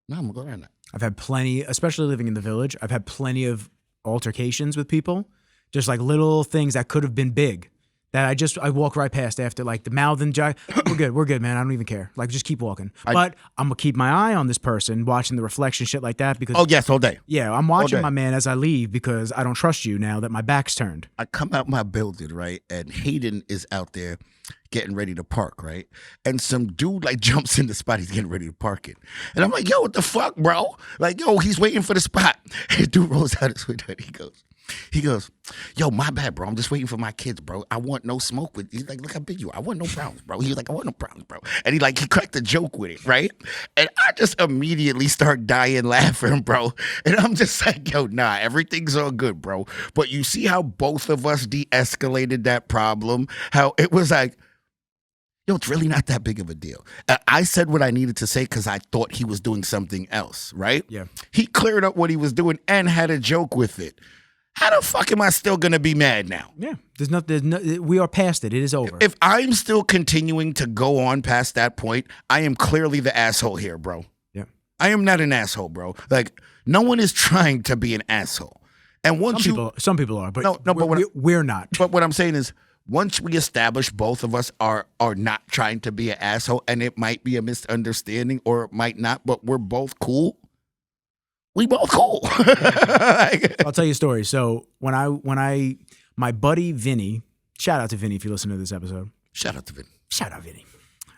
No, I'm gonna go around that. I've had plenty, especially living in the village, I've had plenty of altercations with people. Just like little things that could have been big that I walk right past after, like the mouth and jaw. We're good, man. I don't even care. Like, just keep walking. But I'm gonna keep my eye on this person, watching the reflection, shit like that. Because yes, all day. Yeah, I'm watching my man as I leave because I don't trust you now that my back's turned. I come out my building, right, and Hayden is out there getting ready to park, right? And some dude like jumps in the spot he's getting ready to park it. And I'm like, yo, what the fuck, bro? Like, yo, he's waiting for the spot. And dude rolls out his window and he goes, yo, my bad, bro. I'm just waiting for my kids, bro. I want no smoke with. He's like, look how big you are. I want no problems, bro. He was like, I want no problems, bro. And he cracked a joke with it, right? And I just immediately start dying laughing, bro. And I'm just like, yo, nah, everything's all good, bro. But you see how both of us de-escalated that problem? How it was like, yo, it's really not that big of a deal. I said what I needed to say because I thought he was doing something else, right? Yeah. He cleared up what he was doing and had a joke with it. How the fuck am I still going to be mad now? Yeah. There's no, we are past it. It is over. If I'm still continuing to go on past that point, I am clearly the asshole here, bro. Yeah. I am not an asshole, bro. Like, no one is trying to be an asshole. And once some people are, but but we're not. But what I'm saying is, once we establish both of us are not trying to be an asshole, and it might be a misunderstanding or it might not, but we're both cool. We both cool. I'll tell you a story. So when my buddy Vinny, shout out to Vinny if you listen to this episode. Shout out to Vinny. Shout out Vinny.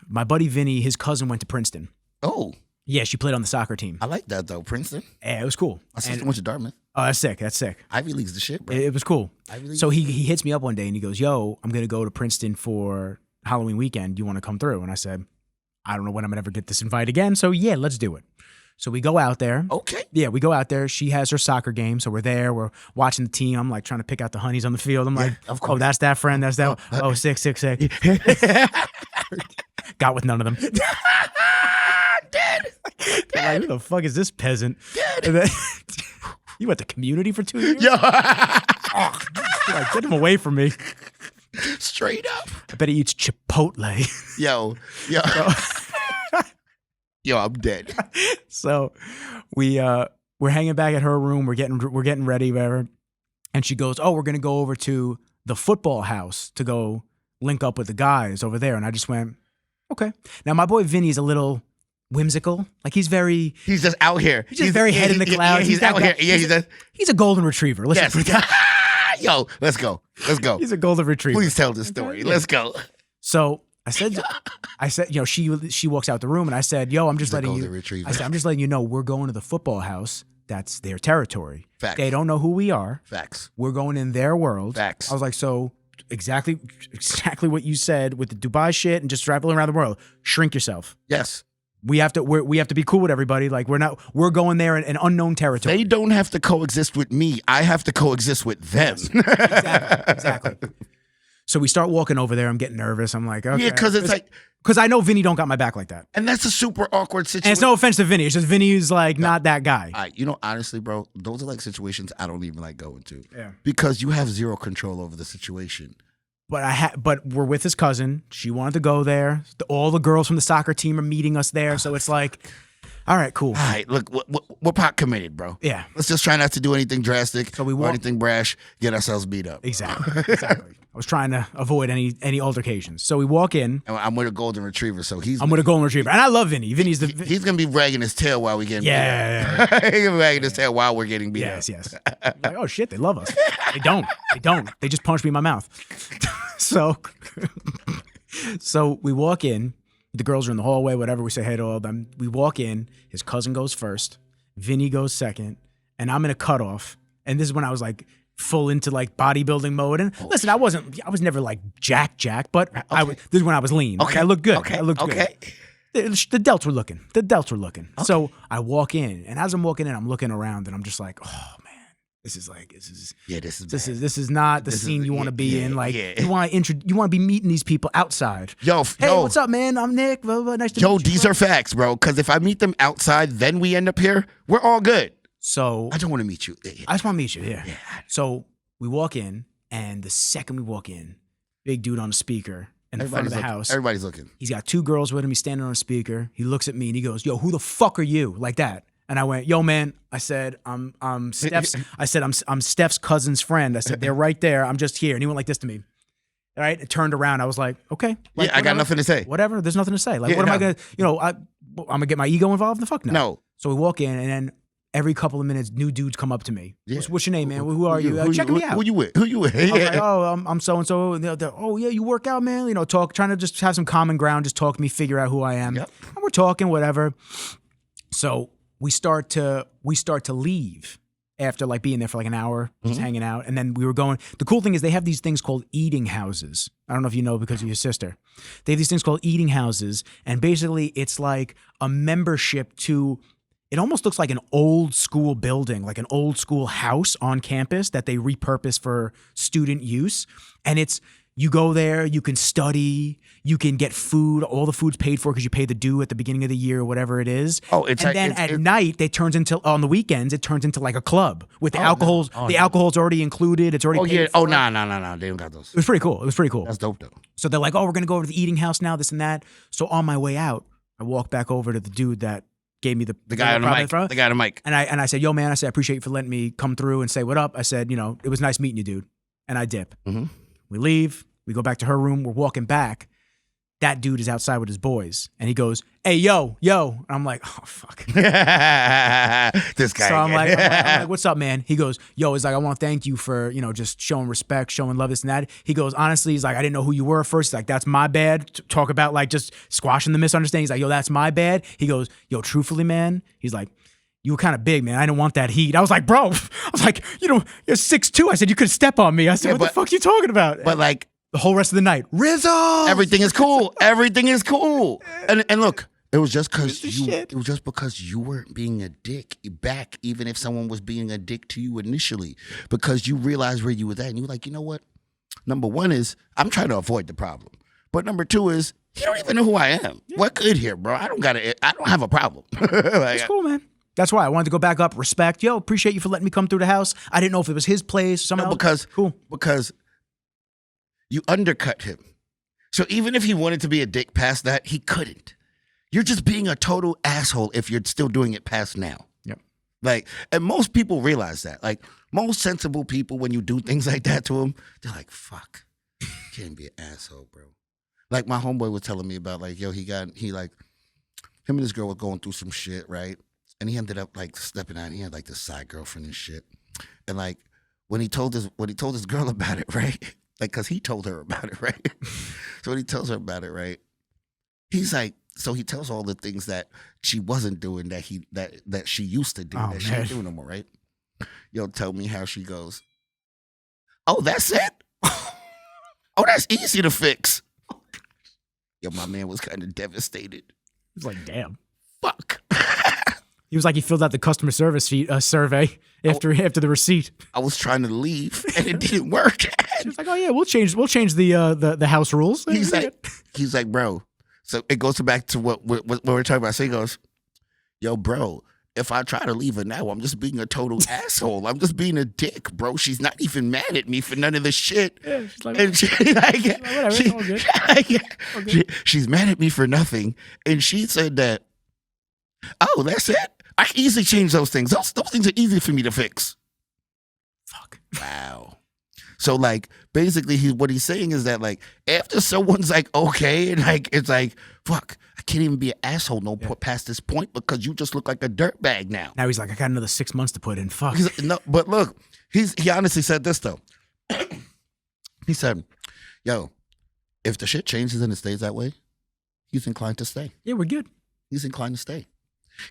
My buddy Vinny, his cousin went to Princeton. Oh. Yeah, she played on the soccer team. I like that though, Princeton. Yeah, it was cool. My sister went to Dartmouth. Oh, that's sick. That's sick. Ivy League's the shit, bro. It was cool. Ivy League. So he hits me up one day and he goes, yo, I'm going to go to Princeton for Halloween weekend. Do you want to come through? And I said, I don't know when I'm going to ever get this invite again. So yeah, let's do it. So we go out there. Okay. Yeah, we go out there. She has her soccer game. So we're there. We're watching the team. I'm like trying to pick out the honeys on the field. I'm like, of course. Oh, that's that friend. That's that. Oh, sick. Got with none of them. Dead. Like, who the fuck is this peasant? Then, you went to community for 2 years? Yo. Like, get him away from me. Straight up. I bet he eats Chipotle. Yo. Yo, I'm dead. So we're hanging back at her room. We're getting ready, whatever. And she goes, oh, we're going to go over to the football house to go link up with the guys over there. And I just went, okay. Now, my boy Vinny's a little whimsical. Like, he's just out here. He's just very head in the clouds. He's out here. Yeah, he's a golden retriever. Listen, yes. Yo, let's go. He's a golden retriever. Please tell the story. Yeah. Let's go. So I said, she walks out the room, and I said, yo, I'm just letting golden you. retriever. I said, I'm just letting you know we're going to the football house. That's their territory. Facts. They don't know who we are. Facts. We're going in their world. Facts. I was like, so exactly what you said with the Dubai shit and just traveling around the world. Shrink yourself. Yes. We have to be cool with everybody. Like we're going there in unknown territory. They don't have to coexist with me. I have to coexist with them. Exactly. So we start walking over there. I'm getting nervous. I'm like, okay. Yeah, because I know Vinny don't got my back like that. And that's a super awkward situation. And it's no offense to Vinny. It's just Vinny's like not that guy. Honestly, bro, those are like situations I don't even like going to. Yeah. Because you have zero control over the situation. But we're with his cousin. She wanted to go there. All the girls from the soccer team are meeting us there. So it's like, all right, cool. All right, look, we're pot committed, bro. Yeah. Let's just try not to do anything drastic or anything brash, get ourselves beat up. Exactly. I was trying to avoid any altercations. So we walk in. And I'm with a golden retriever, so I'm with a golden retriever. And I love Vinny. Vinny's he's going to be wagging his tail while we get beat up. Yeah. He's going to be wagging his tail while we're getting beat up. Yes. Like, oh, shit, they love us. They don't. They just punch me in my mouth. So we walk in. The girls are in the hallway, whatever. We say hey to all of them. We walk in. His cousin goes first. Vinny goes second. And I'm in a cutoff. And this is when I was like full into like bodybuilding mode. And listen, I was never like jack, but Okay. this is when I was lean. Okay. I looked good. Okay. I looked good. The delts were looking. Okay. So I walk in, and as I'm walking in, I'm looking around, and I'm just like, oh man, this is not the scene you want to be in. Like you want to be meeting these people outside. Hey, what's up, man? I'm Nick. Blah, blah, nice to meet you. These are facts, bro. Because if I meet them outside, then we end up here, we're all good. So I don't want to meet you. I just want to meet you here. Yeah. So we walk in, and the second we walk in, big dude on the speaker in the front of the house. Everybody's looking. He's got two girls with him. He's standing on a speaker. He looks at me and he goes, "Yo, who the fuck are you?" Like that. And I went, "Yo, man." I said, "I'm Steph's." I said, "I'm Steph's cousin's friend." I said, "They're right there. I'm just here." And he went like this to me. All right. It turned around. I was like, "Okay." Like, I got nothing to say. Whatever. There's nothing to say. Like, what am I gonna? I'm gonna get my ego involved? The fuck no. No. So we walk in, and then every couple of minutes, new dudes come up to me. Yeah. What's your name, man? Who are you? Check me out. Who you with? I was like, oh, I'm so and so. Oh yeah, you work out, man. Trying to just have some common ground, just talk to me, figure out who I am. Yep. And we're talking, whatever. So we start to leave after like being there for like an hour, just hanging out. And then we were going. The cool thing is they have these things called eating houses. I don't know if you know because of your sister. They have these things called eating houses, and basically it's like a membership to. It almost looks like an old school building, like an old school house on campus that they repurpose for student use. And you go there, you can study, you can get food. All the food's paid for because you pay the due at the beginning of the year or whatever it is. At night, on the weekends, it turns into like a club with the alcohols. The alcohol's already included. It's already paid for. No. They don't got those. It was pretty cool. That's dope though. So they're like, oh, we're going to go over to the eating house now, this and that. So on my way out, I walk back over to the dude that gave me the guy on the mic. The guy on the mic. And I said, yo, man, I appreciate you for letting me come through and say what up. I said, it was nice meeting you, dude. And I dip. Mm-hmm. We leave. We go back to her room. We're walking back. That dude is outside with his boys. And he goes, hey, yo. And I'm like, oh, fuck. This guy. So I'm like, what's up, man? He goes, yo, it's like, I want to thank you for, just showing respect, showing love, this and that. He goes, honestly, he's like, I didn't know who you were at first. He's like, that's my bad. Talk about like just squashing the misunderstanding. He's like, yo, that's my bad. He goes, yo, truthfully, man. He's like, you were kind of big, man. I didn't want that heat. I was like, bro, you're 6'2". I said, you could step on me. I said, what the fuck are you talking about? But like, the whole rest of the night, Rizzo. Everything is cool. And look, it was just because you weren't being a dick back, even if someone was being a dick to you initially, because you realized where you were at, and you were like, you know what? Number one is I'm trying to avoid the problem, but number two is you don't even know who I am. Yeah. We're good here, bro. I don't have a problem. It's cool, man. That's why I wanted to go back up. Respect, yo. Appreciate you for letting me come through the house. I didn't know if it was his place. Because you undercut him. So even if he wanted to be a dick past that, he couldn't. You're just being a total asshole if you're still doing it past now. Yep. Like, and most people realize that. Like, most sensible people, when you do things like that to them, they're like, fuck, you can't be an asshole, bro. Like, my homeboy was telling me about, like, yo, him and this girl were going through some shit, right? And he ended up, like, stepping out. He had, like, this side girlfriend and shit. And, like, when he told his girl about it, right? Like, because he told her about it, right? So when he tells her about it, right? He's like, so he tells all the things that she wasn't doing that she used to do that she ain't doing no more, right? Yo, tell me how she goes. Oh, that's it? Oh, that's easy to fix. Yo, my man was kind of devastated. He's like, damn. Fuck. He was like, he filled out the customer service survey after the receipt. I was trying to leave and it didn't work. She was like, oh yeah, we'll change the house rules. He's like, bro. So it goes back to what we're talking about. So he goes, yo, bro, if I try to leave her now, I'm just being a total asshole. I'm just being a dick, bro. She's not even mad at me for none of the shit. Yeah, she's like, and she's mad at me for nothing. And she said that, oh, that's it? I can easily change those things. Those things are easy for me to fix. Fuck. Wow. So like basically what he's saying is that like after someone's like okay and like it's like fuck, I can't even be an asshole past this point because you just look like a dirtbag now. Now he's like, I got another 6 months to put in. Fuck. No, but look, he honestly said this though. He said, yo, if the shit changes and it stays that way, he's inclined to stay. Yeah, we're good. He's inclined to stay.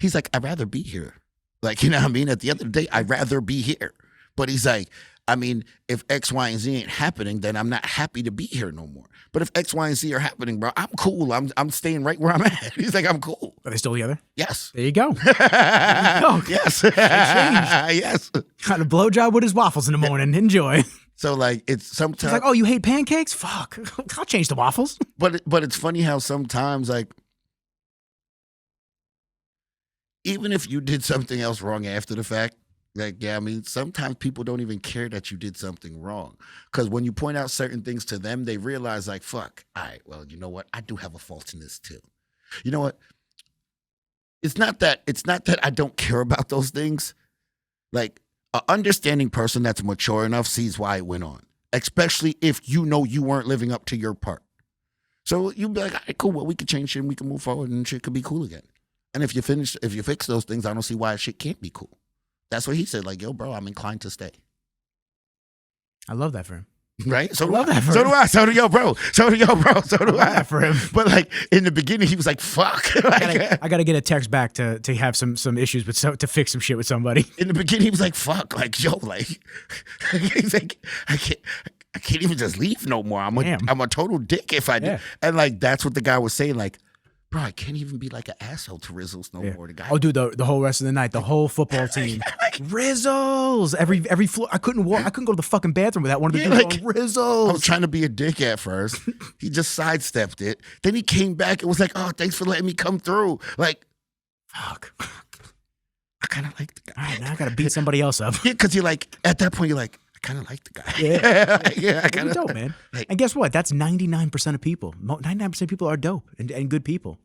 He's like, I'd rather be here. Like, you know what I mean? At the end of the day, I'd rather be here. But he's like, I mean, if X, Y, and Z ain't happening, then I'm not happy to be here no more. But if X, Y, and Z are happening, bro, I'm cool. I'm staying right where I'm at. He's like, I'm cool. Are they still together? Yes. There you go. Yes. Yes. Got a blowjob with his waffles in the morning. Enjoy. So like it's sometimes He's like, oh, you hate pancakes? Fuck. I'll change the waffles. But it's funny how sometimes like even if you did something else wrong after the fact, like, yeah, I mean, sometimes people don't even care that you did something wrong. Because when you point out certain things to them, they realize, like, fuck, all right, well, you know what? I do have a fault in this, too. You know what? It's not that I don't care about those things. Like, an understanding person that's mature enough sees why it went on, especially if you know you weren't living up to your part. So you'd be like, all right, cool, well, we could change shit and we can move forward and shit could be cool again. And if you fix those things, I don't see why shit can't be cool. That's what he said. Like, yo, bro, I'm inclined to stay. I love that for him. Right? So I love that for so him. do I. So do yo, bro. So do yo, bro. So do I. That for him. But like in the beginning, he was like, fuck. Like, I gotta get a text back to have some issues with to fix some shit with somebody. In the beginning, he was like, fuck. Like, yo, like he's like, I can't even just leave no more. I'm a total dick if I do. Yeah. And like that's what the guy was saying, like, bro, I can't even be like an asshole to Rizzles no more. The guy. Oh, dude, the whole rest of the night, the whole football team, Rizzles. Every floor. I couldn't walk. I couldn't go to the fucking bathroom without one of the dudes going Rizzles. I was trying to be a dick at first. He just sidestepped it. Then he came back and was like, "Oh, thanks for letting me come through." Like, fuck. I kind of like the guy. All right, now I gotta beat somebody else up. Yeah, because you're like at that point, you're like, I kind of like the guy. Yeah, I kind of dope, man. Like, and guess what? That's 99% of people. 99% of people are dope and good people.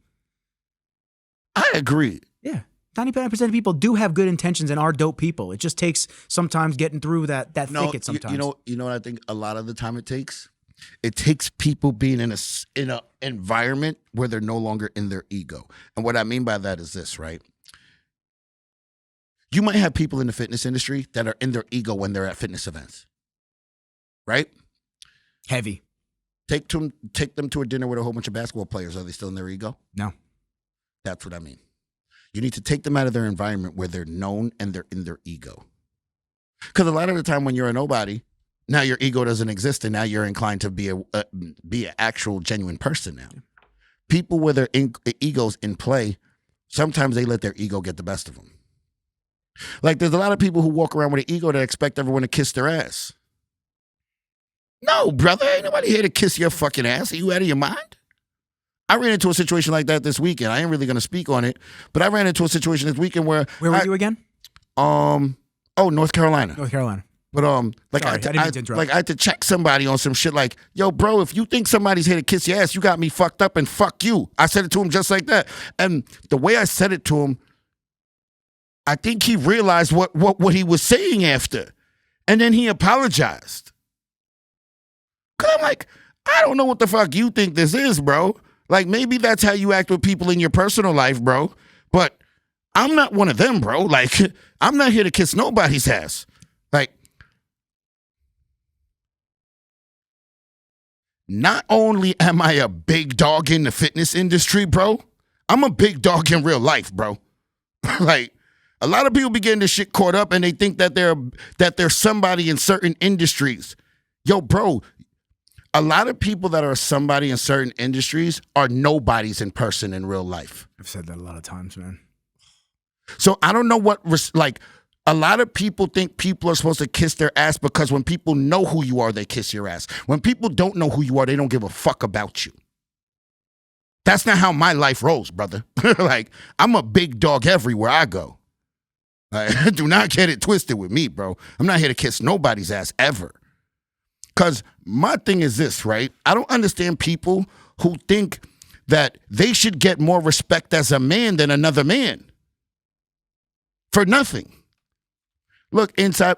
I agree. Yeah. 99% of people do have good intentions and are dope people. It just takes sometimes getting through that thicket sometimes. You know what I think a lot of the time it takes? It takes people being in a environment where they're no longer in their ego. And what I mean by that is this, right? You might have people in the fitness industry that are in their ego when they're at fitness events. Right? Heavy. Take them to a dinner with a whole bunch of basketball players. Are they still in their ego? No. That's what I mean. You need to take them out of their environment where they're known and they're in their ego. Because a lot of the time when you're a nobody, now your ego doesn't exist and now you're inclined to be an actual genuine person now. People with their egos in play, sometimes they let their ego get the best of them. Like there's a lot of people who walk around with an ego that expect everyone to kiss their ass. No, brother, ain't nobody here to kiss your fucking ass. Are you out of your mind? I ran into a situation like that this weekend. I ain't really going to speak on it, but I ran into a situation this weekend where were you again? North Carolina. North Carolina. But Sorry, I didn't mean to interrupt. I had to check somebody on some shit like, yo, bro, if you think somebody's here to kiss your ass, you got me fucked up and fuck you. I said it to him just like that. And the way I said it to him, I think he realized what he was saying after. And then he apologized. Cause I'm like, I don't know what the fuck you think this is, bro. Like, maybe that's how you act with people in your personal life, bro. But I'm not one of them, bro. Like, I'm not here to kiss nobody's ass. Like, not only am I a big dog in the fitness industry, bro, I'm a big dog in real life, bro. Like, a lot of people be getting this shit caught up and they think that they're somebody in certain industries. Yo, bro, a lot of people that are somebody in certain industries are nobodies in person in real life. I've said that a lot of times, man. So I don't know a lot of people think people are supposed to kiss their ass because when people know who you are, they kiss your ass. When people don't know who you are, they don't give a fuck about you. That's not how my life rolls, brother. Like, I'm a big dog everywhere I go. Like, do not get it twisted with me, bro. I'm not here to kiss nobody's ass ever. Because my thing is this, right? I don't understand people who think that they should get more respect as a man than another man. For nothing. Look, inside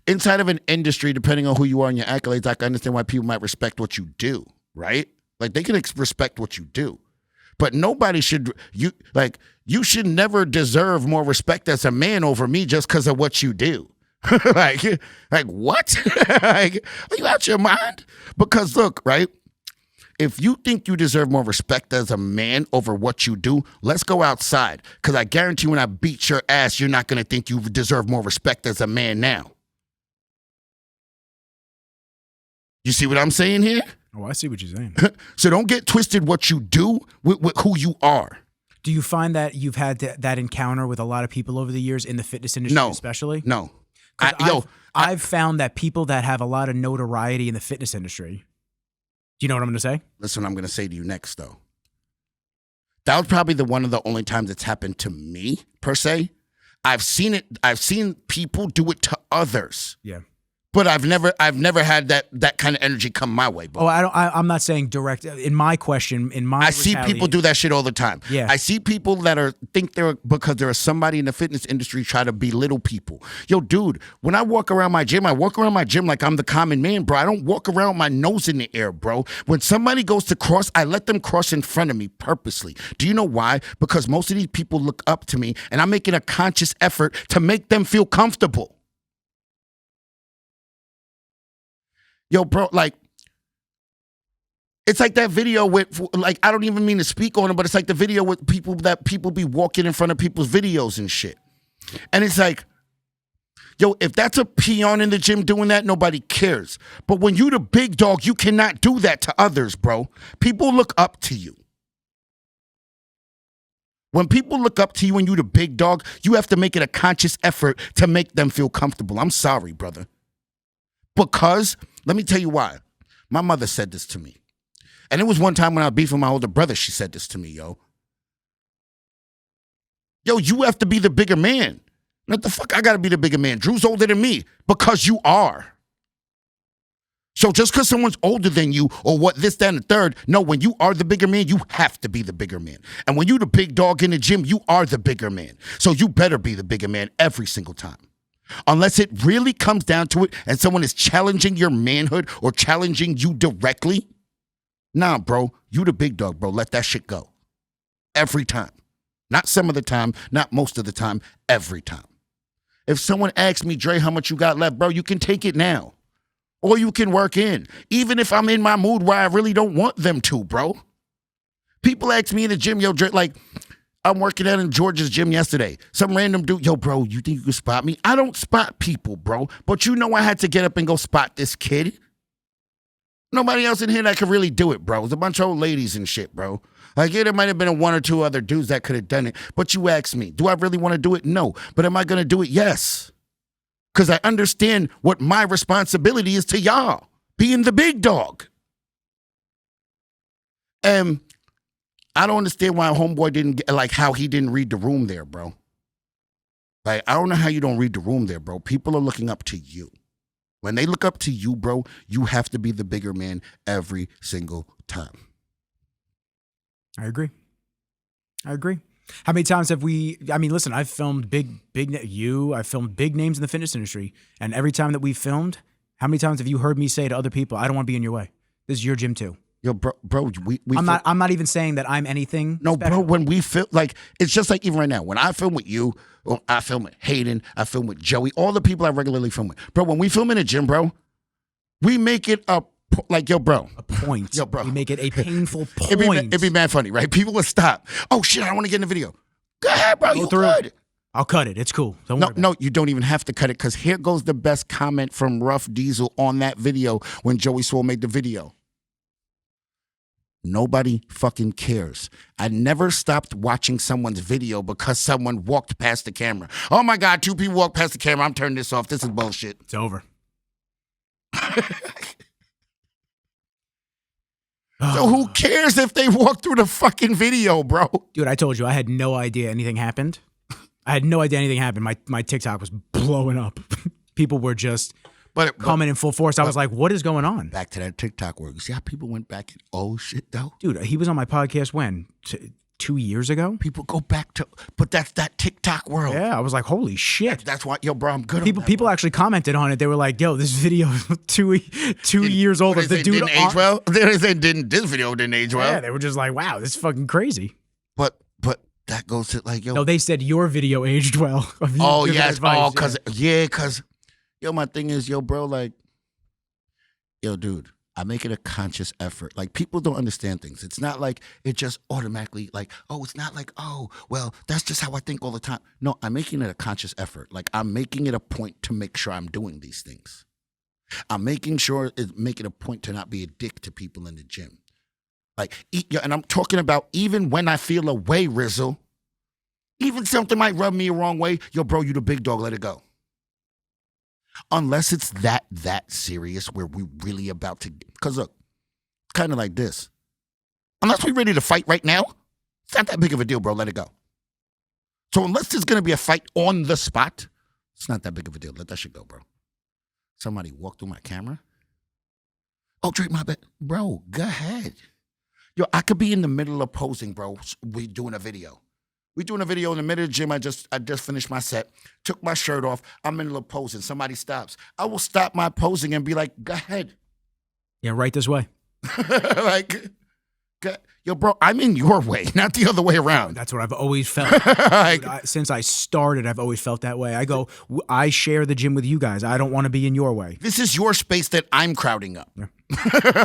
of an industry, depending on who you are and your accolades, I can understand why people might respect what you do, right? Like, they can respect what you do. But nobody should, you should never deserve more respect as a man over me just because of what you do. like what? Like, are you out your mind? Because look, right? If you think you deserve more respect as a man over what you do, let's go outside. Because I guarantee when I beat your ass, you're not going to think you deserve more respect as a man now. You see what I'm saying here? Oh, I see what you're saying. So don't get twisted what you do with who you are. Do you find that you've had that encounter with a lot of people over the years in the fitness industry, especially? No. I've found that people that have a lot of notoriety in the fitness industry. Do you know what I'm going to say? Listen, what I'm going to say to you next, though. That was probably one of the only times it's happened to me, per se. I've seen it. I've seen people do it to others. Yeah. But I've never had that kind of energy come my way, bro. Oh, I'm not saying direct. In my question, I see people do that shit all the time. Yeah. I see people that think because there is somebody in the fitness industry try to belittle people. Yo, dude, when I walk around my gym, like I'm the common man, bro. I don't walk around with my nose in the air, bro. When somebody goes to cross, I let them cross in front of me purposely. Do you know why? Because most of these people look up to me, and I'm making a conscious effort to make them feel comfortable. Yo, bro, like, it's like that video with, like, I don't even mean to speak on it, but it's like the video with people be walking in front of people's videos and shit. And it's like, yo, if that's a peon in the gym doing that, nobody cares. But when you the big dog, you cannot do that to others, bro. People look up to you. When people look up to you and you the big dog, you have to make it a conscious effort to make them feel comfortable. I'm sorry, brother. Because, let me tell you why. My mother said this to me. And it was one time when I was beefing my older brother, she said this to me, yo. Yo, you have to be the bigger man. What the fuck I gotta be the bigger man? Drew's older than me. Because you are. So just because someone's older than you or what this, that, and the third, no, when you are the bigger man, you have to be the bigger man. And when you the big dog in the gym, you are the bigger man. So you better be the bigger man every single time. Unless it really comes down to it and someone is challenging your manhood or challenging you directly. Nah, bro, you the big dog, bro. Let that shit go. Every time. Not some of the time, not most of the time, every time. If someone asks me, Dre, how much you got left, bro, you can take it now. Or you can work in. Even if I'm in my mood where I really don't want them to, bro. People ask me in the gym, yo, Dre, like, I'm working out in George's gym yesterday. Some random dude, yo, bro, you think you can spot me? I don't spot people, bro. But you know I had to get up and go spot this kid. Nobody else in here that could really do it, bro. It's a bunch of old ladies and shit, bro. Like, yeah, there might have been one or two other dudes that could have done it. But you asked me, do I really want to do it? No. But am I going to do it? Yes. Because I understand what my responsibility is to y'all. Being the big dog. And I don't understand why homeboy didn't get, like, how he didn't read the room there, bro. Like, I don't know how you don't read the room there, bro. People are looking up to you. When they look up to you, bro, you have to be the bigger man every single time. I agree. How many times have listen, I've filmed I've filmed big names in the fitness industry. And every time that we've filmed, how many times have you heard me say to other people, I don't want to be in your way. This is your gym too. Yo, bro, I'm not even saying that I'm anything. No, special. bro, when we film, like, it's just like even right now, when I film with you, or I film with Hayden, I film with Joey, all the people I regularly film with. Bro, when we film in a gym, bro, we make it up. like, yo, bro. A point. Yo, bro. We make it a painful point. It'd be mad funny, right? People would stop. Oh, shit, I don't want to get in the video. Go ahead, bro. You good. I'll cut it. It's cool. Don't worry about No, you don't even have to cut it because here goes the best comment from Rough Diesel on that video when Joey Swole made the video. Nobody fucking cares. I never stopped watching someone's video because someone walked past the camera. Oh my God, 2 people walked past the camera. I'm turning this off. This is bullshit. It's over. So who cares if they walk through the fucking video, bro? Dude, I told you, I had no idea anything happened. I had no idea anything happened. My TikTok was blowing up. People were just coming in full force. I was like, what is going on? Back to that TikTok work. You see how people went back and, oh shit, though? Dude, he was on my podcast when? 2 years ago? People go back to, but that's that TikTok world. Yeah, I was like, holy shit. That's why, yo, bro, I'm good. People actually commented on it. They were like, yo, this video is two years old. The dude didn't age well? This video didn't age well. Yeah, they were just like, wow, this is fucking crazy. But that goes to like, yo. No, they said your video aged well. Oh, yes. Oh, because, yo, my thing is, yo, bro, like, yo, dude, I make it a conscious effort. Like, people don't understand things. It's not like it just automatically, like, oh, it's not like, oh, well, that's just how I think all the time. No, I'm making it a conscious effort. Like, I'm making it a point to make sure I'm doing these things. I'm making sure make it a point to not be a dick to people in the gym. Like, and I'm talking about even when I feel a way, Rizzle, even something might rub me the wrong way, yo, bro, you the big dog, let it go. Unless it's that serious where we really about to, because look, it's kind of like this. Unless we're ready to fight right now, it's not that big of a deal, bro, let it go. So unless there's going to be a fight on the spot, it's not that big of a deal. Let that shit go, bro. Somebody walked through my camera. Oh, Drake, my bad. Bro, go ahead. Yo, I could be in the middle of posing, bro. We doing a video. We doing a video in the middle of the gym. I just finished my set, took my shirt off. I'm in the middle of posing. Somebody stops. I will stop my posing and be like, go ahead. Yeah, right this way. Like, yo, bro, I'm in your way, not the other way around. That's what I've always felt. Like, Dude, since I started, I've always felt that way. I share the gym with you guys. I don't want to be in your way. this is your space that I'm crowding up. Yeah.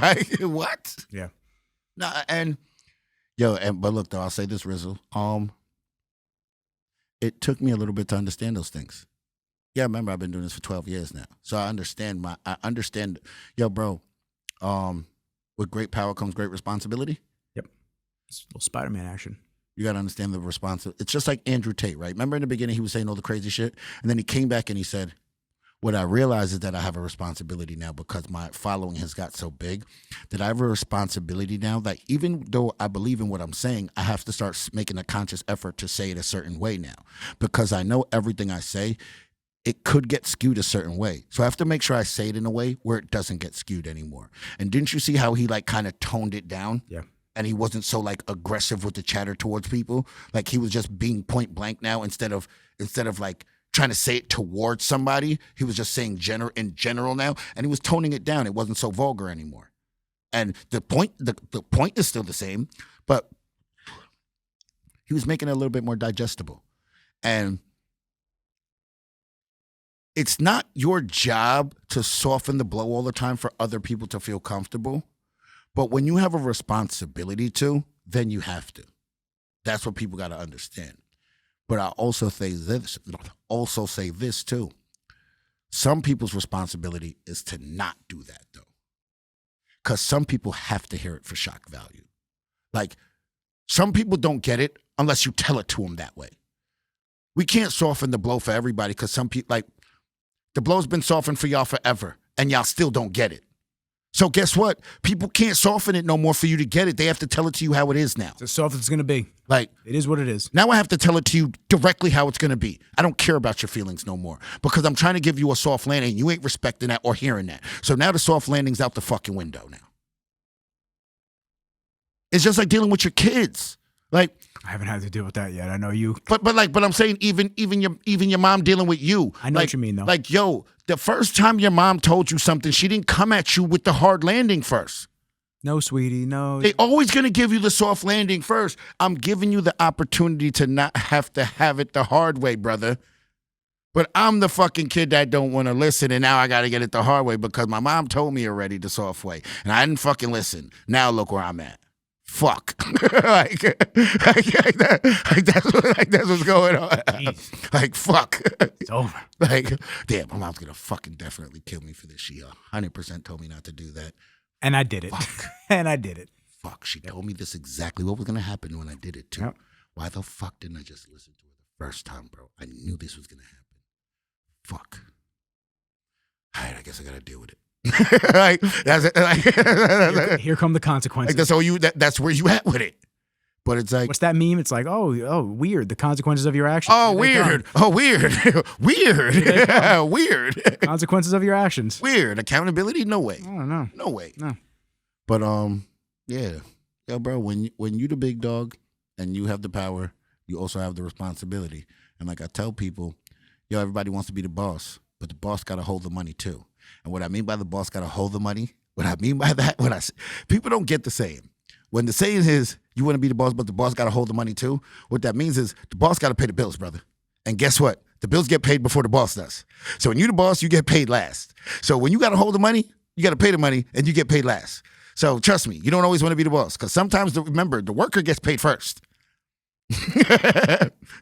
Like, what? Yeah. No, but look though, I'll say this, Rizzle. It took me a little bit to understand those things. Yeah, remember I've been doing this for 12 years now. So I understand yo, bro, with great power comes great responsibility. Yep. It's a little Spider-Man action. You got to understand the responsibility. It's just like Andrew Tate, right? Remember in the beginning he was saying all the crazy shit? And then he came back and he said, what I realize is that I have a responsibility now because my following has got so big that I have a responsibility now that even though I believe in what I'm saying, I have to start making a conscious effort to say it a certain way now because I know everything I say, it could get skewed a certain way. So I have to make sure I say it in a way where it doesn't get skewed anymore. And didn't you see how he like kind of toned it down? Yeah. And he wasn't so like aggressive with the chatter towards people. Like he was just being point blank now instead of like trying to say it towards somebody. He was just saying in general now, and he was toning it down. It wasn't so vulgar anymore. And the point is still the same, but he was making it a little bit more digestible. And it's not your job to soften the blow all the time for other people to feel comfortable. But when you have a responsibility to, then you have to. That's what people got to understand. But I also say this too. Some people's responsibility is to not do that though. Because some people have to hear it for shock value. Like some people don't get it unless you tell it to them that way. We can't soften the blow for everybody because some people, like the blow's been softened for y'all forever and y'all still don't get it. So guess what? People can't soften it no more for you to get it. They have to tell it to you how it is now. It's as soft as it's going to be. Like, it is what it is. Now I have to tell it to you directly how it's going to be. I don't care about your feelings no more because I'm trying to give you a soft landing and you ain't respecting that or hearing that. So now the soft landing's out the fucking window now. It's just like dealing with your kids. Like, I haven't had to deal with that yet. I know you. But I'm saying even your mom dealing with you. I know what you mean though. Like, yo, the first time your mom told you something, she didn't come at you with the hard landing first. No, sweetie, no. They always going to give you the soft landing first. I'm giving you the opportunity to not have to have it the hard way, brother. But I'm the fucking kid that don't want to listen, and now I got to get it the hard way because my mom told me already the soft way, and I didn't fucking listen. Now look where I'm at. Fuck. like that's what's going on. Jeez. Like, fuck. It's over. Like, damn, my mom's going to fucking definitely kill me for this. She 100% told me not to do that. And I did it. Fuck. And I did it. Fuck. She told me this exactly what was going to happen when I did it, too. Yep. Why the fuck didn't I just listen to her the first time, bro? I knew this was going to happen. Fuck. All right, I guess I got to deal with it. Like, that's it. Like, Here come the consequences. like that's all you. That's where you at with it. But it's like, What's that meme? It's like, oh, weird. The consequences of your actions. oh, Here they weird. Oh, weird. Weird. Weird. come. Consequences of your actions. Weird. Accountability? No way. I don't know. No way. No. But yeah, bro. When you the big dog and you have the power, you also have the responsibility. And like I tell people, everybody wants to be the boss, but the boss got to hold the money too. And what I mean by the boss got to hold the money, what I mean by that, people don't get the saying. When the saying is you want to be the boss, but the boss got to hold the money too, what that means is the boss got to pay the bills, brother. And guess what? The bills get paid before the boss does. So when you the boss, you get paid last. So when you got to hold the money, you got to pay the money and you get paid last. So trust me, you don't always want to be the boss because sometimes, remember, the worker gets paid first.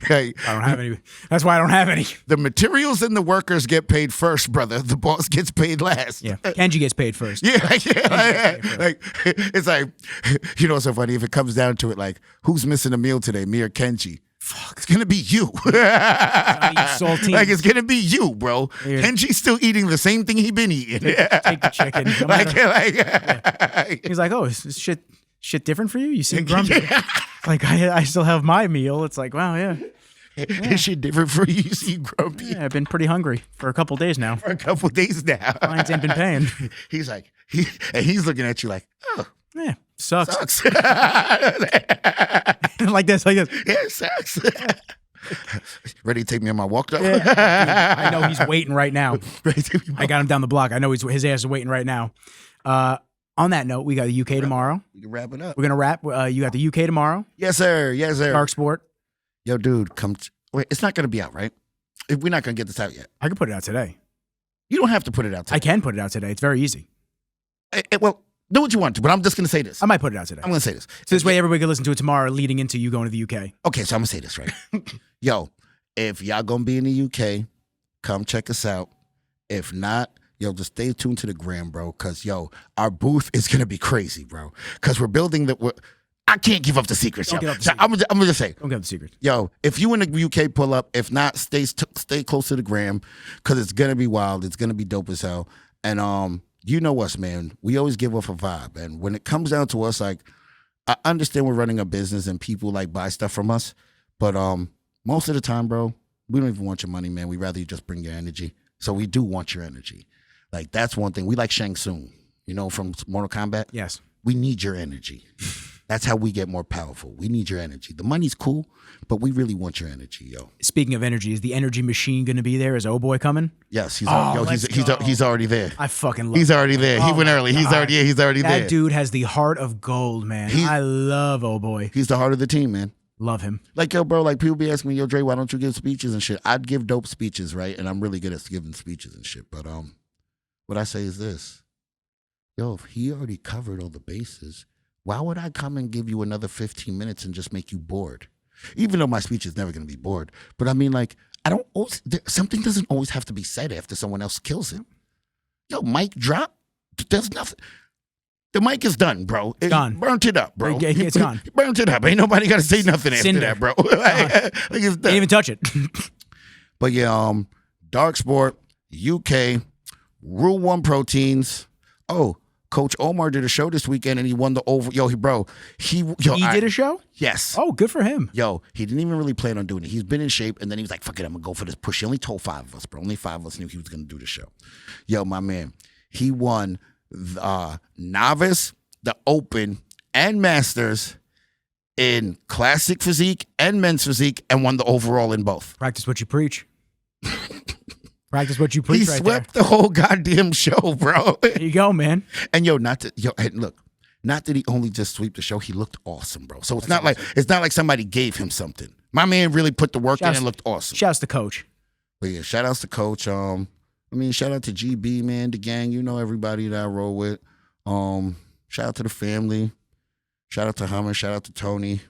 I don't have any. That's why I don't have any. The materials and the workers get paid first, brother. The boss gets paid last. Yeah. Kenji gets paid first. Yeah, like it's like, what's so funny? If it comes down to it, like, who's missing a meal today, me or Kenji? Fuck, it's gonna be you. Saltine. Like, it's gonna be you, bro. Yeah. Kenji's still eating the same thing he been eating. Take the chicken. No Like, matter- He's like, oh, is this shit different for you? You seem grumpy. Like, I still have my meal. It's like, wow, yeah. Is shit different for you? You seem grumpy. Yeah, I've been pretty hungry for a couple days now. For a couple days now. Clients ain't been paying. He's like, he's looking at you like, oh, Yeah, sucks. sucks. like this. Yeah, it sucks. Ready to take me on my walk, though? Yeah. I know he's waiting right now. Ready to take me on I got him down the block. I know his ass is waiting right now. On that note, we got the UK tomorrow. We can wrap it up. We're gonna wrap. You got the UK tomorrow. Yes, sir. Yes, sir. Dark Sport. Yo, dude, come. Wait, it's not going to be out, right? We're not going to get this out yet. I can put it out today. You don't have to put it out today. I can put it out today. It's very easy. Well, do what you want to, but I'm just going to say this. I might put it out today. I'm going to say this. So this way everybody can listen to it tomorrow leading into you going to the UK. Okay, so I'm going to say this, right? Yo, if y'all going to be in the UK, come check us out. If not, just stay tuned to the gram, bro, because, our booth is going to be crazy, bro, because we're building I can't give up the secrets, Don't yo. give up the So I'm going to just say, Don't give up the secret. yo, if you in the UK, pull up. If not, stay close to the gram because it's going to be wild. It's going to be dope as hell. And you know us, man. We always give off a vibe. And when it comes down to us, like, I understand we're running a business and people, like, buy stuff from us. But most of the time, bro, we don't even want your money, man. We'd rather you just bring your energy. So we do want your energy. Like, that's one thing. We like Shang Tsung, from Mortal Kombat. Yes. We need your energy. That's how we get more powerful. We need your energy. The money's cool, but we really want your energy, yo. Speaking of energy, is the energy machine going to be there? Is Oh Boy coming? Yes, he's let's go. he's already there. I fucking love He's already there. He Oh went my early. He's God. already that there. dude has the heart of gold, man. I love Oh Boy. He's the heart of the team, man. Love him. Like, yo, bro, like, people be asking me, yo, Dre, why don't you give speeches and shit? I'd give dope speeches, right? And I'm really good at giving speeches and shit. But what I say is this. Yo, if he already covered all the bases, why would I come and give you another 15 minutes and just make you bored? Even though my speech is never going to be bored. But I mean, like, something doesn't always have to be said after someone else kills it. Yo, mic drop. There's nothing. The mic is done, bro. Done. Burnt it up, bro. It's gone. Burnt it up. Ain't nobody got to say nothing after Cinder. that, bro. Like, it's done. Didn't even touch it. But yeah, Dark Sport, UK, Rule 1 Proteins. Oh, Coach Omar did a show this weekend and he won the over. Yo, he Did a show? Yes. Oh, good for him. Yo, he didn't even really plan on doing it. He's been in shape, and then he was like, fuck it, I'm going to go for this push. He only told 5 of us, bro. Only 5 of us knew he was going to do the show. Yo, my man, he won the novice, the open, and masters in classic physique and men's physique and won the overall in both. Practice what you preach. Practice what you preach. He right swept the whole goddamn show, bro. There you go, man. And not that he only just sweep the show, he looked awesome, bro. So it's not like somebody gave him something. My man really put the work in and looked awesome. Shouts to Coach. But yeah, shout outs to Coach. Shout out to GB, man, the gang. You know everybody that I roll with. Shout out to the family. Shout out to Hummer. Shout out to Tony.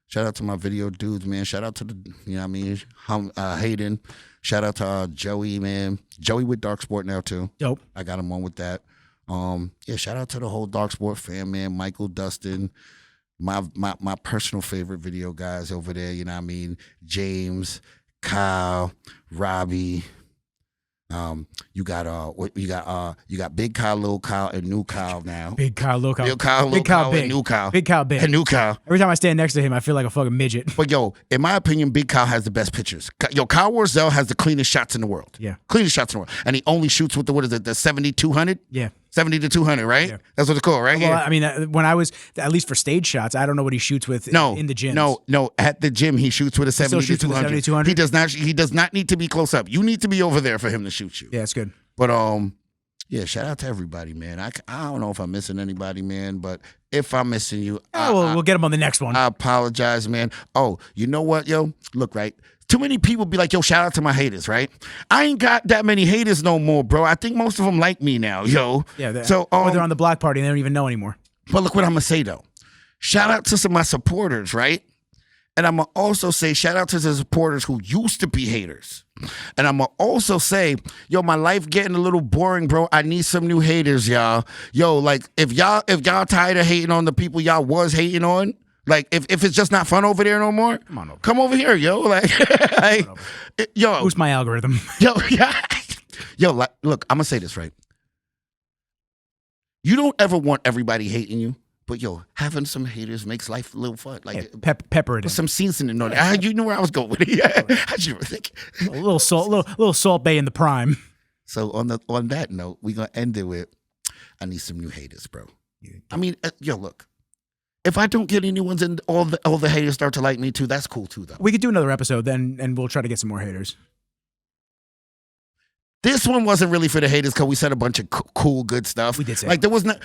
Shout out to my video dudes, man. Shout out to the, Hayden. Shout out to Joey, man. Joey with Dark Sport now too. Dope. I got him on with that. Shout out to the whole Dark Sport fam, man. Michael, Dustin, my personal favorite video guys over there. You know what I mean? James, Kyle, Robbie. You got Big Kyle, Little Kyle, and New Kyle now. Big Kyle, Little Kyle. Big Kyle, Little Kyle, and New Kyle. Big Kyle, big. And New Kyle. Every time I stand next to him, I feel like a fucking midget. But yo, in my opinion, Big Kyle has the best pictures. Yo, Kyle Warzel has the cleanest shots in the world. Yeah. Cleanest shots in the world. And he only shoots with the 70-200? Yeah. 70 to 200, right? Yeah. That's what it's called, right? Well, Yeah. I mean, when I was, at least for stage shots, I don't know what he shoots with in the gym. No. At the gym, he shoots with a 70 to 200. 70-200? He does not need to be close up. You need to be over there for him to shoot you. Yeah, that's good. But shout out to everybody, man. I don't know if I'm missing anybody, man, but if I'm missing you, we'll get him on the next one. I apologize, man. Oh, you know what, yo? Look, right? Too many people be like, yo, shout out to my haters, right? I ain't got that many haters no more, bro. I think most of them like me now, yo. Yeah, they're on the block party and they don't even know anymore. But look what I'm going to say, though. Shout out to some of my supporters, right? And I'm going to also say shout out to the supporters who used to be haters. And I'm going to also say, yo, my life getting a little boring, bro. I need some new haters, y'all. Yo, like, if y'all tired of hating on the people y'all was hating on, like, if it's just not fun over there no more, come over here, yo. Like, yo. Boost my algorithm. Yo, yeah. Yo, like, look, I'm going to say this, right? You don't ever want everybody hating you. But yo, having some haters makes life a little fun. Like pepper it in. Some seasoning on it. You knew where I was going with it. Yeah. How'd you think? A little salt bay in the prime. So on that note, we're gonna end it with, I need some new haters, bro. I mean, yo, look. If I don't get any new ones and all the haters start to like me too, that's cool too, though. We could do another episode then, and we'll try to get some more haters. This one wasn't really for the haters because we said a bunch of cool, good stuff. We did say like there was not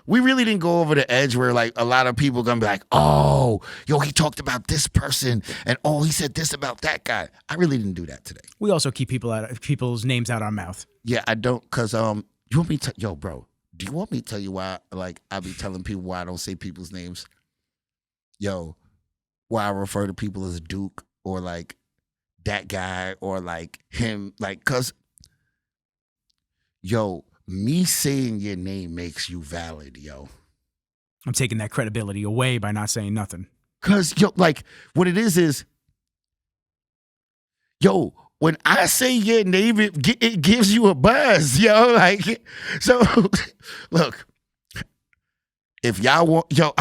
we really didn't go over the edge where like a lot of people gonna be like, oh, yo, he talked about this person and oh, he said this about that guy. I really didn't do that today. We also keep people's names out our mouth. Yeah, I don't, cause you want me to yo, bro? Do you want me to tell you why? Like I be telling people why I don't say people's names. Yo, why I refer to people as Duke or like that guy or like him, like cause. Yo, me saying your name makes you valid, yo. I'm taking that credibility away by not saying nothing. Cause yo, like what it is, yo, when I say your name, it gives you a buzz, yo. Like, so look, if y'all want, yo,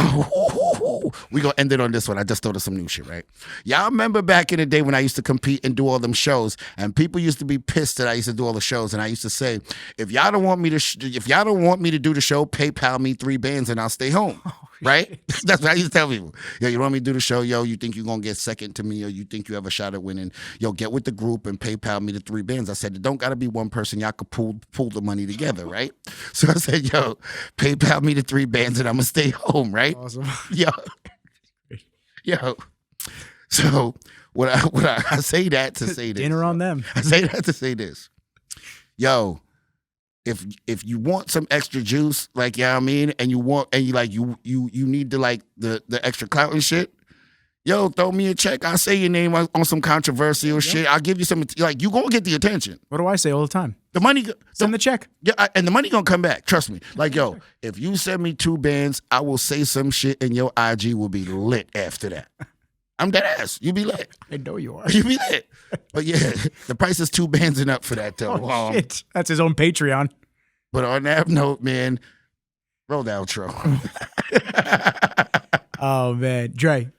we gonna end it on this one. I just thought of some new shit, right? Y'all remember back in the day when I used to compete and do all them shows, and people used to be pissed that I used to do all the shows, and I used to say, if y'all don't want me to do the show, PayPal me 3 bands and I'll stay home, right? That's what I used to tell people. Yo, you want me to do the show? Yo, you think you're gonna get second to me, or you think you have a shot at winning? Yo, get with the group and PayPal me the 3 bands. I said, it don't gotta be one person. Y'all could pull the money together, right? So I said, yo, PayPal me the 3 bands and I'm gonna stay home, right? Awesome. Yo. So what I say that to say this. Dinner on them. I say that to say this. Yo, if you want some extra juice, like you know what I mean, and you need to like the extra clout and shit, yo, throw me a check. I'll say your name on some controversial shit. I'll give you some, like, you gonna get the attention. What do I say all the time? The money, send the check. Yeah, and the money gonna come back. Trust me. Like, yo, if you send me 2 bands, I will say some shit, and your IG will be lit after that. I'm dead ass. You be lit. I know you are. You be lit. But yeah, the price is 2 bands and up for that though. Oh, shit. That's his own Patreon. But on that note, man, roll the outro. Oh man, Dre.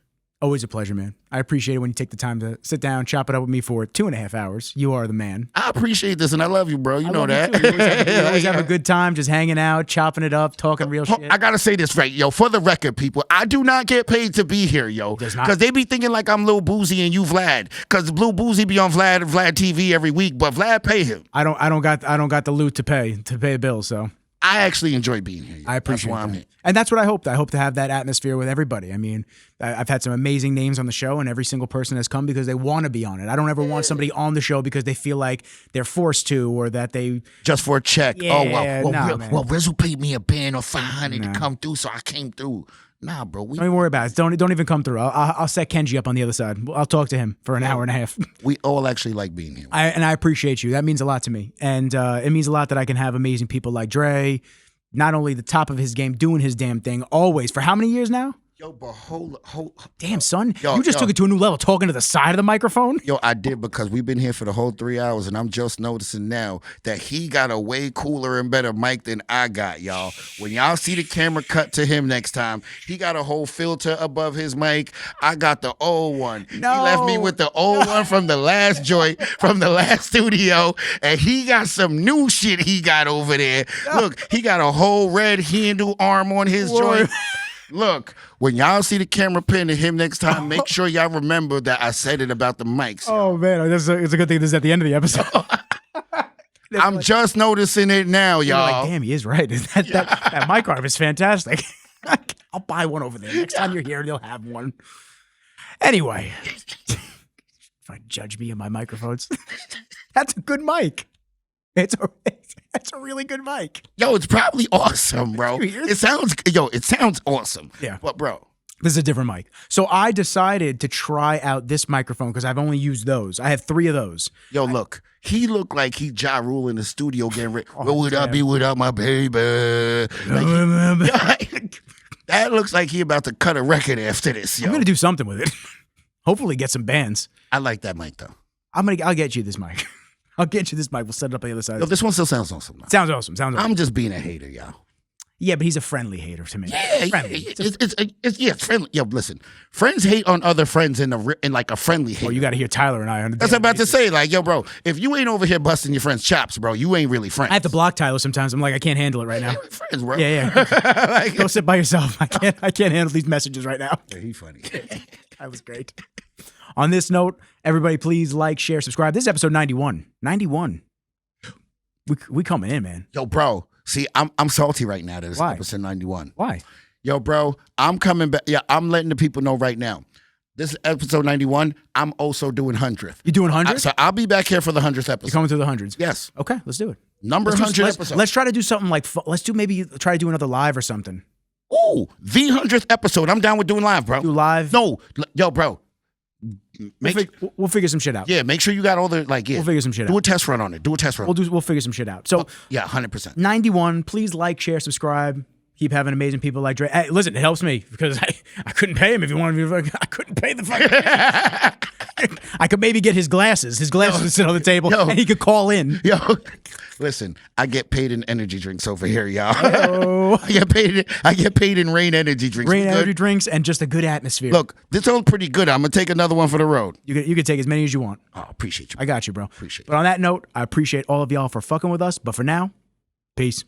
Always a pleasure, man. I appreciate it when you take the time to sit down, chop it up with me for 2.5 hours. You are the man. I appreciate this, and I love you, bro. You know that. You always have a good time just hanging out, chopping it up, talking real shit. I got to say this right, yo. For the record, people, I do not get paid to be here, yo. Because they be thinking like I'm Lil Boozy and you Vlad. Because Lil Boozy be on Vlad TV every week, but Vlad pay him. I don't got the loot to pay a bill, so. I actually enjoy being here. I appreciate That's why I'm that. here. And that's what I hoped. I hope to have that atmosphere with everybody. I mean, I've had some amazing names on the show, and every single person has come because they want to be on it. I don't ever want somebody on the show because they feel like they're forced to, or that they Just for a check. Yeah, man. Rizzle paid me a band or $500 to come through, so I came through. Nah, bro. don't even worry about it. Don't even come through. I'll set Kenji up on the other side. I'll talk to him for an hour and a half. We all actually like being here. I appreciate you. That means a lot to me, and it means a lot that I can have amazing people like Dre, not only the top of his game, doing his damn thing always. For how many years now? Yo, but hold. Damn, son. Yo, You just took it to a new level, talking to the side of the microphone. Yo, I did, because we've been here for the whole 3 hours, and I'm just noticing now that he got a way cooler and better mic than I got, y'all. When y'all see the camera cut to him next time, he got a whole filter above his mic. I got the old one. No. He left me with the old one from the last joint, from the last studio, and he got some new shit he got over there. Look, he got a whole red handle arm on his joint. Look, when y'all see the camera pin to him next time, make sure y'all remember that I said it about the mics. Oh man, it's a good thing this is at the end of the episode. I'm just noticing it now, You're y'all. like, damn, he is right. That mic arm is fantastic. I'll buy one over there. Next time you're here, you'll have one. Anyway, if I judge me and my microphones, that's a good mic. It's a really good mic. Yo, it's probably awesome, bro. It sounds awesome. Yeah. But bro, This is a different mic. So I decided to try out this microphone because I've only used those. I have 3 of those. yo, look. He looked like he Ja Rule in the studio getting ready. Oh, What would I damn. be without my baby? That looks like he about to cut a record after this, yo. I'm gonna do something with it. Hopefully get some bands. I like that mic though. I'll get you this mic. I'll get you this mic. We'll set it up on the other side. Yo, this one still sounds awesome though. Sounds awesome. Sounds awesome. I'm just being a hater, y'all. Yeah, but he's a friendly hater to me. Yeah, Friendly. it's friendly. Yo, listen, friends hate on other friends in like a friendly hate. Well, you got to hear Tyler and I on the That's what I'm about to say. Like, yo, bro, if you ain't over here busting your friend's chops, bro, you ain't really friends. I have to block Tyler sometimes. I'm like, I can't handle it right now. We ain't friends, bro. Yeah. Like, Go sit by yourself. I can't handle these messages right now. yeah, he funny. That was great. On this note, everybody please like, share, subscribe. This is episode 91. 91. We coming in, man. Yo, bro, see, I'm salty right now that it's Why? episode 91. Why? Yo, bro, I'm coming back. Yeah, I'm letting the people know right now. This is episode 91. I'm also doing 100th. You doing 100? So I'll be back here for the 100th You're episode. coming through the hundreds. Yes. Okay, let's do it. Number 100 episode. Let's try to do something like, let's do maybe try to do another live or something. Ooh, the 100th episode. I'm down with doing live, bro. Do live. No, yo, bro. We'll figure some shit out. Yeah, make sure you got all the We'll figure some shit Do out. a test run on it. Do a test run. We'll figure some shit out. So Yeah, 100%. 91, please like, share, subscribe. Keep having amazing people like Dre. Hey, listen, it helps me because I couldn't pay him if he wanted me to. I couldn't pay the fucking. I could maybe get his glasses. His glasses would sit on the table and he could call in. Yo, listen, I get paid in energy drinks over here, y'all. Oh, I get paid in rain energy drinks. rain We good? energy drinks and just a good atmosphere. Look, this one's pretty good. I'm gonna take another one for the road. You can take as many as you want. Oh, appreciate you. I got you, bro. Appreciate But on that note, I appreciate all of y'all for fucking with us. But for now, peace.